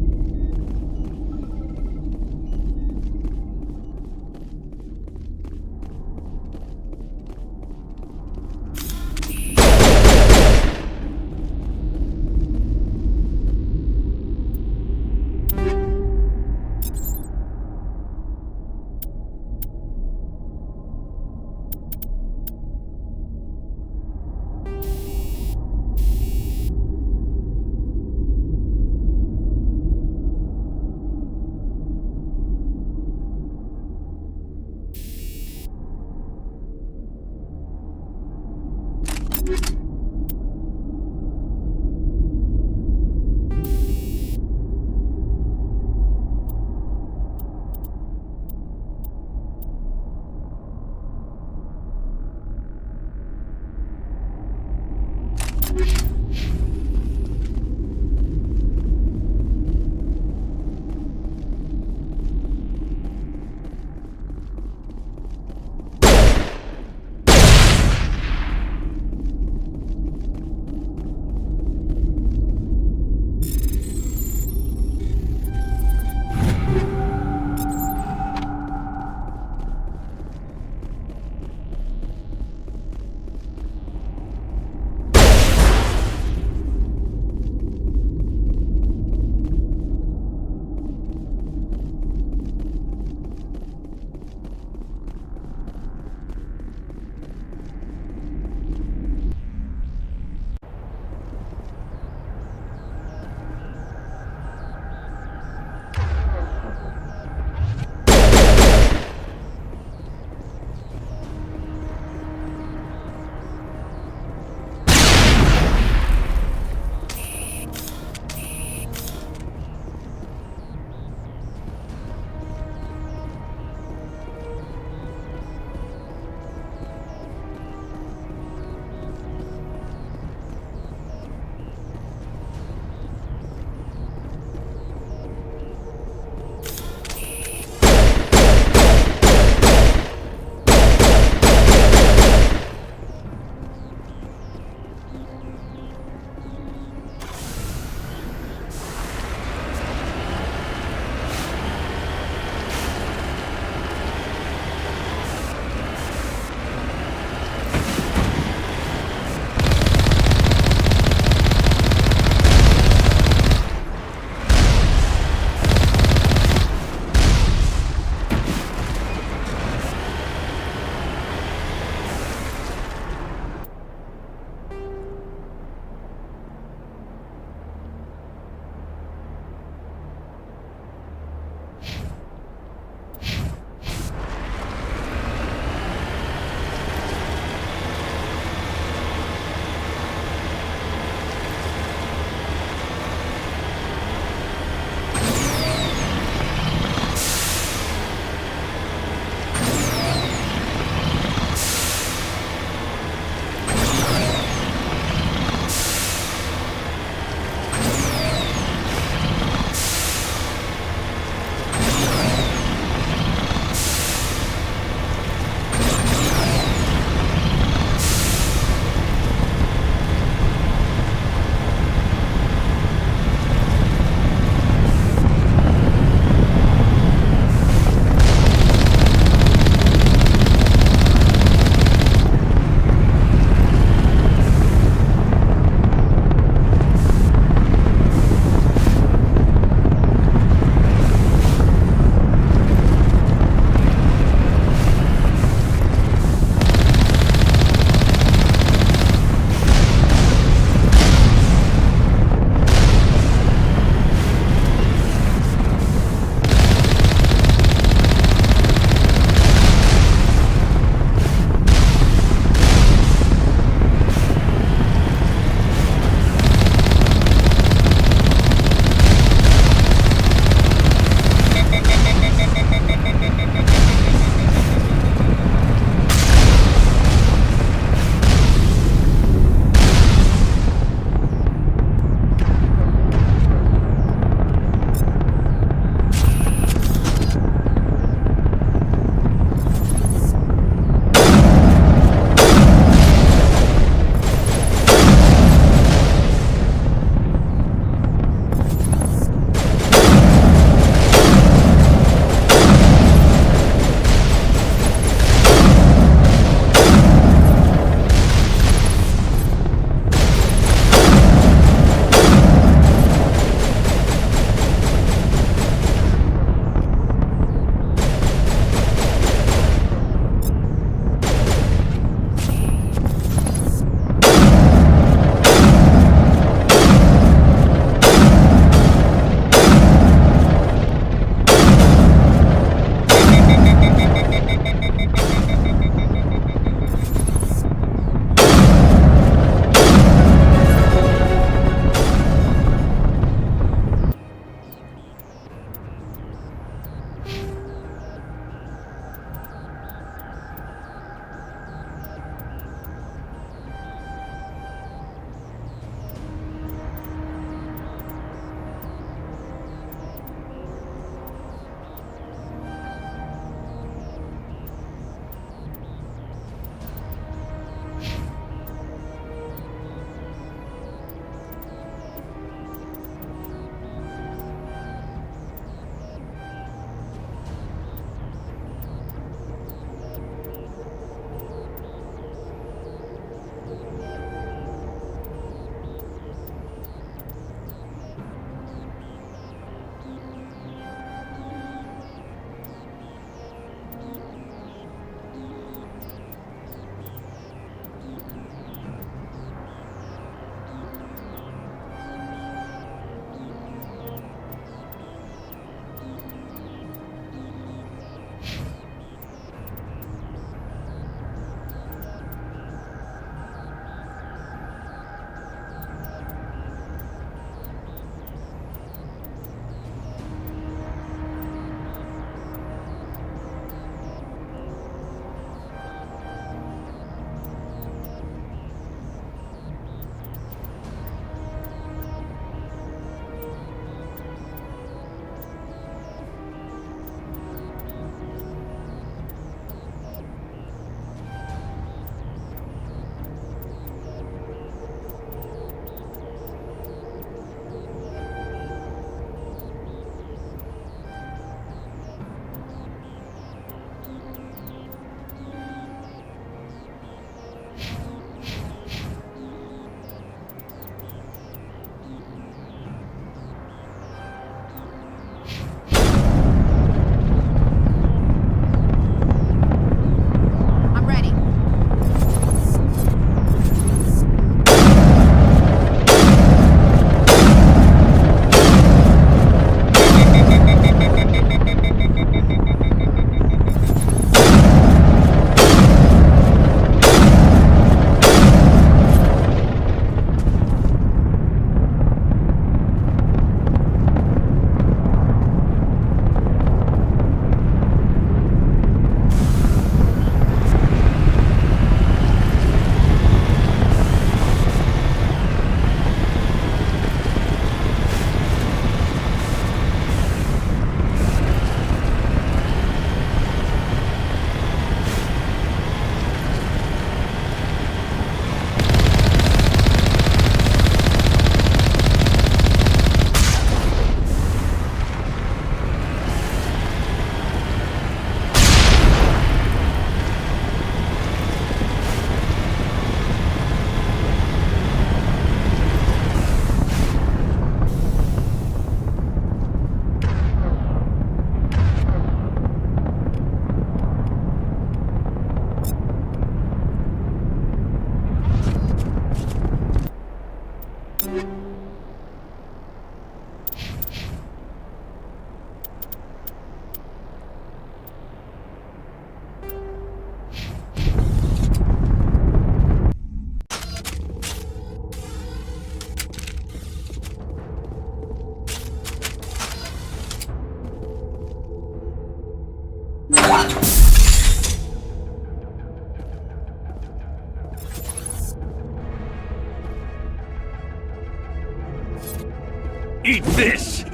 Eat this!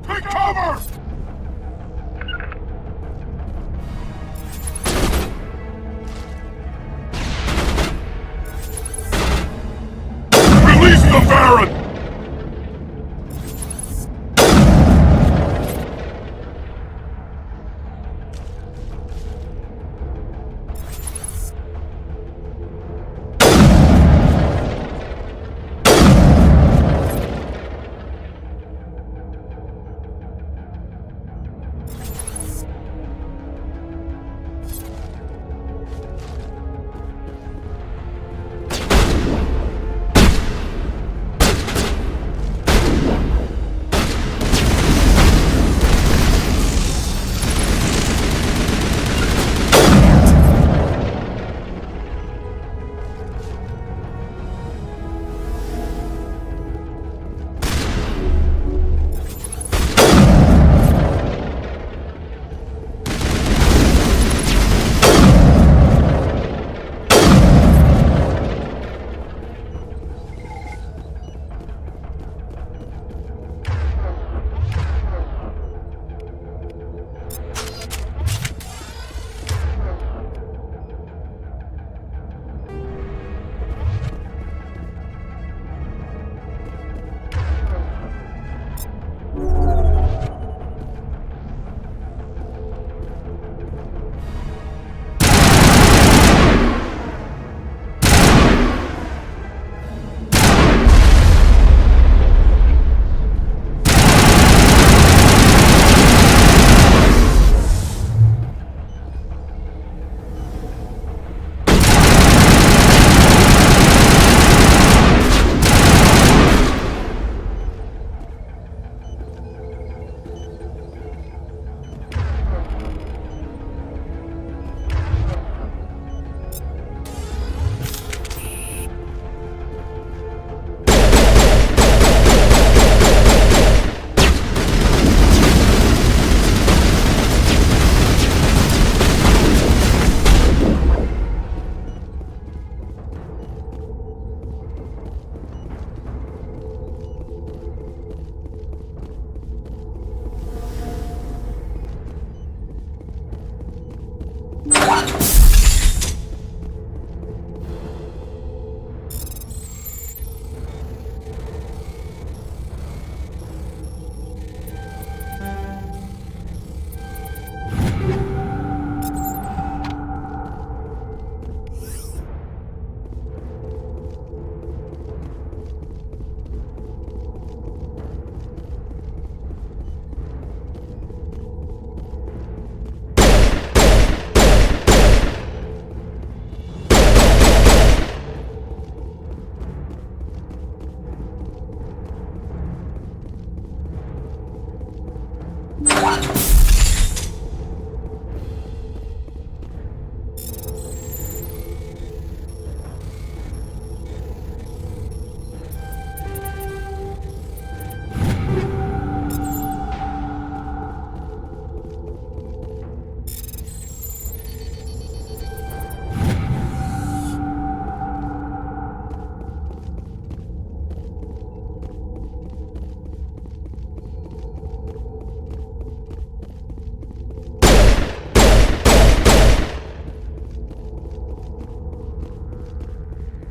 Take cover! Release the Baron!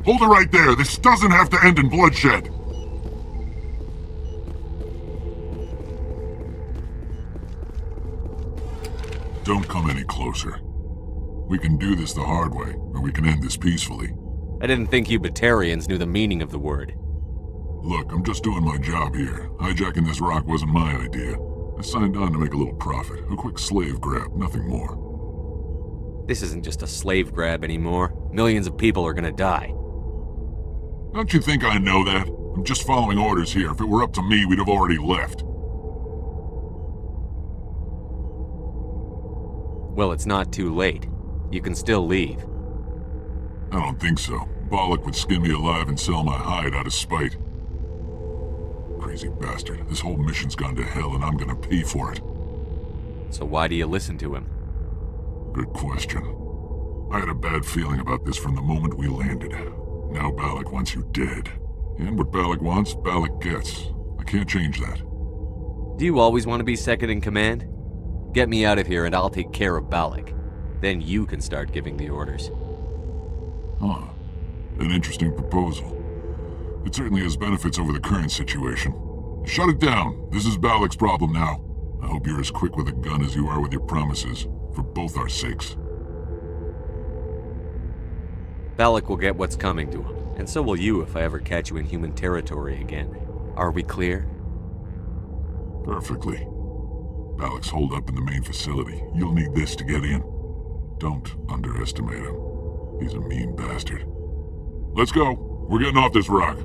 Hold it right there. This doesn't have to end in bloodshed. Don't come any closer. We can do this the hard way, or we can end this peacefully. I didn't think you Batarians knew the meaning of the word. Look, I'm just doing my job here. Hijacking this rock wasn't my idea. I signed on to make a little profit. A quick slave grab, nothing more. This isn't just a slave grab anymore. Millions of people are gonna die. Don't you think I know that? I'm just following orders here. If it were up to me, we'd have already left. Well, it's not too late. You can still leave. I don't think so. Bollock would skin me alive and sell my hide out of spite. Crazy bastard. This whole mission's gone to hell and I'm gonna pay for it. So why do you listen to him? Good question. I had a bad feeling about this from the moment we landed. Now Bollock wants you dead. And what Balak wants, Balak gets. I can't change that. Do you always want to be second in command? Get me out of here and I'll take care of Balak. Then you can start giving the orders. Huh. An interesting proposal. It certainly has benefits over the current situation. Shut it down. This is Balak's problem now. I hope you're as quick with a gun as you are with your promises, for both our sakes. Balak will get what's coming to him, and so will you if I ever catch you in human territory again. Are we clear? Perfectly. Balak's holed up in the main facility. You'll need this to get in. Don't underestimate him. He's a mean bastard. Let's go. We're getting off this rock.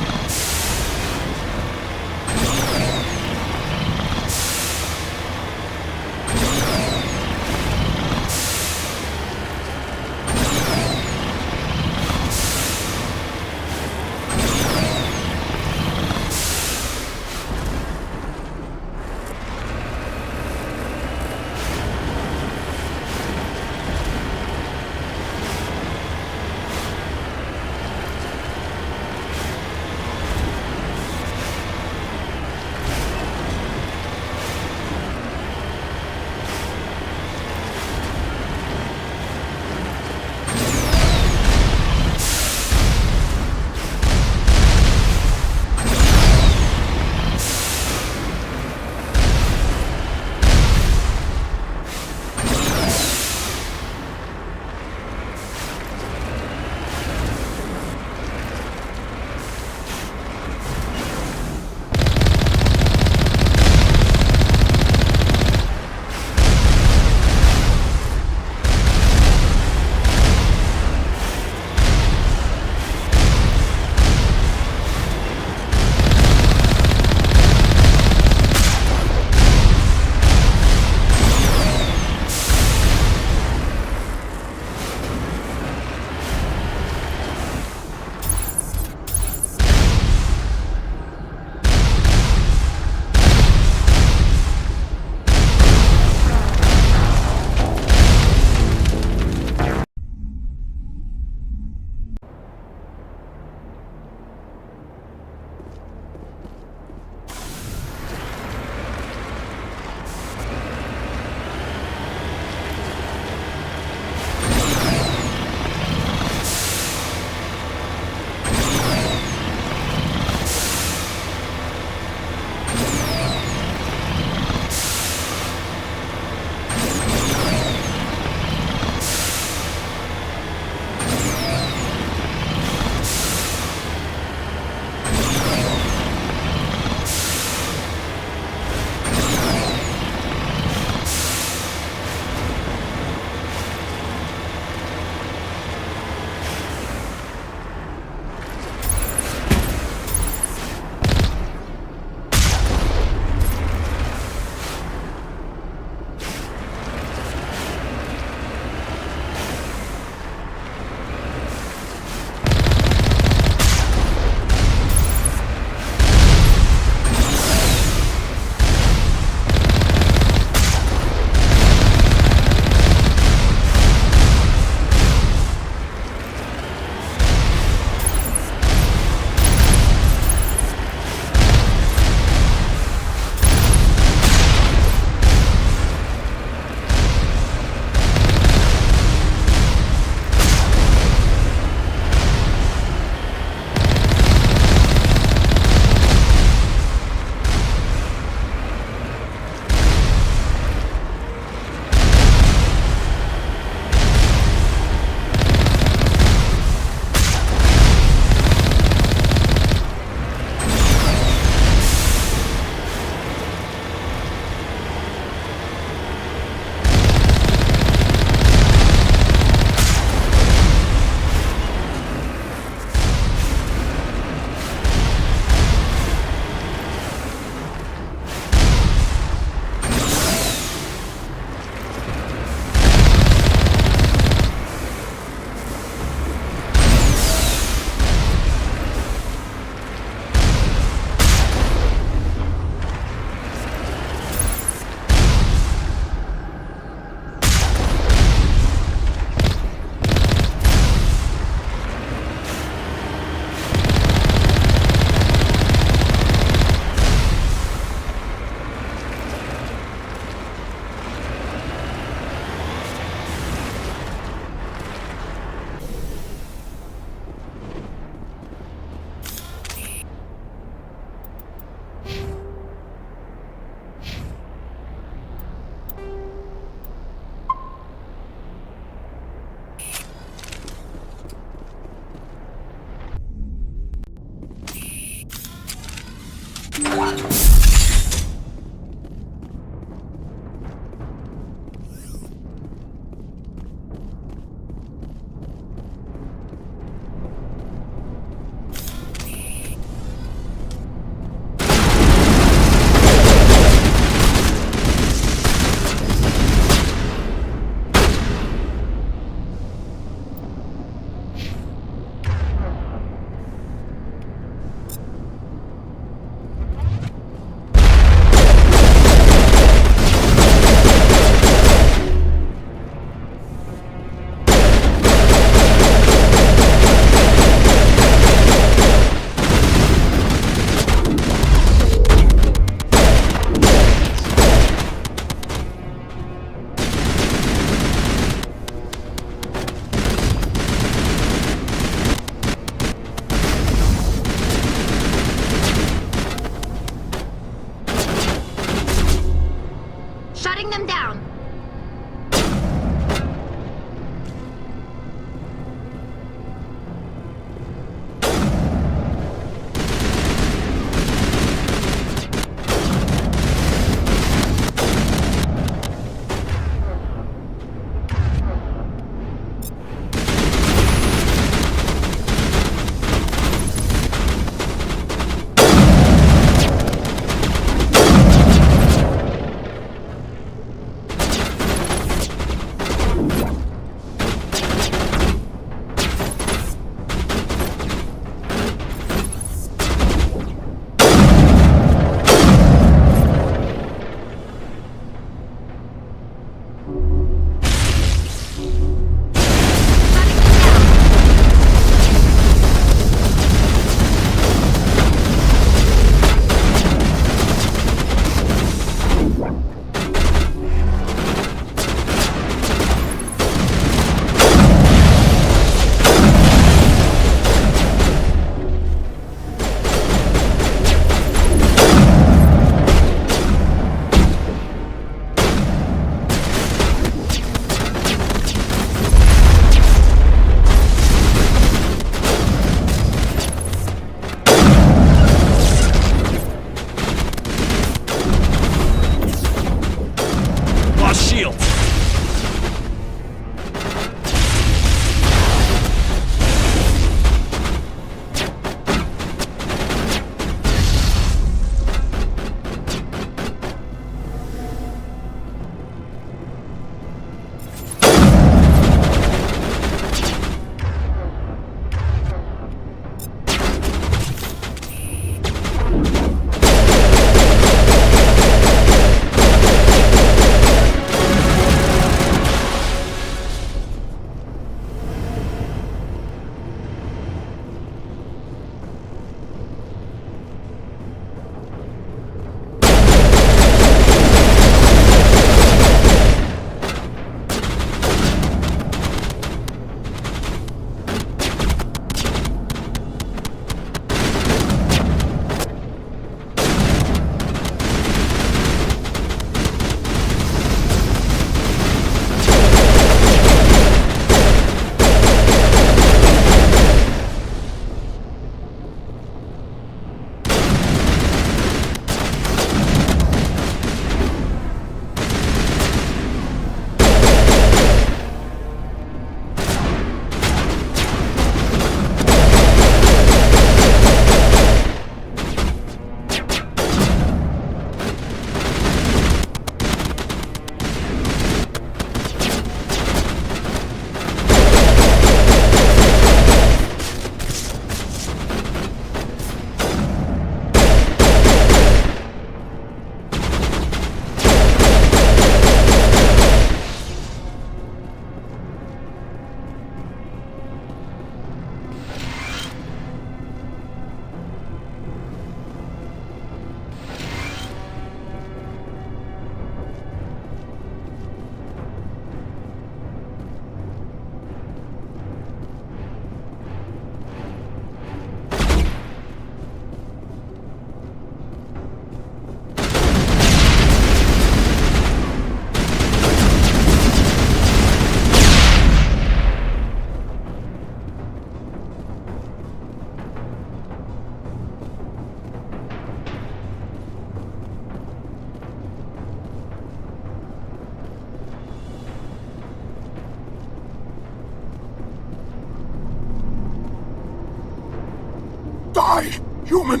Human!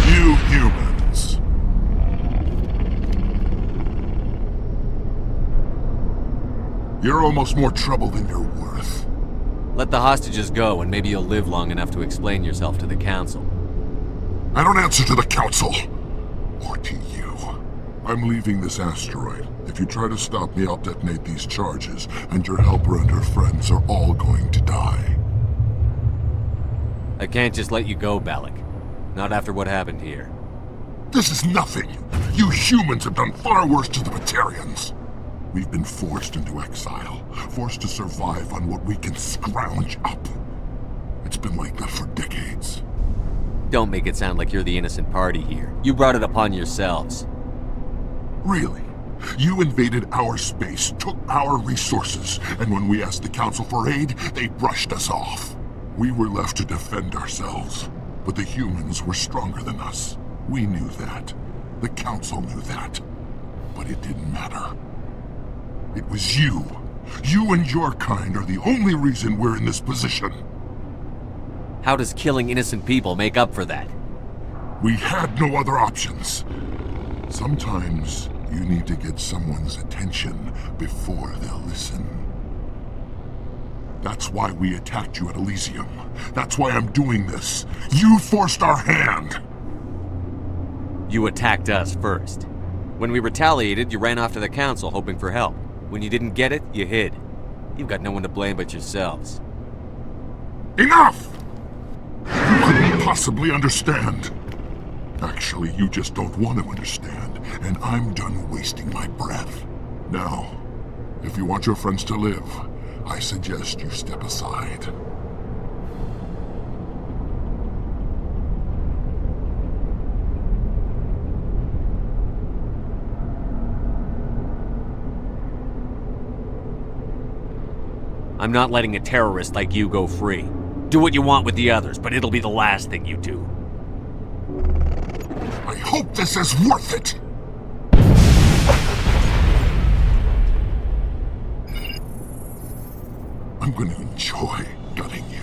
You humans. You're almost more trouble than you're worth. Let the hostages go, and maybe you'll live long enough to explain yourself to the Council. I don't answer to the Council. Or to you. I'm leaving this asteroid. If you try to stop me, I'll detonate these charges, and your helper and her friends are all going to die. I can't just let you go, Balak. Not after what happened here. This is nothing. You humans have done far worse to the Batarians. We've been forced into exile, forced to survive on what we can scrounge up. It's been like that for decades. Don't make it sound like you're the innocent party here. You brought it upon yourselves. Really? You invaded our space, took our resources, and when we asked the Council for aid, they brushed us off. We were left to defend ourselves, but the humans were stronger than us. We knew that. The Council knew that. But it didn't matter. It was you. You and your kind are the only reason we're in this position. How does killing innocent people make up for that? We had no other options. Sometimes you need to get someone's attention before they'll listen. That's why we attacked you at Elysium. That's why I'm doing this. You forced our hand! You attacked us first. When we retaliated, you ran off to the Council hoping for help. When you didn't get it, you hid. You've got no one to blame but yourselves. Enough! You couldn't possibly understand. Actually, you just don't want to understand, and I'm done wasting my breath. Now, if you want your friends to live, I suggest you step aside. I'm not letting a terrorist like you go free. Do what you want with the others, but it'll be the last thing you do. I hope this is worth it! I'm going to enjoy gutting you.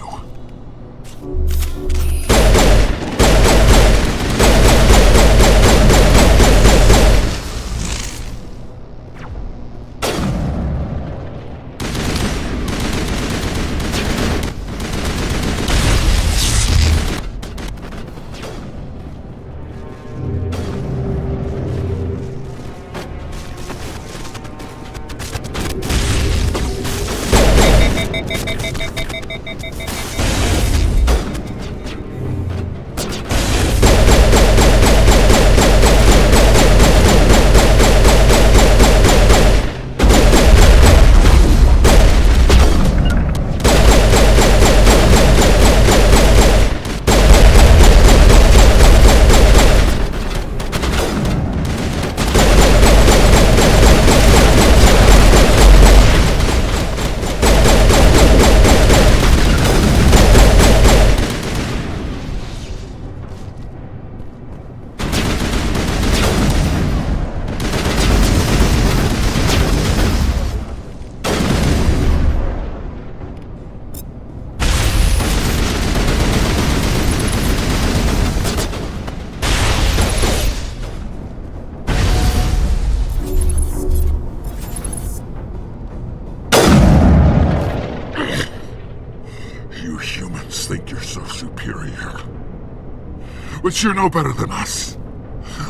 But you're no better than us.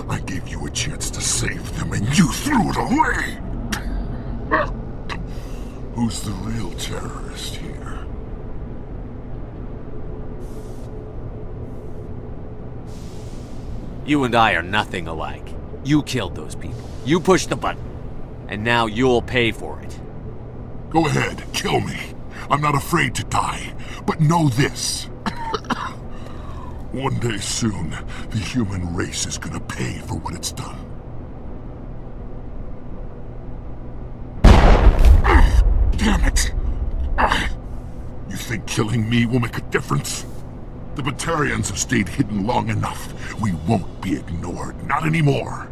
I gave you a chance to save them, and you threw it away! Who's the real terrorist here? You and I are nothing alike. You killed those people. You pushed the button. And now you'll pay for it. Go ahead, kill me. I'm not afraid to die. But know this. One day soon, the human race is gonna pay for what it's done. Damn it! You think killing me will make a difference? The Batarians have stayed hidden long enough. We won't be ignored, not anymore.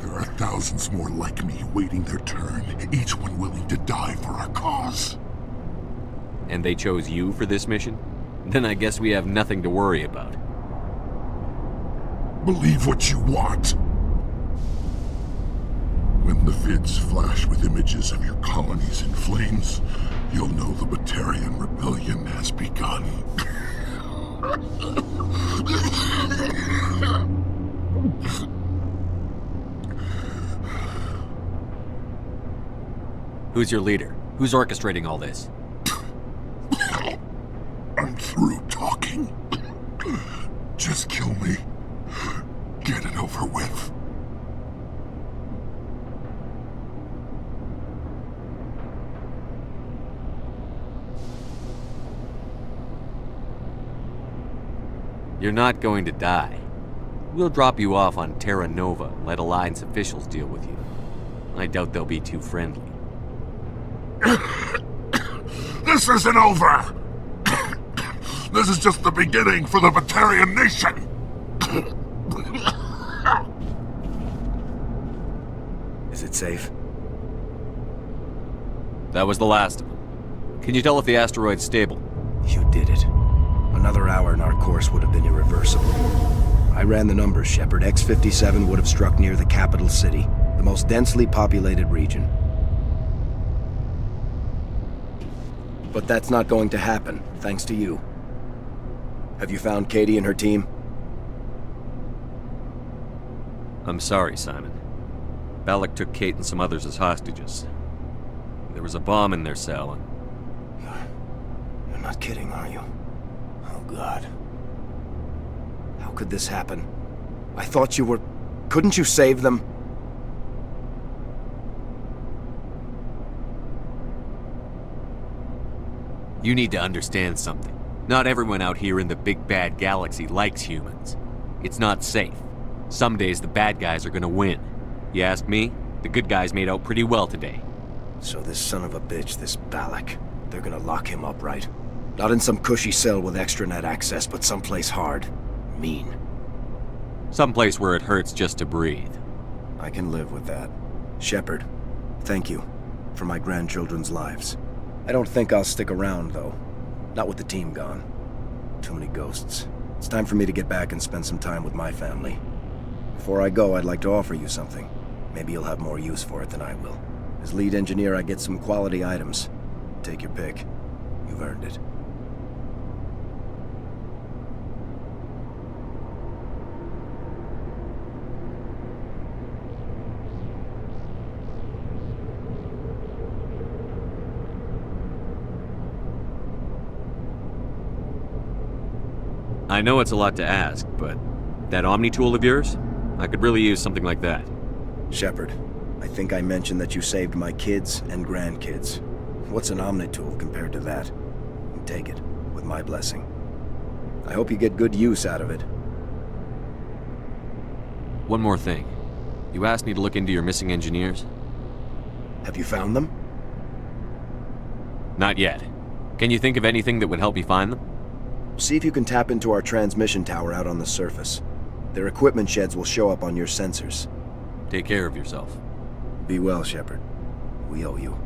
There are thousands more like me waiting their turn, each one willing to die for our cause. And they chose you for this mission? Then I guess we have nothing to worry about. Believe what you want. When the vids flash with images of your colonies in flames, you'll know the Batarian rebellion has begun. Who's your leader? Who's orchestrating all this? I'm through talking. Just kill me. Get it over with. You're not going to die. We'll drop you off on Terra Nova and let Alliance officials deal with you. I doubt they'll be too friendly. This isn't over! This is just the beginning for the Batarian nation! Is it safe? That was the last of them. Can you tell if the asteroid's stable? You did it. Another hour and our course would have been irreversible. I ran the numbers, Shepard. X-57 would have struck near the capital city, the most densely populated region. But that's not going to happen, thanks to you. Have you found Katie and her team? I'm sorry, Simon. Balak took Kate and some others as hostages. There was a bomb in their cell and... You're not kidding, are you? Oh, God. How could this happen? I thought you were... Couldn't you save them? You need to understand something. Not everyone out here in the big bad galaxy likes humans. It's not safe. Some days the bad guys are gonna win. You ask me, the good guys made out pretty well today. So this son of a bitch, this Balak, they're gonna lock him up, right? Not in some cushy cell with extranet access, but someplace hard. Mean. Someplace where it hurts just to breathe. I can live with that. Shepard, thank you for my grandchildren's lives. I don't think I'll stick around, though. Not with the team gone. Too many ghosts. It's time for me to get back and spend some time with my family. Before I go, I'd like to offer you something. Maybe you'll have more use for it than I will. As lead engineer, I get some quality items. Take your pick. You've earned it. I know it's a lot to ask, but that Omni tool of yours? I could really use something like that. Shepard, I think I mentioned that you saved my kids and grandkids. What's an Omni tool compared to that? Take it, with my blessing. I hope you get good use out of it. One more thing. You asked me to look into your missing engineers? Have you found them? Not yet. Can you think of anything that would help me find them? See if you can tap into our transmission tower out on the surface. Their equipment sheds will show up on your sensors. Take care of yourself. Be well, Shepard. We owe you.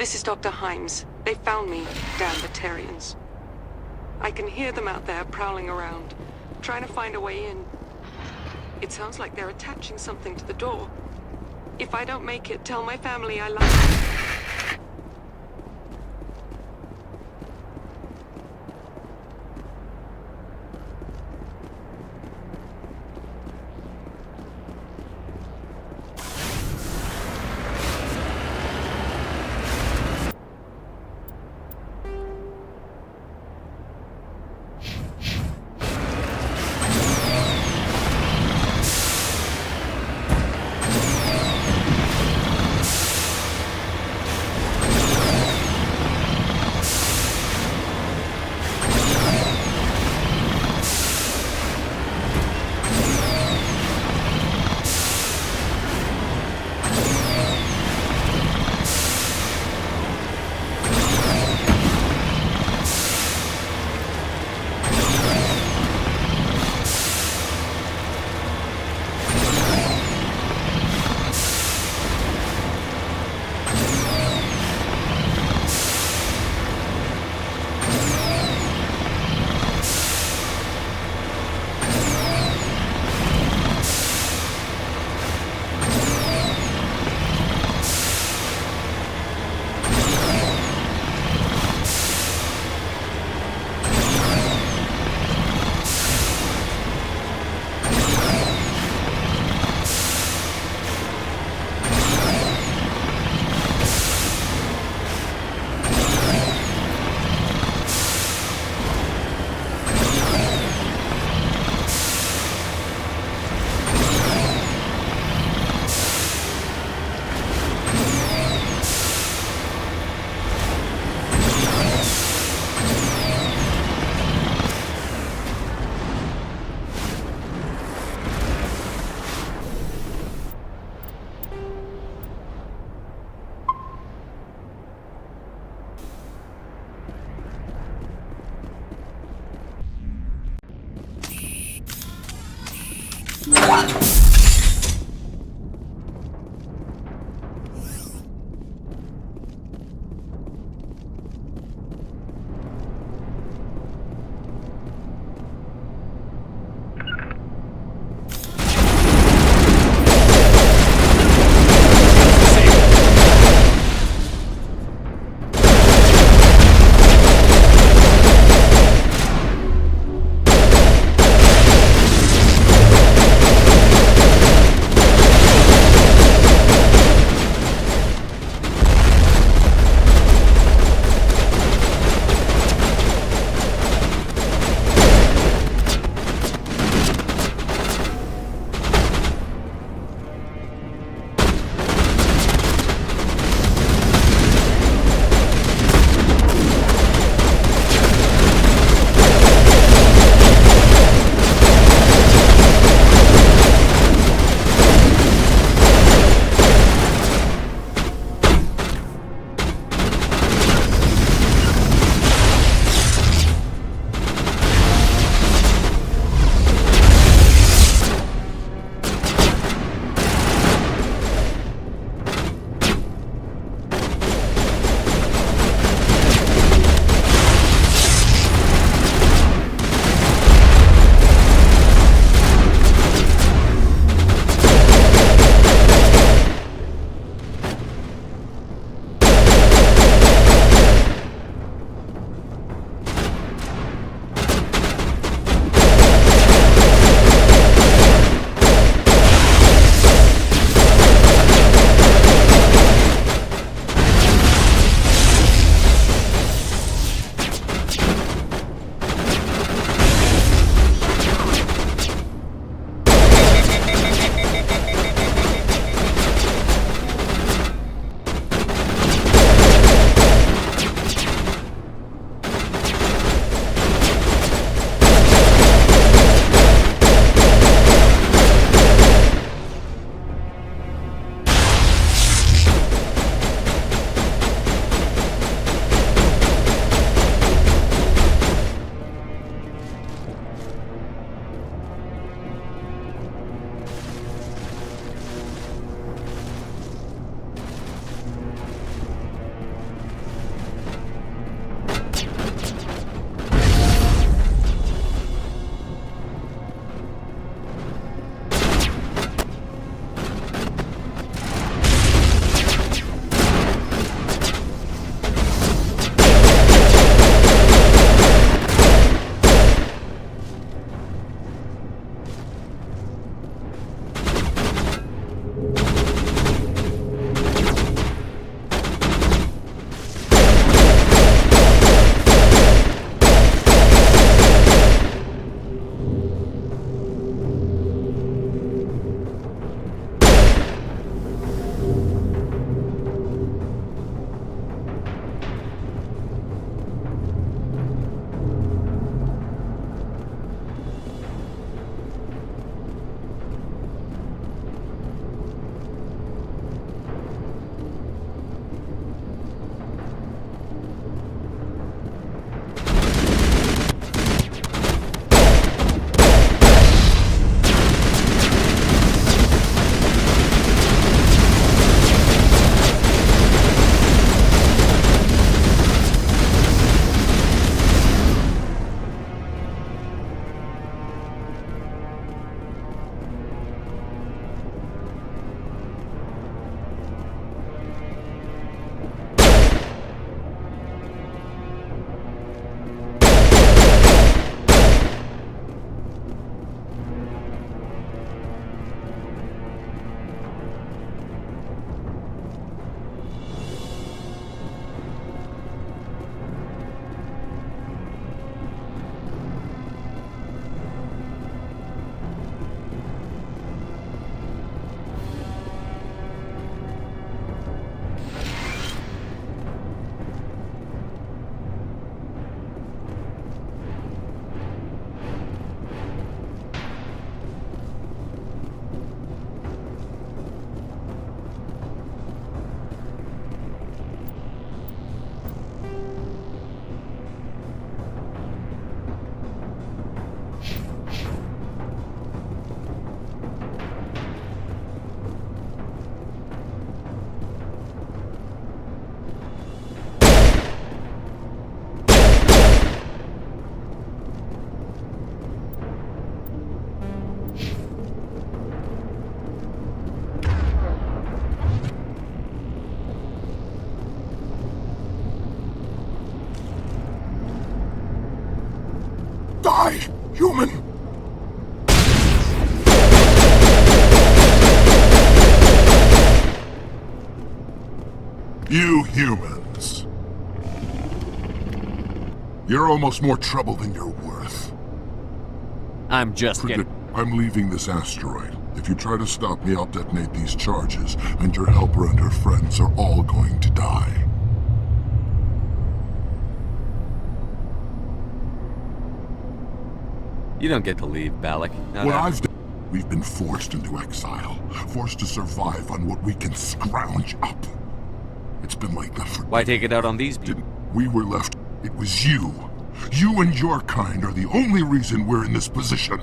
This is Dr. Himes. They found me, damn Batarians. I can hear them out there prowling around, trying to find a way in. It sounds like they're attaching something to the door. If I don't make it, tell my family I love them. You humans. You're almost more trouble than you're worth. I'm just getting... I'm leaving this asteroid. If you try to stop me, I'll detonate these charges, and your helper and her friends are all going to die. You don't get to leave, Balak. We've been forced into exile, forced to survive on what we can scrounge up. It's been like that for... Why take it out on these people? We were left... It was you. You and your kind are the only reason we're in this position.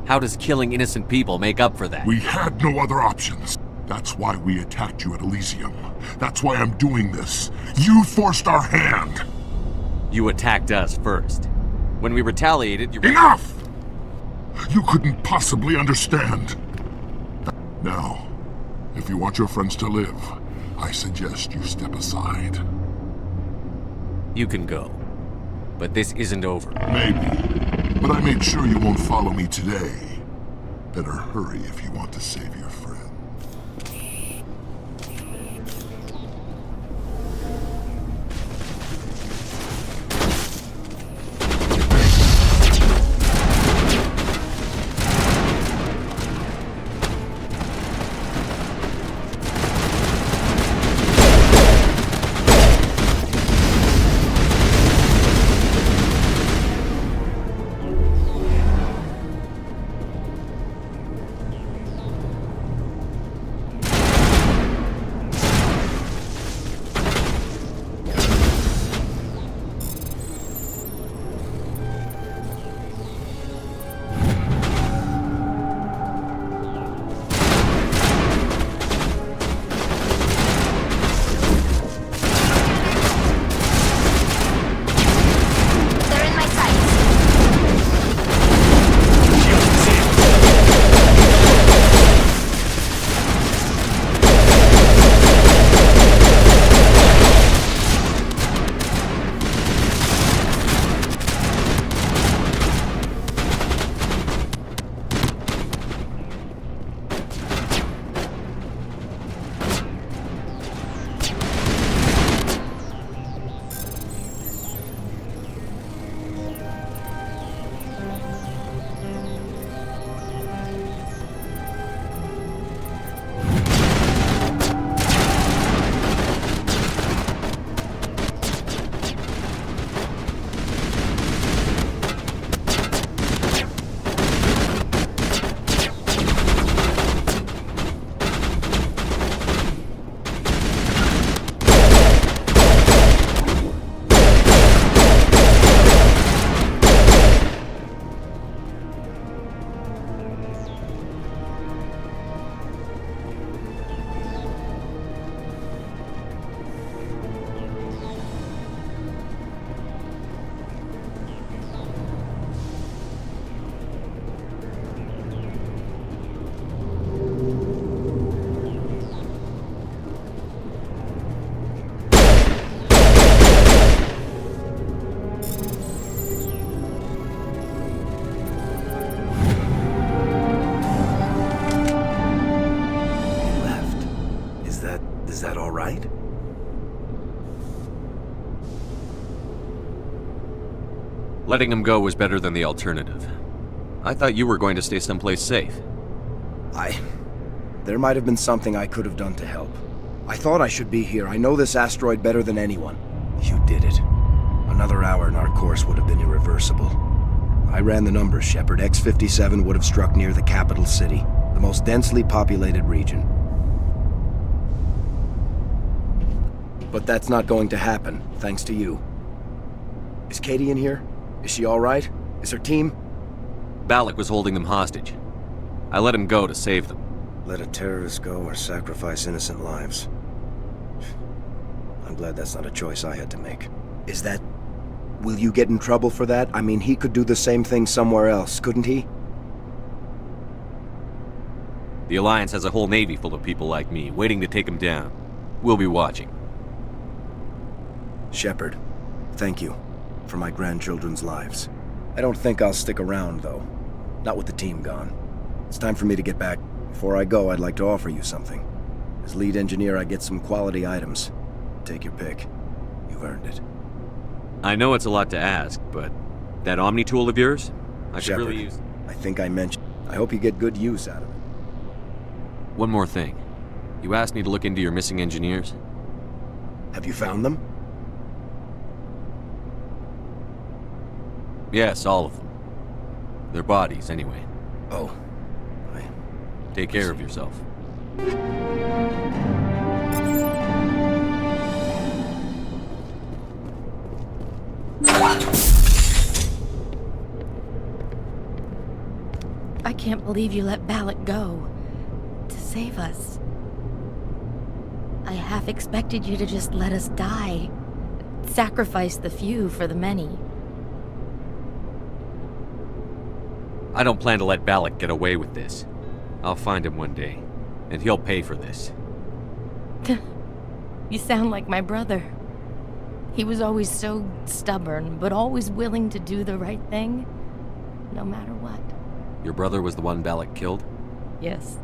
How does killing innocent people make up for that? We had no other options. That's why we attacked you at Elysium. That's why I'm doing this. You forced our hand. You attacked us first. When we retaliated, you... Enough! You couldn't possibly understand. Now, if you want your friends to live, I suggest you step aside. You can go. But this isn't over. Maybe. But I made sure you won't follow me today. Better hurry if you want to save your friend. Is that all right? Letting him go was better than the alternative. I thought you were going to stay someplace safe. There might have been something I could have done to help. I thought I should be here. I know this asteroid better than anyone. You did it. Another hour and our course would have been irreversible. I ran the numbers, Shepard. X-57 would have struck near the capital city, the most densely populated region. But that's not going to happen, thanks to you. Is Katie in here? Is she all right? Is her team? Balak was holding them hostage. I let him go to save them. Let a terrorist go or sacrifice innocent lives. I'm glad that's not a choice I had to make. Is that... Will you get in trouble for that? I mean, he could do the same thing somewhere else, couldn't he? The Alliance has a whole navy full of people like me, waiting to take him down. We'll be watching. Shepard, thank you for my grandchildren's lives. I don't think I'll stick around, though. Not with the team gone. It's time for me to get back Before I go, I'd like to offer you something. As lead engineer, I get some quality items. Take your pick. You've earned it. I know it's a lot to ask, but that Omni tool of yours? I could really use... I think I mentioned... I hope you get good use out of it. One more thing. You asked me to look into your missing engineers? Have you found them? Yes, all of them. Their bodies, anyway. Oh. Take care of yourself. I can't believe you let Balak go. To save us. I half expected you to just let us die. Sacrifice the few for the many. I don't plan to let Balak get away with this. I'll find him one day, and he'll pay for this. You sound like my brother. He was always so stubborn, but always willing to do the right thing, no matter what. Your brother was the one Balak killed? Yes.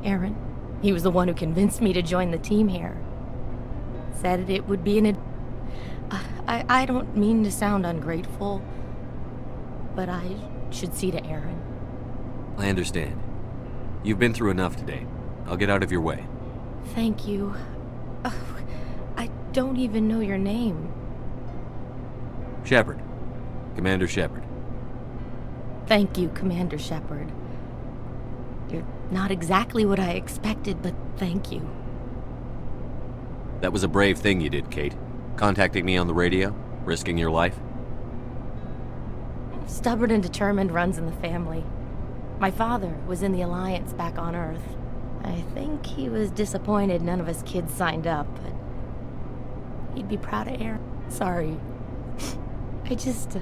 Aaron. He was the one who convinced me to join the team here. Said it would be I don't mean to sound ungrateful, but I should see to Aaron. I understand. You've been through enough today. I'll get out of your way. Thank you. Oh, I don't even know your name. Shepard. Commander Shepard. Thank you, Commander Shepard. You're not exactly what I expected, but thank you. That was a brave thing you did, Kate. Contacting me on the radio, risking your life. Stubborn and determined runs in the family. My father was in the Alliance back on Earth. I think he was disappointed none of us kids signed up, but he'd be proud of Aaron. Sorry. I just...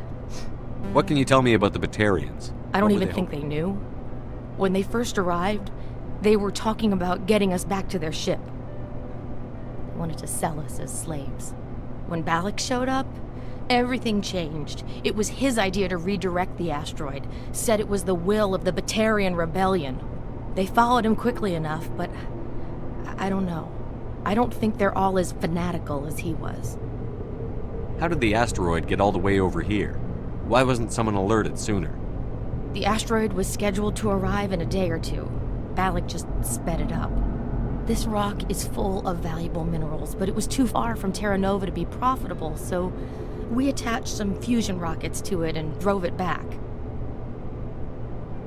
What can you tell me about the Batarians? I don't even think they knew. When they first arrived, they were talking about getting us back to their ship. They wanted to sell us as slaves. When Balak showed up, everything changed. It was his idea to redirect the asteroid. Said it was the will of the Batarian rebellion. They followed him quickly enough, but I don't know. I don't think they're all as fanatical as he was. How did the asteroid get all the way over here? Why wasn't someone alerted sooner? The asteroid was scheduled to arrive in a day or two. Balak just sped it up. This rock is full of valuable minerals, but it was too far from Terra Nova to be profitable, so we attached some fusion rockets to it and drove it back.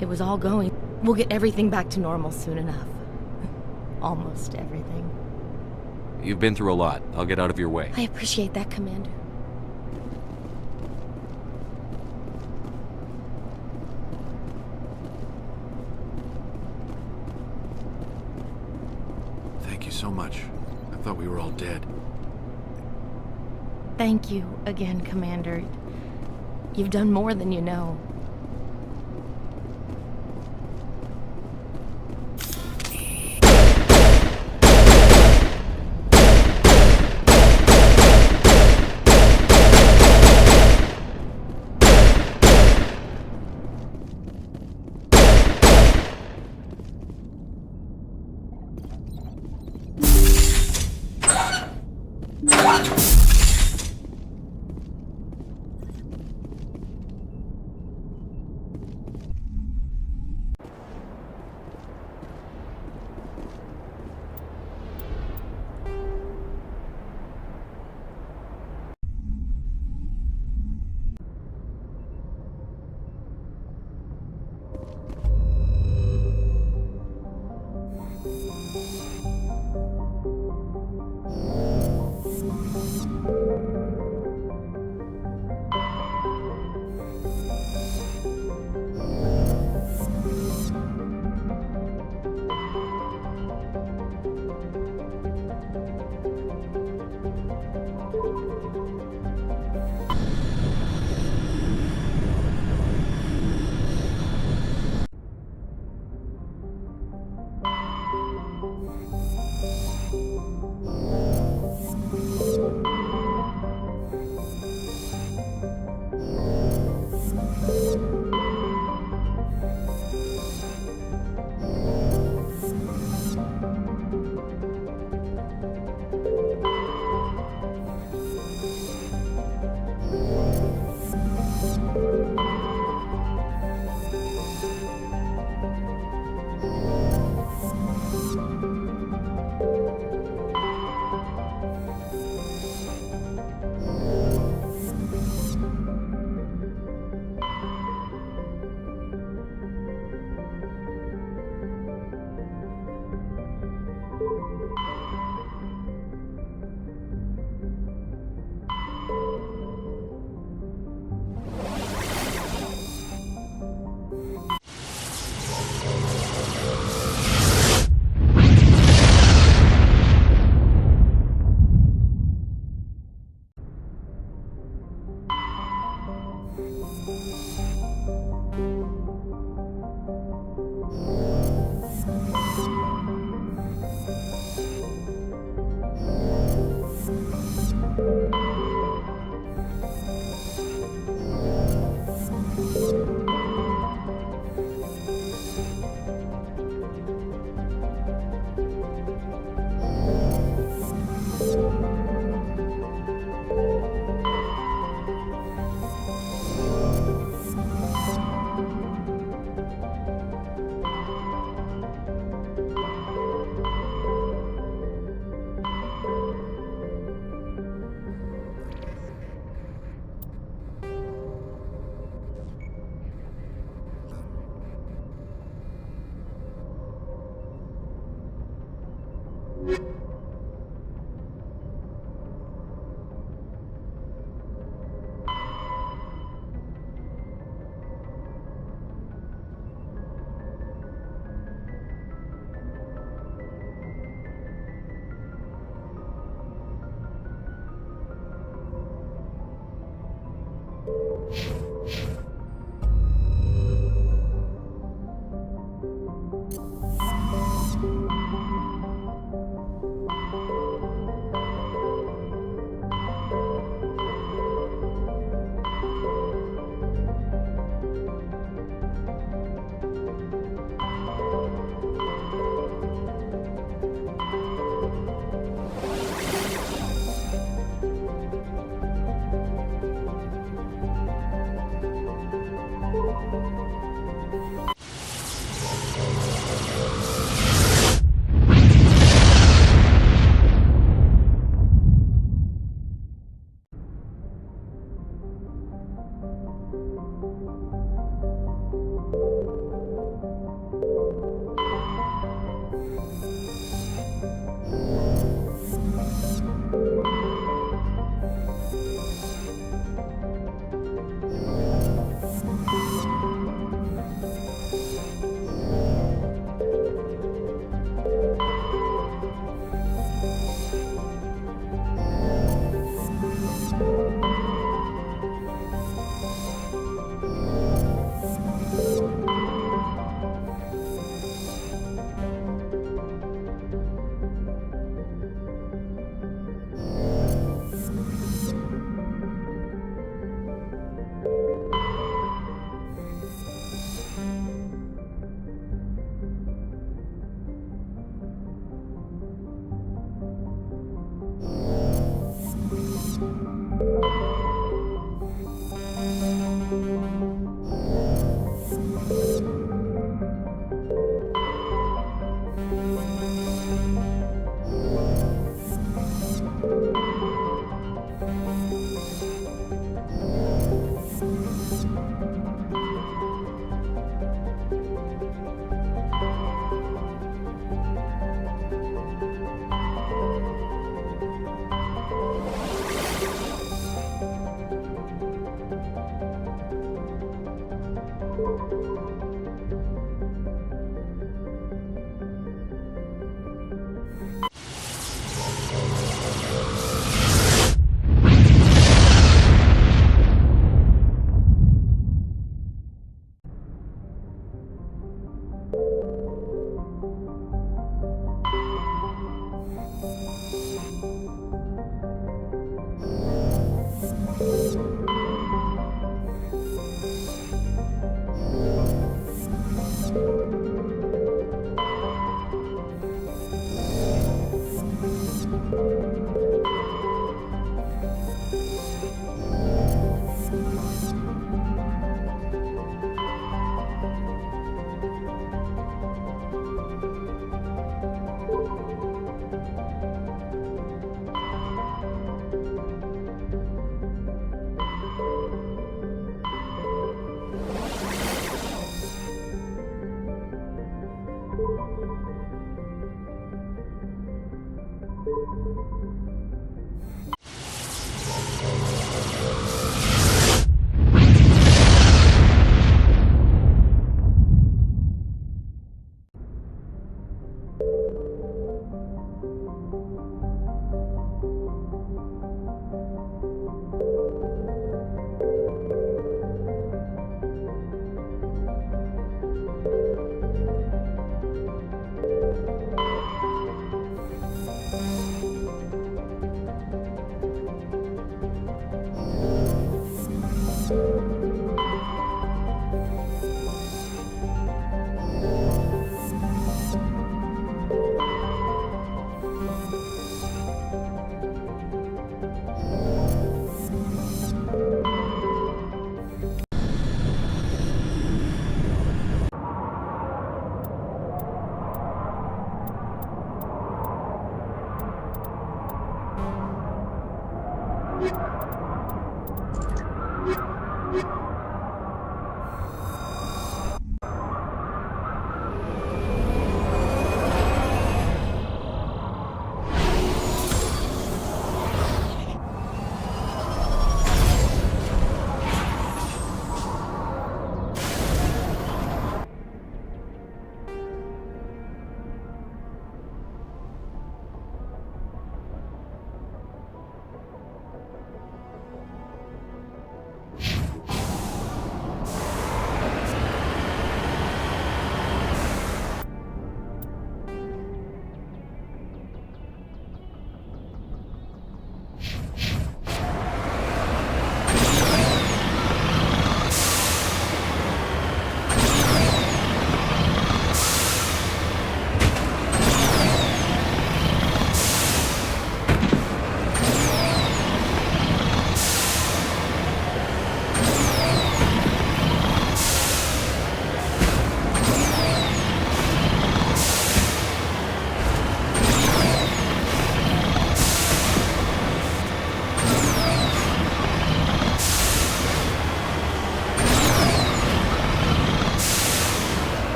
It was all going. We'll get everything back to normal soon enough. Almost everything. You've been through a lot. I'll get out of your way. I appreciate that, Commander. Thank you so much. I thought we were all dead. Thank you again, Commander. You've done more than you know.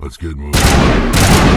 Let's get moving.